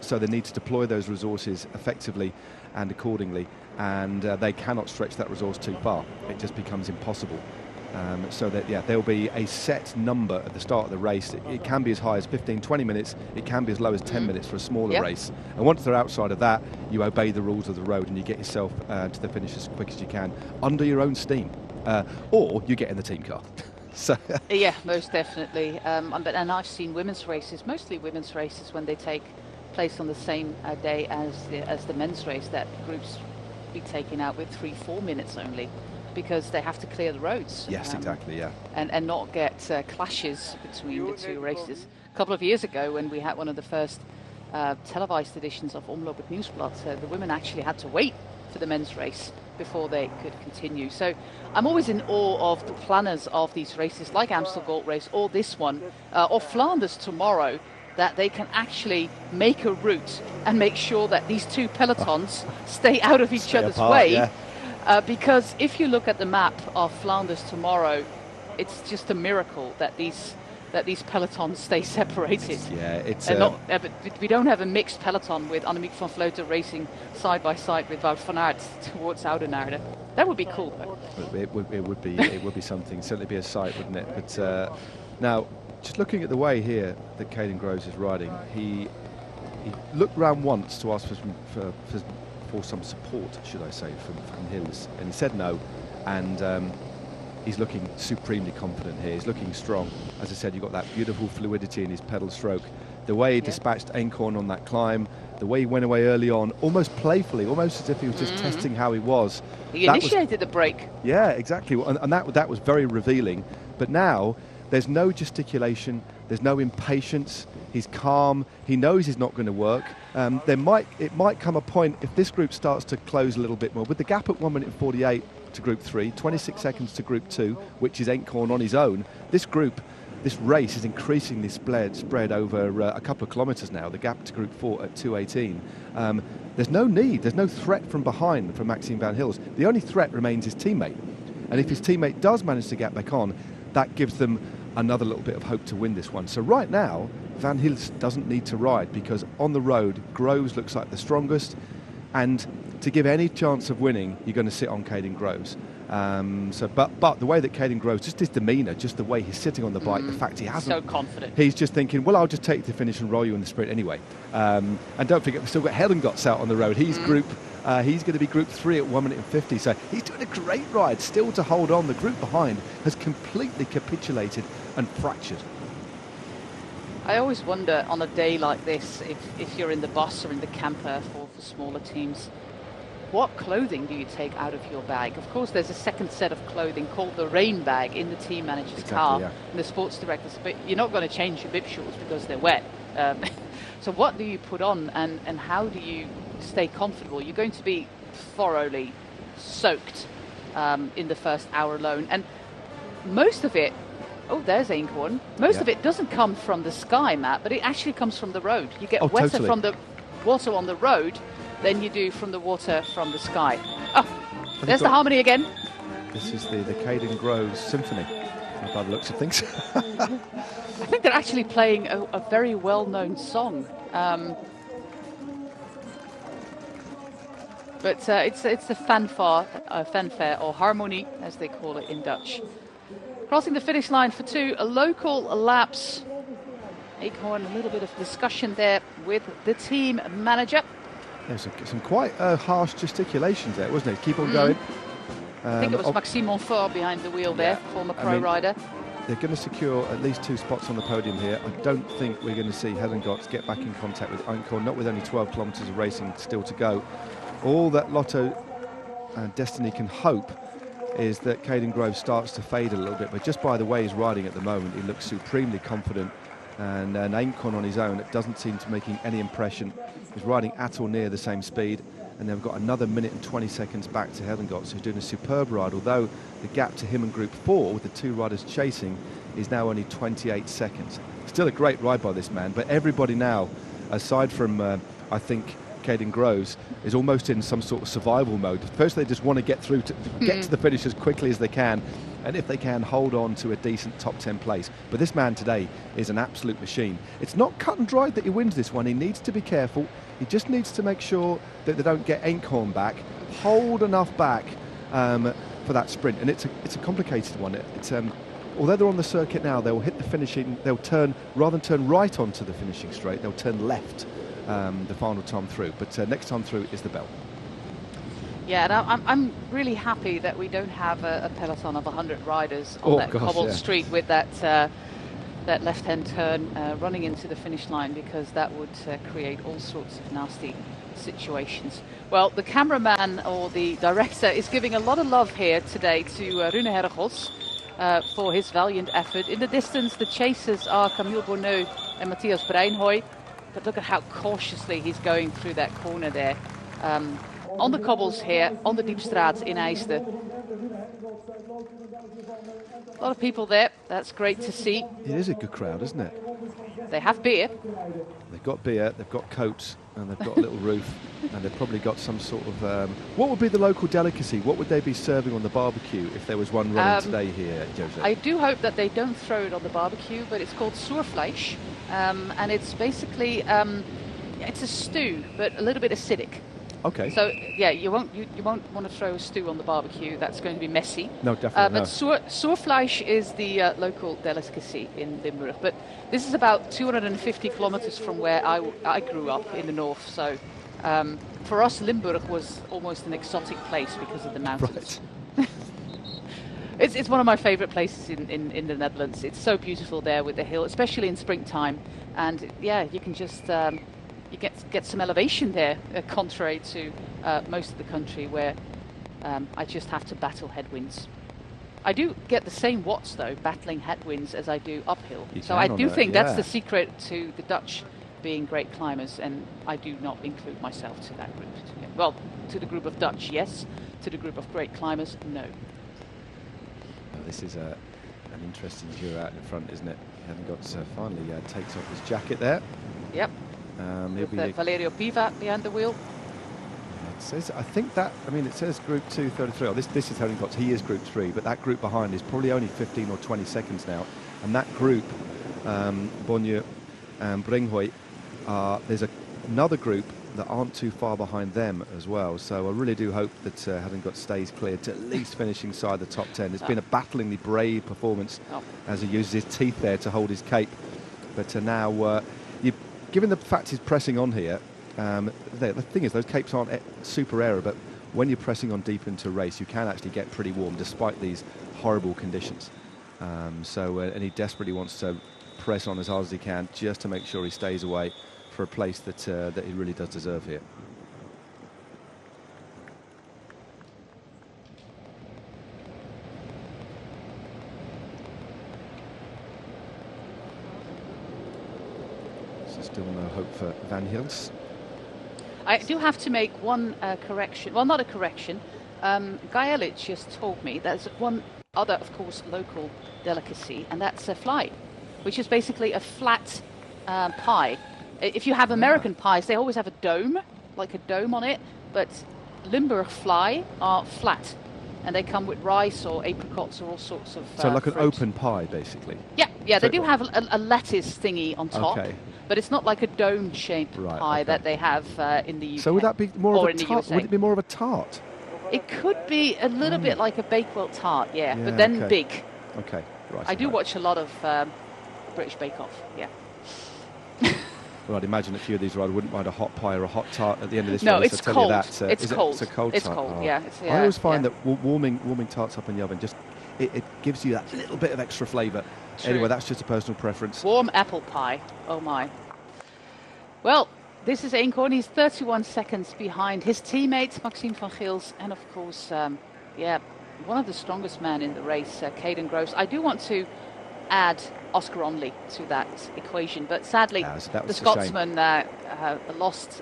Speaker 2: So they need to deploy those resources effectively and accordingly, and they cannot stretch that resource too far. It just becomes impossible. So that there'll be a set number at the start of the race. It can be as high as 15-20 minutes, it can be as low as 10 minutes for a smaller race, and once they're outside of that, you obey the rules of the road and you get yourself to the finish as quick as you can under your own steam, or you get in the team car. So
Speaker 1: yeah, most definitely. And I've seen women's races, mostly women's races, when they take place on the same day as the men's race, that groups be taken out with 3-4 minutes only, because they have to clear the roads.
Speaker 2: Yes, exactly, yeah.
Speaker 1: And not get clashes between the two races. A couple of years ago, when we had one of the first televised editions of Omloop het Nieuwsblad, the women actually had to wait for the men's race before they could continue. So I'm always in awe of the planners of these races, like Amstel Gold Race or this one, or Flanders tomorrow, that they can actually make a route and make sure that these two pelotons stay out of each other's way. Yeah. Because if you look at the map of Flanders tomorrow, it's just a miracle that these pelotons stay separated.
Speaker 2: Yeah, it's
Speaker 1: we don't have a mixed peloton with Annemiek van Vleuten racing side by side with Wout van Aert towards Oudenaarde. That would be cool, though.
Speaker 2: It would be something. Certainly be a sight, wouldn't it? But now, just looking at the way here that Caden Groves is riding, he looked round once to ask for some support, should I say, from Hills, and he said no, and he's looking supremely confident here. He's looking strong. As I said, you've got that beautiful fluidity in his pedal stroke. The way he dispatched Incheon on that climb, the way he went away early on, almost playfully, almost as if he was just testing how he was.
Speaker 1: He initiated the break.
Speaker 2: Yeah, exactly, and that was very revealing. But now there's no gesticulation, there's no impatience. He's calm. He knows he's not going to work. It might come a point if this group starts to close a little bit more. With the gap at 1 minute 48 to Group 3, 26 seconds to Group 2, which is Incheon on his own. This race is increasingly spread over a couple of kilometres now. The gap to Group 4 at 2:18. There's no need. There's no threat from behind for Maxime Van Hills. The only threat remains his teammate. And if his teammate does manage to get back on, that gives them another little bit of hope to win this one. So right now, Van Hills doesn't need to ride, because on the road, Groves looks like the strongest, and to give any chance of winning, you're going to sit on Caden Groves. But the way that Caden Groves, just his demeanour, just the way he's sitting on the bike, the fact he hasn't...
Speaker 1: So confident.
Speaker 2: He's just thinking, well, I'll just take you to the finish and roll you in the sprint anyway. And don't forget, we've still got Hellengots out on the road. He's he's going to be Group 3 at 1 minute and 50, so he's doing a great ride, still to hold on. The group behind has completely capitulated and fractured.
Speaker 1: I always wonder on a day like this, if you're in the bus or in the camper for smaller teams, what clothing do you take out of your bag? Of course, there's a second set of clothing called the rain bag in the team manager's car, and the sports director's, but you're not going to change your bib shorts because they're wet. So what do you put on, and how do you stay comfortable? You're going to be thoroughly soaked in the first hour alone, and most of it, there's Incheon. Most of it doesn't come from the sky, Matt, but it actually comes from the road. You get wetter from the water on the road than you do from the water from the sky. There's the harmony again.
Speaker 2: This is the Caden Groves Symphony, by the looks of things.
Speaker 1: I think they're actually playing a very well-known song. But it's the fanfare, or harmonie, as they call it in Dutch. Crossing the finish line for two local laps. Incheon, a little bit of discussion there with the team manager.
Speaker 2: There's some quite harsh gesticulations there, wasn't it? Keep on going.
Speaker 1: I think it was Maxime Montfort behind the wheel there, former pro rider.
Speaker 2: they're going to secure at least 2 spots on the podium here. I don't think we're going to see Helen Gotts get back in contact with Einkorn, not with only 12 kilometres of racing still to go. All that Lotto and Destiny can hope is that Caden Grove starts to fade a little bit, but just by the way he's riding at the moment, he looks supremely confident. And Einkorn on his own, it doesn't seem to be making any impression. He's riding at or near the same speed. And they've got another minute and 20 seconds back to Helen Gotts, who's doing a superb ride, although the gap to him in Group 4, with the 2 riders chasing, is now only 28 seconds. Still a great ride by this man, but everybody now, aside from, I think, Caden Groves, is almost in some sort of survival mode. First, they just want to get through, get to the finish as quickly as they can, and if they can, hold on to a decent top 10 place. But this man today is an absolute machine. It's not cut and dried that he wins this one. He needs to be careful. He just needs to make sure that they don't get Einkorn back, hold enough back for that sprint. And it's a complicated one. Although they're on the circuit now, they'll hit the finishing, they'll turn, rather than turn right onto the finishing straight, they'll turn left the final time through. But next time through is the bell.
Speaker 1: Yeah, and I'm really happy that we don't have a peloton of 100 riders on cobbled street with that that left-hand turn running into the finish line, because that would create all sorts of nasty situations. Well, the cameraman or the director is giving a lot of love here today to Rune Hergos for his valiant effort. In the distance, the chasers are Camille Bonneau and Matthias Breinhoy, but look at how cautiously he's going through that corner there. On the cobbles here, on the Diepstraat in IJsden. A lot of people there. That's great to see.
Speaker 2: It is a good crowd, isn't it?
Speaker 1: They have beer.
Speaker 2: They've got beer, they've got coats, and they've got a little roof, and they've probably got some sort of... what would be the local delicacy? What would they be serving on the barbecue if there was one running today here, Jose?
Speaker 1: I do hope that they don't throw it on the barbecue, but it's called Soerfleisch, and it's basically... it's a stew, but a little bit acidic.
Speaker 2: Okay.
Speaker 1: So yeah, you won't want to throw a stew on the barbecue. That's going to be messy.
Speaker 2: No, definitely.
Speaker 1: But Soerfleisch is the local delicacy in Limburg. But this is about 250 kilometers from where I grew up in the north. So for us, Limburg was almost an exotic place because of the mountains. Right. It's one of my favorite places in the Netherlands. It's so beautiful there with the hill, especially in springtime. And yeah, you can just you get some elevation there, contrary to most of the country where I just have to battle headwinds. I do get the same watts though, battling headwinds, as I do uphill. So I do think that's the secret to the Dutch being great climbers, and I do not include myself to that group. Well, to the group of Dutch, yes. To the group of great climbers, no.
Speaker 2: Well, this is an interesting view out in front, isn't it? Having got finally takes off his jacket there.
Speaker 1: Yep. With Valerio Piva behind the wheel.
Speaker 2: It says, I think that, I mean, it says Group 233. Oh, this is Helen Gotts. He is Group 3, but that group behind is probably only 15 or 20 seconds now. And that group, Bonnier and Breinhoy, there's another group that aren't too far behind them as well. So I really do hope that Helen Gotts stays clear to at least finish inside the top 10. It's been a battlingly brave performance as he uses his teeth there to hold his cape. But now, given the fact he's pressing on here, the thing is, those capes aren't super aero, but when you're pressing on deep into a race, you can actually get pretty warm despite these horrible conditions. And he desperately wants to press on as hard as he can just to make sure he stays away for a place that he really does deserve here. Still no hope for Van Hils.
Speaker 1: I do have to make one correction. Well, not a correction. Guy Elliott just told me there's one other, of course, local delicacy, and that's a fly, which is basically a flat pie. If you have American pies, they always have a dome, like a dome on it, but Limburg fly are flat, and they come with rice or apricots or all sorts of
Speaker 2: So like an
Speaker 1: fruit.
Speaker 2: open pie, basically?
Speaker 1: Yeah, they do have a lettuce thingy on top.
Speaker 2: Okay.
Speaker 1: But it's not like a dome-shaped pie that they have in the UK.
Speaker 2: So would that be more of a tart? Would it be more of a tart?
Speaker 1: It could be a little bit like a Bakewell tart, but then big.
Speaker 2: Okay, right.
Speaker 1: I do watch a lot of British Bake Off, yeah.
Speaker 2: Well, I'd imagine a few of these riders wouldn't mind a hot pie or a hot tart at the end of this race.
Speaker 1: No, it's cold.
Speaker 2: It's
Speaker 1: cold.
Speaker 2: It's a cold
Speaker 1: It's
Speaker 2: tart.
Speaker 1: cold,
Speaker 2: Oh.
Speaker 1: yeah.
Speaker 2: I always find that warming tarts up in the oven just it gives you that little bit of extra flavour. Anyway, that's just a personal preference.
Speaker 1: Warm apple pie. Oh my. Well, this is Eenkhoorn. He's 31 seconds behind his teammate Maxime van Gils, and of course, one of the strongest men in the race, Caden Groves. I do want to add Oscar Onley to that equation, but sadly, the Scotsman lost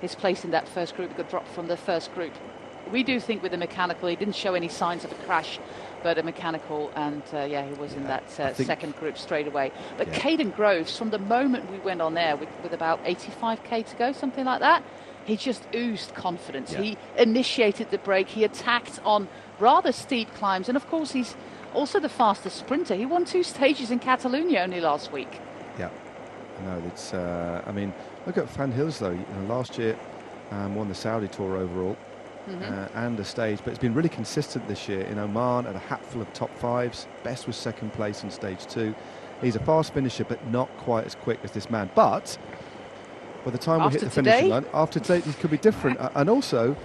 Speaker 1: his place in that first group. He got dropped from the first group. We do think with the mechanical, he didn't show any signs of a crash, but a mechanical, and he was in that second group straight away. But Caden Groves, from the moment we went on there with about 85k to go, something like that, he just oozed confidence. Yeah. He initiated the break. He attacked on rather steep climbs, and of course he's also the fastest sprinter. He won 2 stages in Catalonia only last week.
Speaker 2: Yeah, no, it's. I mean, look at Van Gils though. Last year won the Saudi Tour overall. And a stage, but it's been really consistent this year in Oman at a hatful of top 5s. Best was second place in stage 2. He's a fast finisher, but not quite as quick as this man. But by the time we hit the finishing line, after today, it could be different. And also,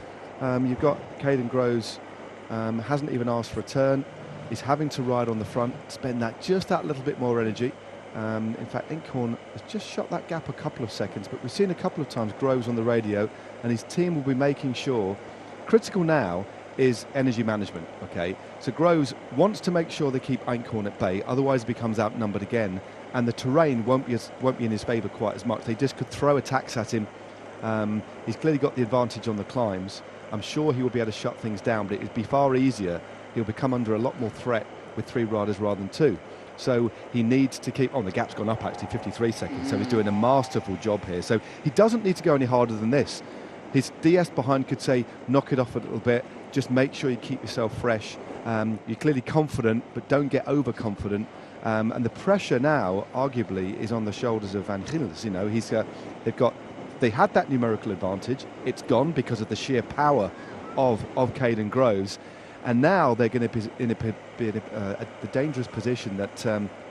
Speaker 2: you've got Caden Groves, hasn't even asked for a turn. He's having to ride on the front, spend just that little bit more energy. In fact, Eenkhoorn has just shot that gap a couple of seconds, but we've seen a couple of times Groves on the radio, and his team will be making sure. Critical now is energy management, okay? So Groves wants to make sure they keep Eenkhoorn at bay, otherwise he becomes outnumbered again, and the terrain won't be in his favour quite as much. They just could throw attacks at him. He's clearly got the advantage on the climbs. I'm sure he will be able to shut things down, but it'd be far easier. He'll become under a lot more threat with 3 riders rather than 2. So he needs to keep... the gap's gone up actually, 53 seconds, so he's doing a masterful job here. So he doesn't need to go any harder than this. His DS behind could say, knock it off a little bit, just make sure you keep yourself fresh. You're clearly confident, but don't get overconfident. And the pressure now, arguably, is on the shoulders of Van Gils. They had that numerical advantage. It's gone because of the sheer power of Caden Groves. And now they're going to be in a dangerous position that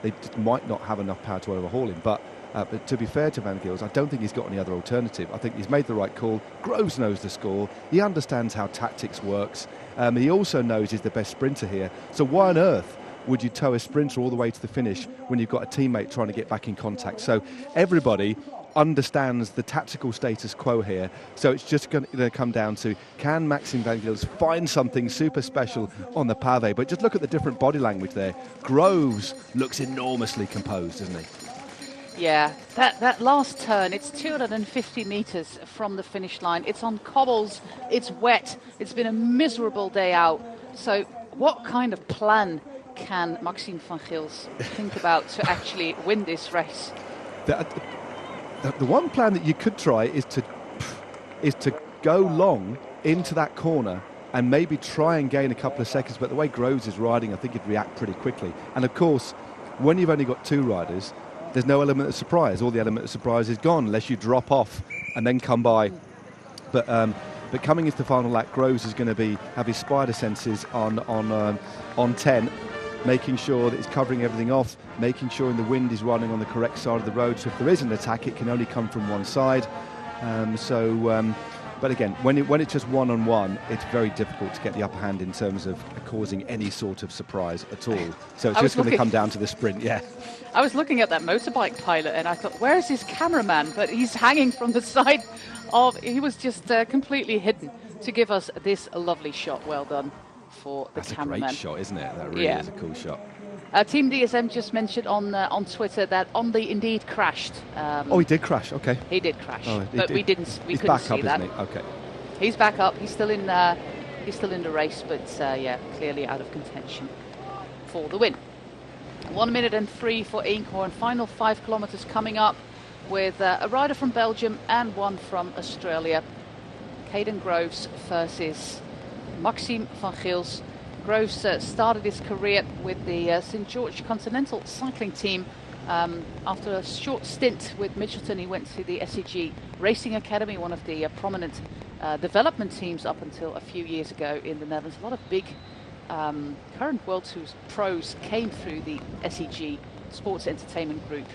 Speaker 2: they might not have enough power to overhaul him. But to be fair to Van Gils, I don't think he's got any other alternative. I think he's made the right call. Groves knows the score. He understands how tactics works. He also knows he's the best sprinter here. So why on earth would you tow a sprinter all the way to the finish when you've got a teammate trying to get back in contact? So everybody understands the tactical status quo here. So it's just going to come down to, can Maxime Van Gils find something super special on the pavé? But just look at the different body language there. Groves looks enormously composed, doesn't he?
Speaker 1: Yeah, that last turn, it's 250 metres from the finish line. It's on cobbles, it's wet, it's been a miserable day out. So what kind of plan can Maxime van Gils think about to actually win this race?
Speaker 2: The one plan that you could try is to go long into that corner and maybe try and gain a couple of seconds. But the way Groves is riding, I think he'd react pretty quickly. And of course, when you've only got 2 riders, there's no element of surprise. All the element of surprise is gone unless you drop off and then come by. But coming into the final lap, Groves is going to have his spider senses on 10, making sure that he's covering everything off, making sure the wind is running on the correct side of the road. So if there is an attack, it can only come from one side. But again, when it's just one-on-one, it's very difficult to get the upper hand in terms of causing any sort of surprise at all. So it's just going to come down to the sprint, yeah.
Speaker 1: I was looking at that motorbike pilot and I thought, where is his cameraman? But he's hanging from the side of... He was just completely hidden to give us this lovely shot. Well done for the cameraman.
Speaker 2: That's a great shot, isn't it? That really is a cool shot.
Speaker 1: Team DSM just mentioned on Twitter that Onley indeed crashed.
Speaker 2: He did crash. Okay.
Speaker 1: He did crash, but we couldn't see that.
Speaker 2: He's back up, isn't he? Okay.
Speaker 1: He's back up. He's still in the race, but clearly out of contention for the win. 1 minute and 3 for Eenkhoorn. Final 5 kilometers coming up with a rider from Belgium and one from Australia. Caden Groves versus Maxime van Gils. Groves started his career with the St. George Continental Cycling Team. After a short stint with Mitchelton, he went to the SEG Racing Academy, one of the prominent development teams up until a few years ago in the Netherlands. A lot of big current World Tour pros came through the SEG Sports Entertainment Group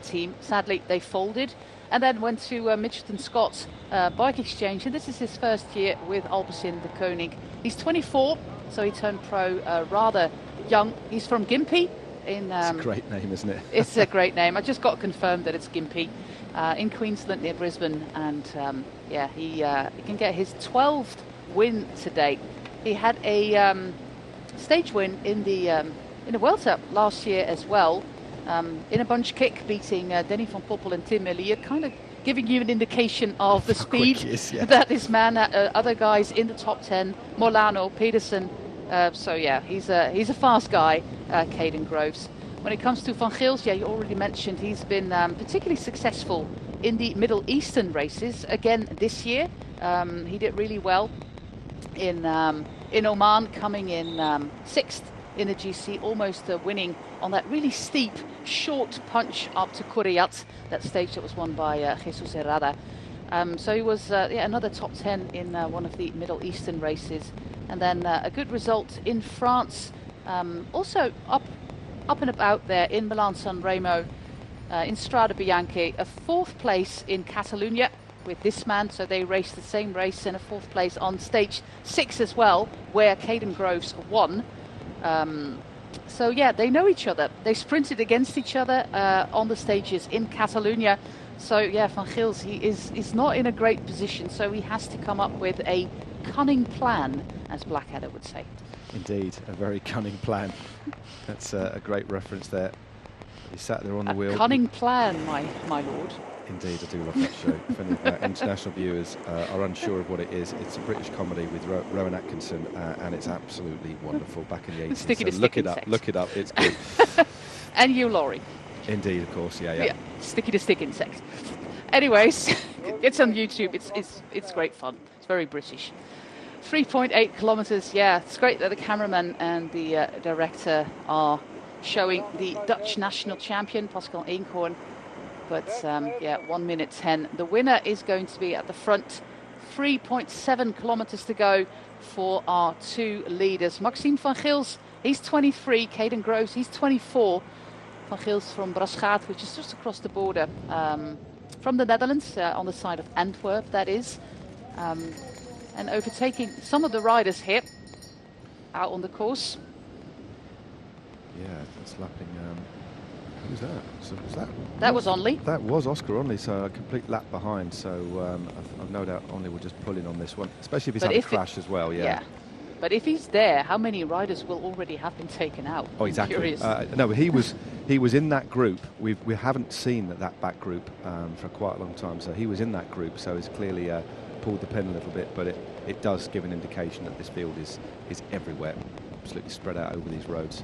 Speaker 1: team. Sadly, they folded and then went to Mitchelton Scott's Bike Exchange. And this is his first year with Alpecin de Koning. He's 24. So he turned pro rather young. He's from Gympie.
Speaker 2: It's a great name, isn't it?
Speaker 1: It's a great name. I just got confirmed that it's Gympie in Queensland near Brisbane. And he can get his 12th win to date. He had a stage win in the World Cup last year as well, in a bunch kick, beating Denny van Poppel and Tim Melier, kind of giving you an indication of the speed that this man, other guys in the top 10, Molano, Pedersen. He's a fast guy, Caden Groves. When it comes to Van Gils, you already mentioned he's been particularly successful in the Middle Eastern races again this year. He did really well in Oman, coming in sixth in the GC, almost winning on that really steep, short punch up to Kuriyat, that stage that was won by Jesus Herrada. So he was another top 10 in one of the Middle Eastern races. And then a good result in France, also up and about there in Milan-San Remo, in Strade Bianche, a 4th place in Catalonia with this man. So they raced the same race, and a 4th place on stage 6 as well, where Caden Groves won. They know each other. They sprinted against each other on the stages in Catalonia. So Van Gils, he is not in a great position, so he has to come up with a cunning plan, as Blackadder would say.
Speaker 2: Indeed, a very cunning plan. That's a great reference there. He sat there on the wheel.
Speaker 1: Cunning plan, my lord.
Speaker 2: Indeed, I do love that show. If any of our international viewers are unsure of what it is, it's a British comedy with Rowan Atkinson, and it's absolutely wonderful. Back in the 80s.
Speaker 1: Sticky
Speaker 2: so
Speaker 1: to
Speaker 2: look it up, it's good.
Speaker 1: And Hugh Laurie.
Speaker 2: Indeed, of course, yeah.
Speaker 1: Sticky to stick insect. Anyways, it's on YouTube. It's great fun. It's very British. 3.8 kilometers. Yeah, it's great that the cameraman and the director are showing the Dutch national champion, Pascal Eenkhoorn. But 1 minute 10. The winner is going to be at the front. 3.7 kilometers to go for our two leaders. Maxime Van Gils, he's 23. Caden Groves, he's 24. Van Gils from Brasschaat, which is just across the border from the Netherlands, on the side of Antwerp, that is. And overtaking some of the riders here out on the course.
Speaker 2: Yeah, that's lapping. Who's that?
Speaker 1: That was Onley.
Speaker 2: That was Oscar Onley, so a complete lap behind. So I've no doubt Onley will just pull in on this one, especially if he's had a crash as well. Yeah.
Speaker 1: But if he's there, how many riders will already have been taken out?
Speaker 2: Oh, exactly. No, he was in that group. We haven't seen that back group for quite a long time. So he was in that group. So he's clearly pulled the pin a little bit, but it does give an indication that this field is everywhere, absolutely spread out over these roads.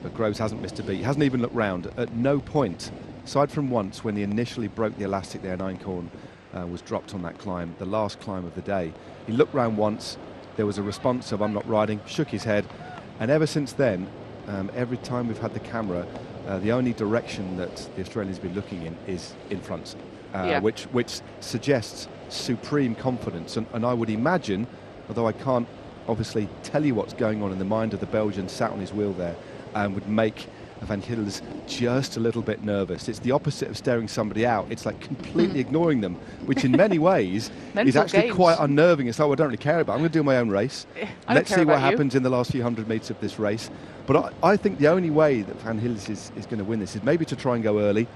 Speaker 2: But Groves hasn't missed a beat. He hasn't even looked round at no point, aside from once when he initially broke the elastic there and Eenkhoorn was dropped on that climb, the last climb of the day. He looked round once, there was a response of "I'm not riding," shook his head, and ever since then, every time we've had the camera, the only direction that the Australians have been looking in is in front, which suggests supreme confidence. And I would imagine, although I can't obviously tell you what's going on in the mind of the Belgian sat on his wheel there, would make Van Gils just a little bit nervous. It's the opposite of staring somebody out. It's like completely ignoring them, which in many ways is actually quite unnerving. It's like, well, I don't really care about it. I'm going to do my own race. Let's see what happens in the last few hundred metres of this race. But I think the only way that Van Gils is going to win this is maybe to try and go early,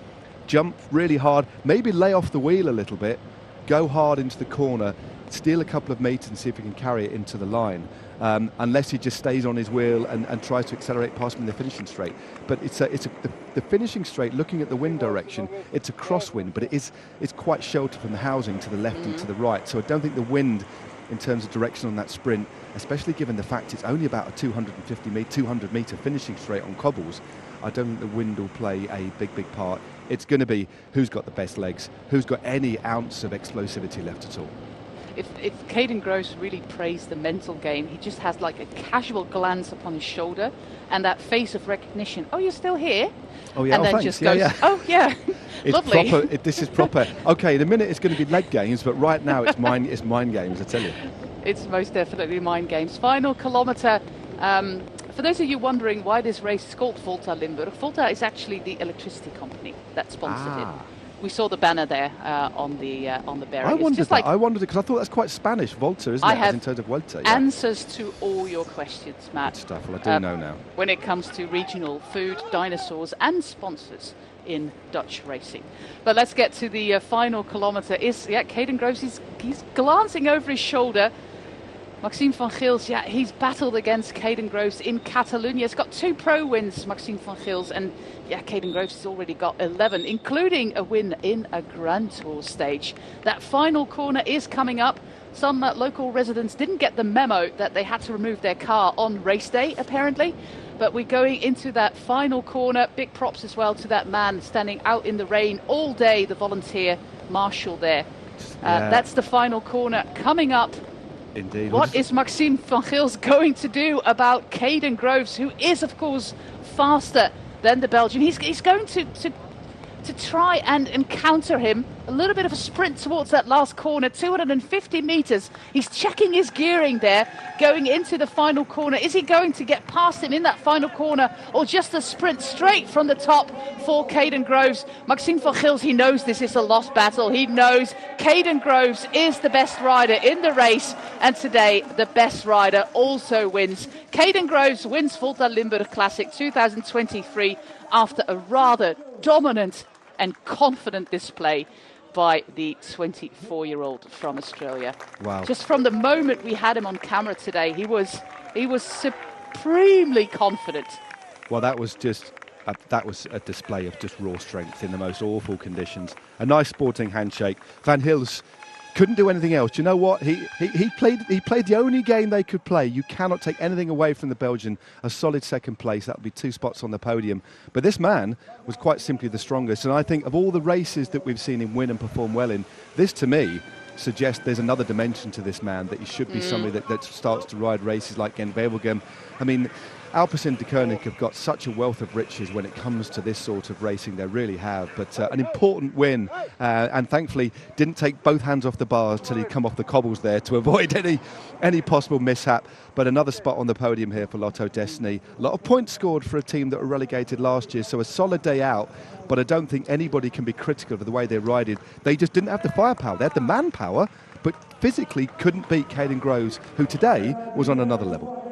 Speaker 2: jump really hard, maybe lay off the wheel a little bit, go hard into the corner, steal a couple of metres and see if he can carry it into the line. Unless he just stays on his wheel and tries to accelerate past him in the finishing straight. But the finishing straight, looking at the wind direction, it's a crosswind, but it's quite sheltered from the housing to the left and to the right. So I don't think the wind, in terms of direction on that sprint, especially given the fact it's only about a 200 metre finishing straight on cobbles, I don't think the wind will play a big part. It's going to be who's got the best legs, who's got any ounce of explosivity left at all.
Speaker 1: If Caden Groves really praised the mental game, he just has like a casual glance upon his shoulder and that face of recognition. Oh, you're still here?
Speaker 2: Oh, yeah.
Speaker 1: And then
Speaker 2: thanks.
Speaker 1: just goes, oh, yeah,
Speaker 2: it's
Speaker 1: lovely.
Speaker 2: Proper, this is proper. Okay, in a minute it's going to be leg games, but right now it's mind games, I tell you.
Speaker 1: It's most definitely mind games. Final kilometre. For those of you wondering why this race is called Volta Limburg, Volta is actually the electricity company that sponsored it. We saw the banner there on the bearing.
Speaker 2: I
Speaker 1: It's
Speaker 2: wondered
Speaker 1: just
Speaker 2: that.
Speaker 1: like
Speaker 2: I wondered it because I thought that's quite Spanish, volta, isn't
Speaker 1: I
Speaker 2: it? As
Speaker 1: have
Speaker 2: in terms of volta. Yeah.
Speaker 1: answers to all your questions, Matt.
Speaker 2: Good stuff. Well, I do know now.
Speaker 1: When it comes to regional food, dinosaurs, and sponsors in Dutch racing. But let's get to the final kilometre. Caden Groves, he's glancing over his shoulder. Maxime van Gils, he's battled against Caden Groves in Catalonia. He's got 2 pro wins, Maxime van Gils, and Caden Groves has already got 11, including a win in a Grand Tour stage. That final corner is coming up. Some local residents didn't get the memo that they had to remove their car on race day, apparently. But we're going into that final corner. Big props as well to that man standing out in the rain all day, the volunteer marshal there. That's the final corner coming up.
Speaker 2: Indeed.
Speaker 1: What is Maxime van Gils going to do about Caden Groves, who is, of course, faster than the Belgian? He's going to try and encounter him. A little bit of a sprint towards that last corner, 250 meters. He's checking his gearing there, going into the final corner. Is he going to get past him in that final corner, or just a sprint straight from the top for Caden Groves? Maxime van Gils, he knows this is a lost battle. He knows Caden Groves is the best rider in the race, and today the best rider also wins. Caden Groves wins Volta Limburg Classic 2023 after a rather dominant and confident display by the 24-year-old from Australia.
Speaker 2: Wow.
Speaker 1: Just from the moment we had him on camera today, he was supremely confident.
Speaker 2: Well, that was a display of just raw strength in the most awful conditions. A nice sporting handshake. Van Gils couldn't do anything else. You know what? He played the only game they could play. You cannot take anything away from the Belgian. A solid second place. That would be 2 spots on the podium. But this man was quite simply the strongest. And I think of all the races that we've seen him win and perform well in, this to me suggests there's another dimension to this man, that he should be somebody that starts to ride races like Gent-Wevelgem. I mean, Alpecin de Koning have got such a wealth of riches when it comes to this sort of racing. They really have. But an important win, and thankfully didn't take both hands off the bars till he'd come off the cobbles there to avoid any possible mishap. But another spot on the podium here for Lotto Destiny. A lot of points scored for a team that were relegated last year, so a solid day out. But I don't think anybody can be critical of the way they rided. They just didn't have the firepower. They had the manpower, but physically couldn't beat Caden Groves, who today was on another level.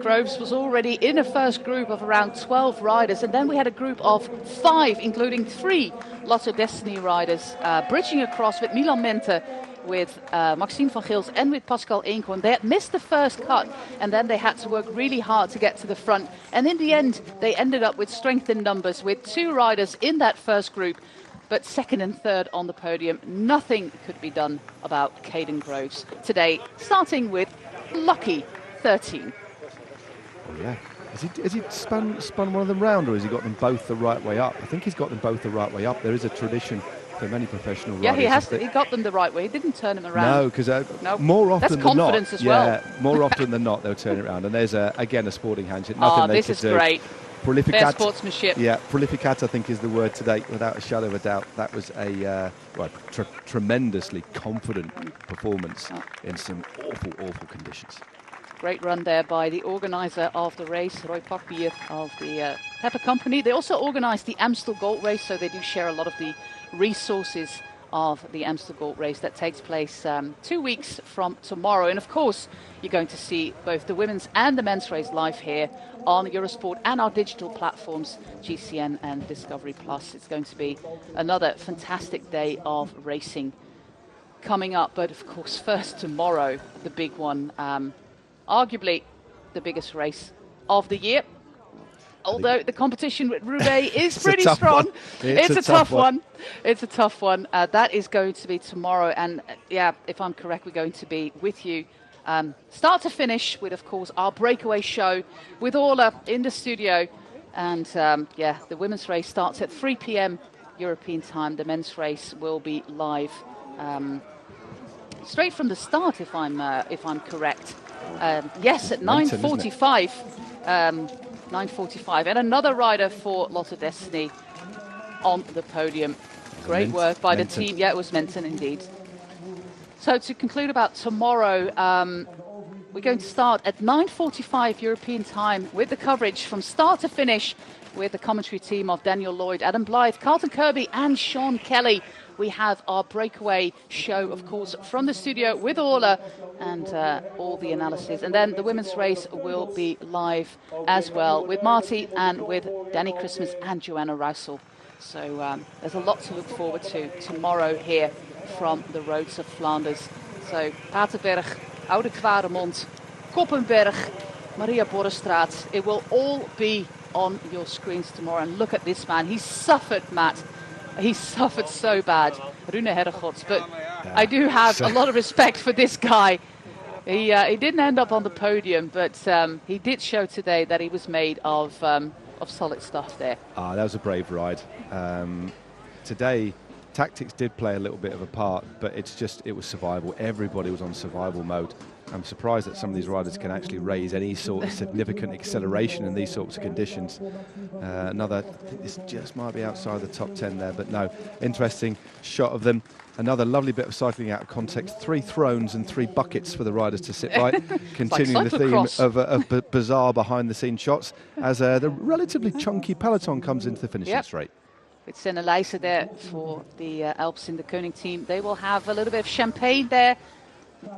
Speaker 1: Groves was already in a first group of around 12 riders, and then we had a group of 5, including 3 Lotto Destiny riders, bridging across with Milan Mente, with Maxime van Gils and with Pascal Eenkhoorn. They had missed the first cut, and then they had to work really hard to get to the front. And in the end, they ended up with strength in numbers, with 2 riders in that first group, but second and third on the podium. Nothing could be done about Caden Groves today, starting with lucky 13.
Speaker 2: Oh, yeah. Has he spun one of them round, or has he got them both the right way up? I think he's got them both the right way up. There is a tradition for many professional riders.
Speaker 1: He got them the right way. He didn't turn them around.
Speaker 2: No, because more often than not,
Speaker 1: confidence as well.
Speaker 2: More often than not, they'll turn it around. And there's again a sporting handshake. Nothing they could do.
Speaker 1: This is great. Fair sportsmanship.
Speaker 2: Yeah, prolificat, I think, is the word today, without a shadow of a doubt. That was a tremendously confident performance in some awful conditions.
Speaker 1: Great run there by the organiser of the race, Roy Pakbier of the Pepper Company. They also organised the Amstel Gold Race, so they do share a lot of the resources of the Amstel Gold Race that takes place 2 weeks from tomorrow. And of course, you're going to see both the women's and the men's race live here on Eurosport and our digital platforms, GCN and Discovery Plus. It's going to be another fantastic day of racing coming up. But of course, first tomorrow, the big one, arguably the biggest race of the year. Although the competition with Roubaix is pretty strong. It's a tough one. It's a tough one. That is going to be tomorrow. And if I'm correct, we're going to be with you start to finish with, of course, our breakaway show with Orla in the studio. And the women's race starts at 3 p.m. European time. The men's race will be live straight from the start, if I'm correct. Yes, at 9:45. 9:45, and another rider for Lotto Destiny on the podium. Great work by the team. Yeah, it was Menton indeed. So to conclude about tomorrow, we're going to start at 9:45 European time with the coverage from start to finish with the commentary team of Daniel Lloyd, Adam Blythe, Carlton Kirby and Sean Kelly. We have our breakaway show, of course, from the studio with Orla and all the analysis. And then the women's race will be live as well with Marty and with Danny Christmas and Joanna Rousel. So there's a lot to look forward to tomorrow here from the roads of Flanders. So Paterberg, Oude Kwaremond, Koppenberg, Maria Borrestraat. It will all be on your screens tomorrow. And look at this man. He suffered, Matt. He suffered so bad, Rune Herregods. But I do have a lot of respect for this guy. He didn't end up on the podium, but he did show today that he was made of solid stuff there.
Speaker 2: That was a brave ride. Today, tactics did play a little bit of a part, but it was survival. Everybody was on survival mode. I'm surprised that some of these riders can actually raise any sort of significant acceleration in these sorts of conditions. I think this just might be outside the top 10 there, but no, interesting shot of them. Another lovely bit of cycling out of context. 3 thrones and 3 buckets for the riders to sit right, continuing
Speaker 1: like
Speaker 2: the theme of bizarre behind-the-scenes shots as the relatively chunky peloton comes into the finishing straight.
Speaker 1: With Senna Leijsen there for the Alps in the Koning team. They will have a little bit of champagne there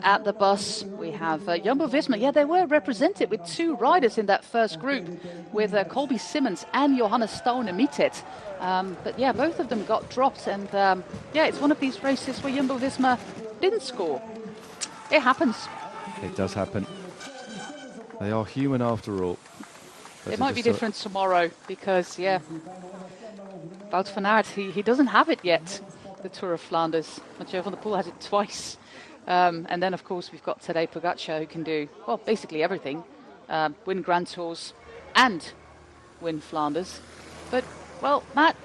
Speaker 1: at the bus. We have Jumbo-Visma. Yeah, they were represented with 2 riders in that first group with Colby Simmons and Johannes Stone Mietet. But yeah, both of them got dropped. And yeah, it's one of these races where Jumbo-Visma didn't score. It happens.
Speaker 2: It does happen. They are human after all.
Speaker 1: It might be different tomorrow because, yeah, Wout van Aert, he doesn't have it yet, the Tour of Flanders. Mathieu van der Poel has it twice. And then, of course, we've got Tadej Pogacar, who can do, well, basically everything. Win Grand Tours and win Flanders. But, well, Matt,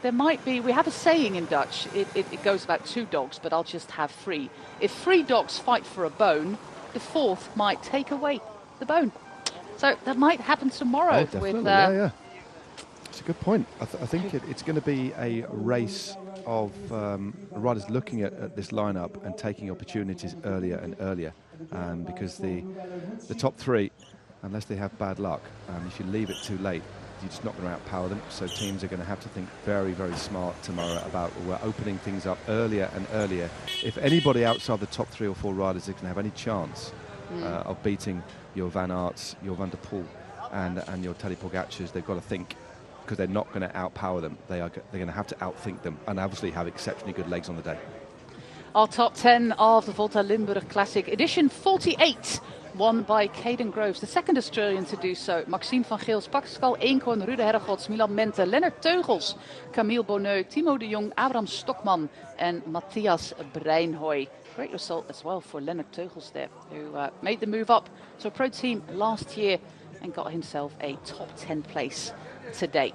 Speaker 1: there might be, we have a saying in Dutch. It goes about 2 dogs, but I'll just have 3. If 3 dogs fight for a bone, the 4th might take away the bone. So that might happen tomorrow. With
Speaker 2: yeah. It's a good point. I think it's going to be a race of riders looking at this lineup and taking opportunities earlier and earlier, because the top 3, unless they have bad luck, if you leave it too late, you're just not going to outpower them. So teams are going to have to think very, very smart tomorrow about we're opening things up earlier and earlier. If anybody outside the top 3 or 4 riders is going to have any chance of beating your Van Aerts, your Van der Poel, and your Tadej Pogacars, they've got to think, because they're not going to outpower them. They're going to have to outthink them and obviously have exceptionally good legs on the day.
Speaker 1: Our top 10 of the Volta Limburg Classic, edition 48, won by Caden Groves, the second Australian to do so. Maxime van Geels, Pascal Eenkhoorn, Rune Herregods, Milan Mente, Lennart Teugels, Camille Bonneux, Timo de Jong, Abraham Stokman and Matthias Breinhoy. Great result as well for Lennart Teugels there, who made the move up to a pro team last year and got himself a top 10 place today.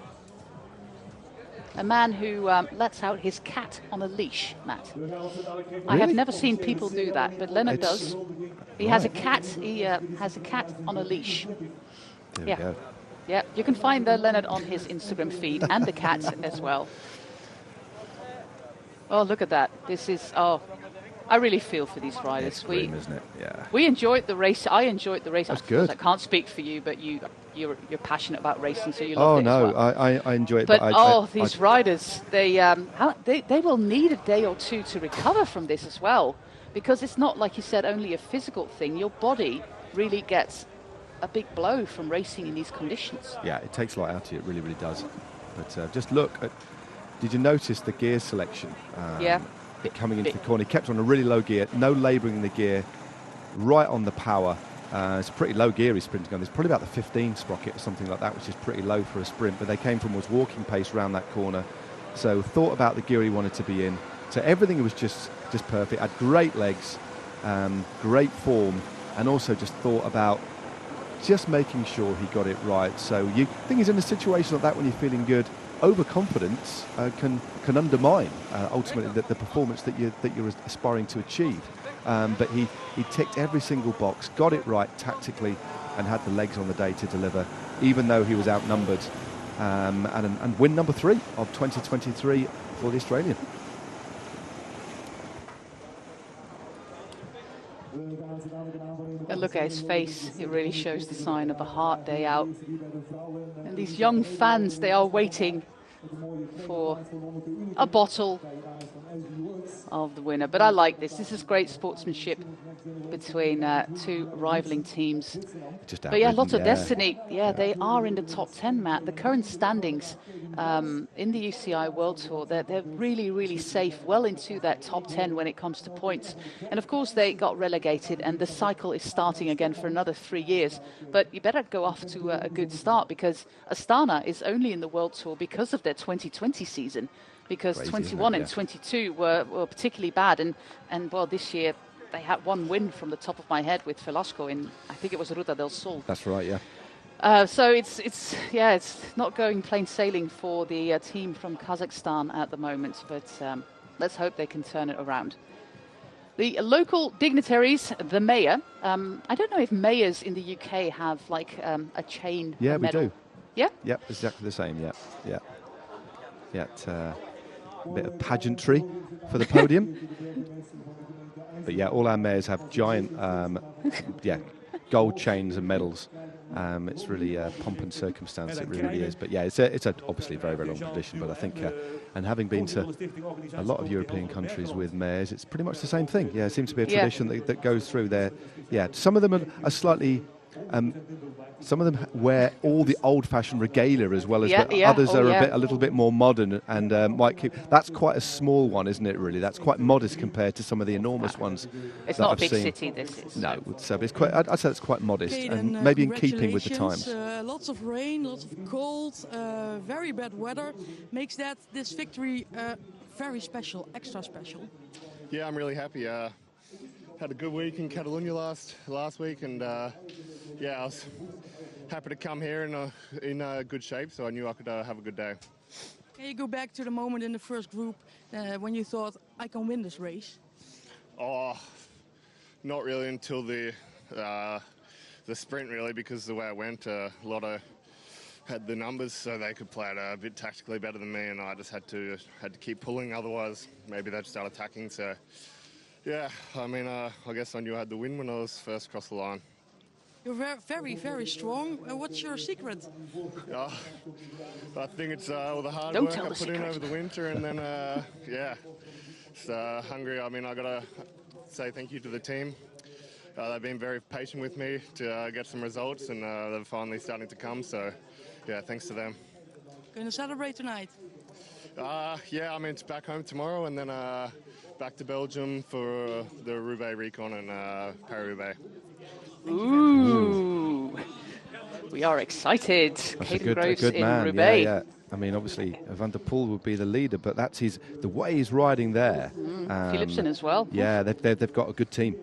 Speaker 1: A man who lets out his cat on a leash, Matt. Really? I have never seen people do that, but Lennart does. He has a cat. He has a cat on a leash.
Speaker 2: There we go.
Speaker 1: Yeah, you can find Lennart on his Instagram feed and the cat as well. Oh, look at that. This is, I really feel for these riders.
Speaker 2: It's grim, isn't it? Yeah.
Speaker 1: We enjoyed the race. I enjoyed the race.
Speaker 2: That's good.
Speaker 1: I can't speak for you, but you're passionate about racing, so you love it.
Speaker 2: Oh no,
Speaker 1: well.
Speaker 2: I enjoy it.
Speaker 1: But these riders, they will need a day or 2 to recover from this as well, because it's not, like you said, only a physical thing. Your body really gets a big blow from racing in these conditions.
Speaker 2: Yeah, it takes a lot out of you. It really, really does. But just look at. Did you notice the gear selection?
Speaker 1: Yeah.
Speaker 2: Coming into the corner, he kept on a really low gear, no labouring in the gear, right on the power. It's a pretty low gear he's sprinting on. There's probably about the 15 sprocket or something like that, which is pretty low for a sprint, but they came from was walking pace around that corner. So thought about the gear he wanted to be in. So everything was just perfect. Had great legs, great form, and also just thought about just making sure he got it right. So you think he's in a situation like that when you're feeling good. Overconfidence can undermine ultimately the performance that you're aspiring to achieve. But he ticked every single box, got it right tactically, and had the legs on the day to deliver, even though he was outnumbered. And win number 3 of 2023 for the Australian.
Speaker 1: And look at his face. It really shows the sign of a hard day out. And these young fans, they are waiting for a bottle of the winner. But I like this. This is great sportsmanship between two rivaling teams. But yeah, lots of destiny. Yeah, they are in the top 10, Matt. The current standings in the UCI World Tour, they're really, really safe, well into that top 10 when it comes to points. And of course, they got relegated, and the cycle is starting again for another 3 years. But you better go off to a good start, because Astana is only in the World Tour because of their 2020 season. Because crazy, 21 and 22 were particularly bad. And well, this year they had one win from the top of my head with Velasco in, I think it was Ruta del Sol.
Speaker 2: That's right, yeah.
Speaker 1: So it's not going plain sailing for the team from Kazakhstan at the moment. But let's hope they can turn it around. The local dignitaries, the mayor. I don't know if mayors in the UK have like a chain.
Speaker 2: Yeah,
Speaker 1: medal.
Speaker 2: We do.
Speaker 1: Yeah.
Speaker 2: Yep, exactly the same. Yeah. A bit of pageantry for the podium. But yeah, all our mayors have giant, gold chains and medals. It's really pomp and circumstance. It really is. But yeah, it's obviously a very, very long tradition. But I think, and having been to a lot of European countries with mayors, it's pretty much the same thing. Yeah, it seems to be a tradition that goes through there. Yeah, some of them are slightly. Some of them wear all the old-fashioned regalia as well as others are a little bit more modern and might keep. That's quite a small one, isn't it? Really, that's quite modest compared to some of the enormous ones.
Speaker 1: It's not a big city. This is
Speaker 2: no. So it's quite. I'd say it's quite modest and maybe in keeping with the times.
Speaker 3: Lots of rain, lots of cold, very bad weather makes this victory very special, extra special.
Speaker 4: Yeah, I'm really happy. Had a good week in Catalonia last week, and I was happy to come here in good shape, so I knew I could have a good day.
Speaker 3: Can you go back to the moment in the first group when you thought, I can win this race?
Speaker 4: Oh, not really until the sprint, really, because the way I went, a lot of had the numbers, so they could play it a bit tactically better than me, and I just had to keep pulling. Otherwise, maybe they'd start attacking. So. Yeah, I mean, I guess I knew I had the win when I was first across the line.
Speaker 3: You're very, very strong. What's your secret?
Speaker 4: I think it's all the hard work I put in over the winter, and then, it's hungry. I mean, I got to say thank you to the team. They've been very patient with me to get some results, and they're finally starting to come. So, yeah, thanks to them.
Speaker 3: Going to celebrate tonight?
Speaker 4: Yeah, I mean, it's back home tomorrow, and then back to Belgium for the Roubaix Recon and Paris-Roubaix.
Speaker 1: Ooh, we are excited. Caden Groves in
Speaker 2: man.
Speaker 1: Roubaix.
Speaker 2: Yeah. I mean, obviously, Van der Poel would be the leader, but that's the way he's riding there.
Speaker 1: Philipsen as well.
Speaker 2: Yeah, they've got a good team.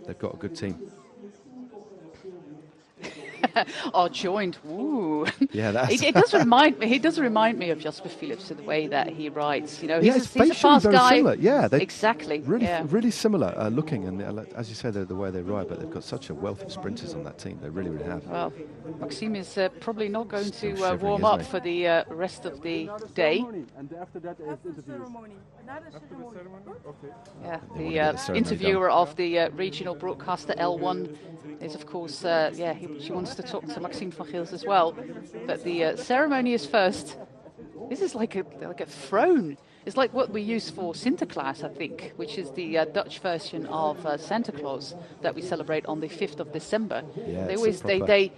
Speaker 1: Are joined. Ooh.
Speaker 2: Yeah, that's
Speaker 1: it does remind me. He does remind me of Jasper Philipsen, the way that he rides. You know, he's a
Speaker 2: facially
Speaker 1: fast
Speaker 2: very
Speaker 1: guy.
Speaker 2: Similar. Yeah,
Speaker 1: exactly.
Speaker 2: Really similar looking, and as you say, the way they ride. But they've got such a wealth of sprinters on that team. They really, really have.
Speaker 1: Well, Maxime is probably not going to warm up for the rest of the day.
Speaker 5: And after that is
Speaker 3: ceremony.
Speaker 1: Yeah, the interviewer of the regional broadcaster L1 is, of course, she wants to talk to Maxime van Gils as well. But the ceremony is first. This is like a throne. It's like what we use for Sinterklaas, I think, which is the Dutch version of Santa Claus that we celebrate on the 5th of December.
Speaker 2: Yeah,
Speaker 1: they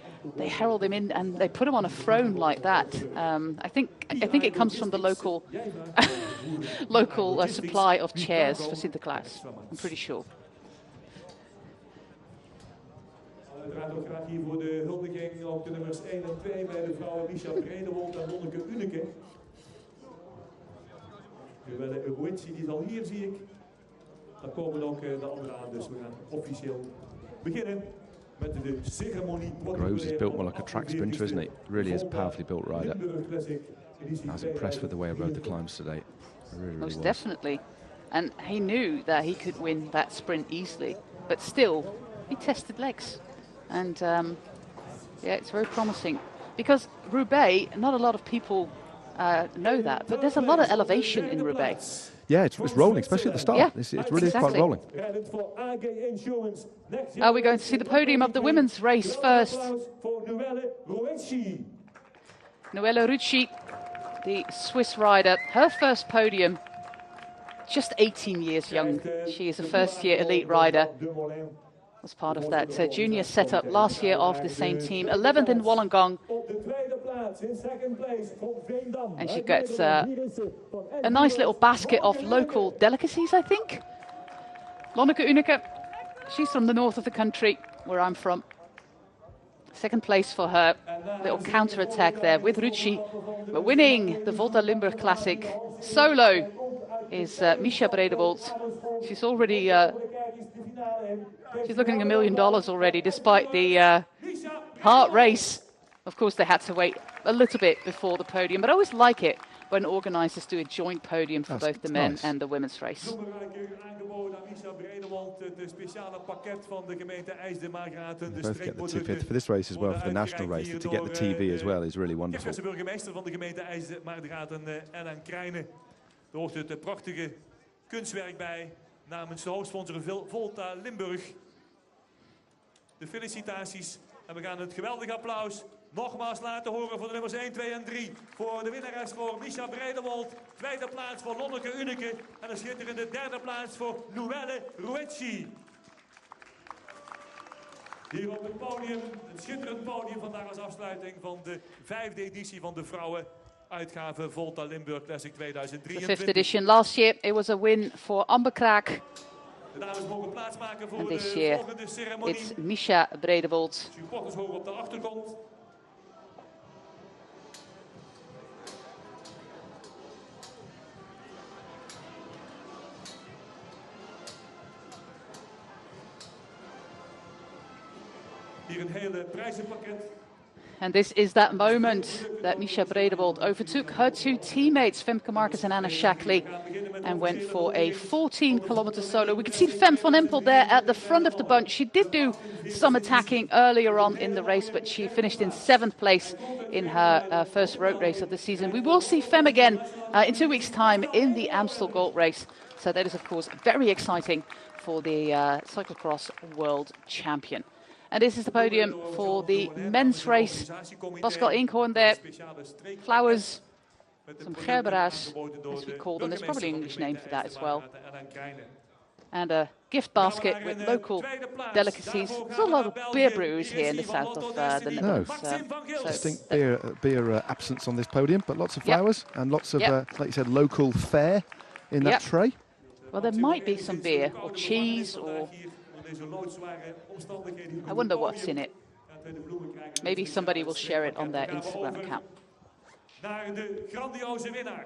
Speaker 1: herald him in and they put him on a throne like that. I think it comes from the local supply of chairs for Sinterklaas. I'm pretty sure.
Speaker 6: Uiteraard ook graag hier voor de huldiging ook de nummers 1 en 2 bij de vrouwen Misha Bredewold en Lonneke Uneke. Joelle Uruitsi, die is al hier, zie ik. Dan komen ook de anderen aan, dus we gaan officieel beginnen met de ceremonie.
Speaker 2: Groves is built more like a track sprinter, isn't he? Really is a powerfully built rider. I was impressed with the way he rode the climbs today. Really
Speaker 1: Most
Speaker 2: was.
Speaker 1: definitely. And he knew that he could win that sprint easily, but still, he tested legs. And it's very promising. Because Roubaix, not a lot of people know that, but there's a lot of elevation in Roubaix.
Speaker 2: Yeah, it's rolling, especially at the start.
Speaker 1: Yeah,
Speaker 2: It's really
Speaker 1: exactly.
Speaker 2: quite rolling.
Speaker 1: Are we going to see the podium of the women's race first? Noelle Rucci, the Swiss rider, her first podium, just 18 years young. She is a first-year elite rider. Was part of that junior setup last year of the same team. 11th in Wollongong. And she gets a nice little basket of local delicacies, I think. Lonneke Uneke, she's from the north of the country, where I'm from. Second place for her. Little counter-attack there with Rucci. But winning the Volta Limburg Classic solo is Misha Bredewold. She's already... she's looking at $1 million already, despite the hard race. Of course, they had to wait a little bit before the podium, but I always like it when organisers do a joint podium for both the men and the women's race.
Speaker 6: Both
Speaker 2: get the ticket for this race as well, for the national race, to get the TV as well is really wonderful.
Speaker 6: burgemeester van de gemeente IJsden-Maardegaten en Krijnen. Er hoort het prachtige kunstwerk bij namens de hoofdsponsor Volta Limburg. De felicitaties en we gaan het geweldige applaus nogmaals laten horen voor de nummers 1, 2 en 3. Voor de winnares voor Misha Bredewold. Tweede plaats voor Lonneke Uneke. En een schitterende derde plaats voor Noelle Rucci. Hier op het podium, een schitterend podium vandaag als afsluiting van de 5e editie van de vrouwenuitgave Volta Limburg Classic 2023.
Speaker 1: The 5th edition. Last year it was a win for Amber Kraak.
Speaker 6: De dames mogen plaatsmaken voor
Speaker 1: And
Speaker 6: de
Speaker 1: this year
Speaker 6: volgende ceremonie.
Speaker 1: it's Misha Bredewold.
Speaker 6: Supporters horen op de achtergrond. Hier een hele prijzenpakket.
Speaker 1: And this is that moment that Misha Bredewold overtook her two teammates, Femke Marcus and Anna Shackley, and went for a 14-kilometer solo. We could see Fem van Empel there at the front of the bunch. She did do some attacking earlier on in the race, but she finished in 7th place in her first road race of the season. We will see Fem again in 2 weeks' time in the Amstel Gold Race. So that is, of course, very exciting for the cyclocross world champion. And this is the podium for the men's race. Pascal Inkhorn there, flowers, some gerbera's, as we call them. There's probably an English name for that as well. And a gift basket with local delicacies. There's a lot of beer brewers here in the south of the Netherlands.
Speaker 2: Distinct beer absence on this podium, but lots of flowers and lots of, like you said, local fare in that tray.
Speaker 1: Well, there might be some beer or cheese or... I wonder what's in it. Maybe somebody will share it on their Instagram account.
Speaker 6: Naar de grandioze winnaar.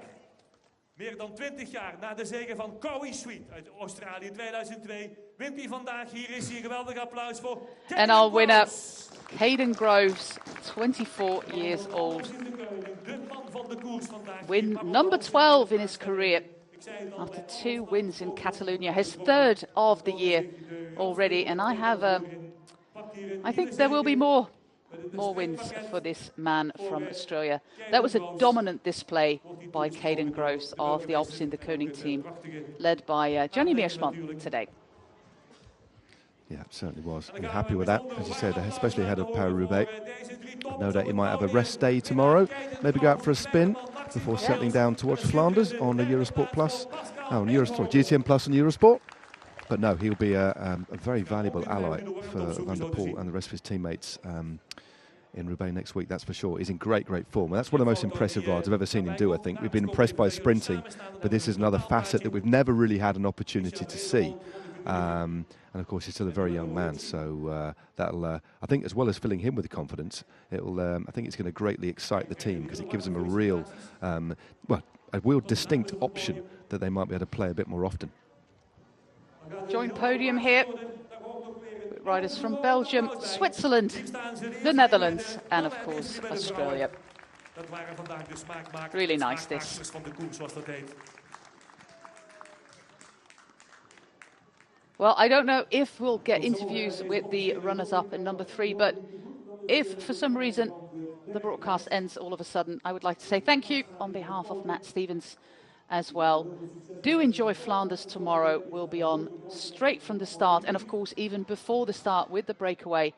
Speaker 6: Meer dan 20 jaar na de zege van Cowie Sweet uit Australië 2002 wint hij vandaag. Hier is hij, geweldig applaus voor.
Speaker 1: And our winner, Caden Groves, 24 years old. Win number 12 in his career. After 2 wins in Catalonia, his 3rd of the year already, and I think there will be more wins for this man from Australia. That was a dominant display by Caden Groves of the Alpes in the Koning team, led by Johnny Meersman today.
Speaker 2: Yeah, it certainly was. I'm happy with that, as you said, especially ahead of Paris-Roubaix. No doubt he might have a rest day tomorrow, maybe go out for a spin before settling down to watch Flanders on the Eurosport Plus, on GTM Plus and Eurosport. But no, he'll be a very valuable ally for Van der Poel and the rest of his teammates in Roubaix next week, that's for sure. He's in great form. And that's one of the most impressive rides I've ever seen him do, I think. We've been impressed by his sprinting, but this is another facet that we've never really had an opportunity to see. And of course, he's still a very young man, so that'll, I think, as well as filling him with confidence, it'll, I think it's going to greatly excite the team because it gives them a real, distinct option that they might be able to play a bit more often.
Speaker 1: Joint podium here. Riders from Belgium, Switzerland, the Netherlands, and of course Australia. Really nice, this. Well, I don't know if we'll get interviews with the runners-up in number 3, but if for some reason the broadcast ends all of a sudden, I would like to say thank you on behalf of Matt Stevens as well. Do enjoy Flanders tomorrow. We'll be on straight from the start, and of course even before the start with the breakaway.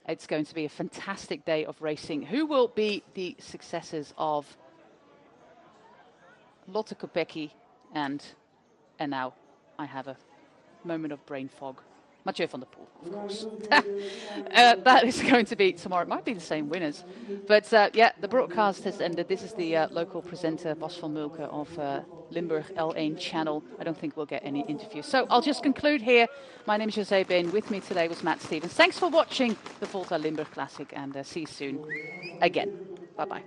Speaker 1: It's going to be a fantastic day of racing. Who will be the successors of Lotte Kopecky and now I have a moment of brain fog. Mathieu van der Poel, of course. That is going to be tomorrow. It might be the same winners. But yeah, the broadcast has ended. This is the local presenter, Bas van Mulke of Limburg L1 channel. I don't think we'll get any interviews. So I'll just conclude here. My name is José Been. With me today was Matt Stevens. Thanks for watching the Volta Limburg Classic, and see you soon again. Bye-bye.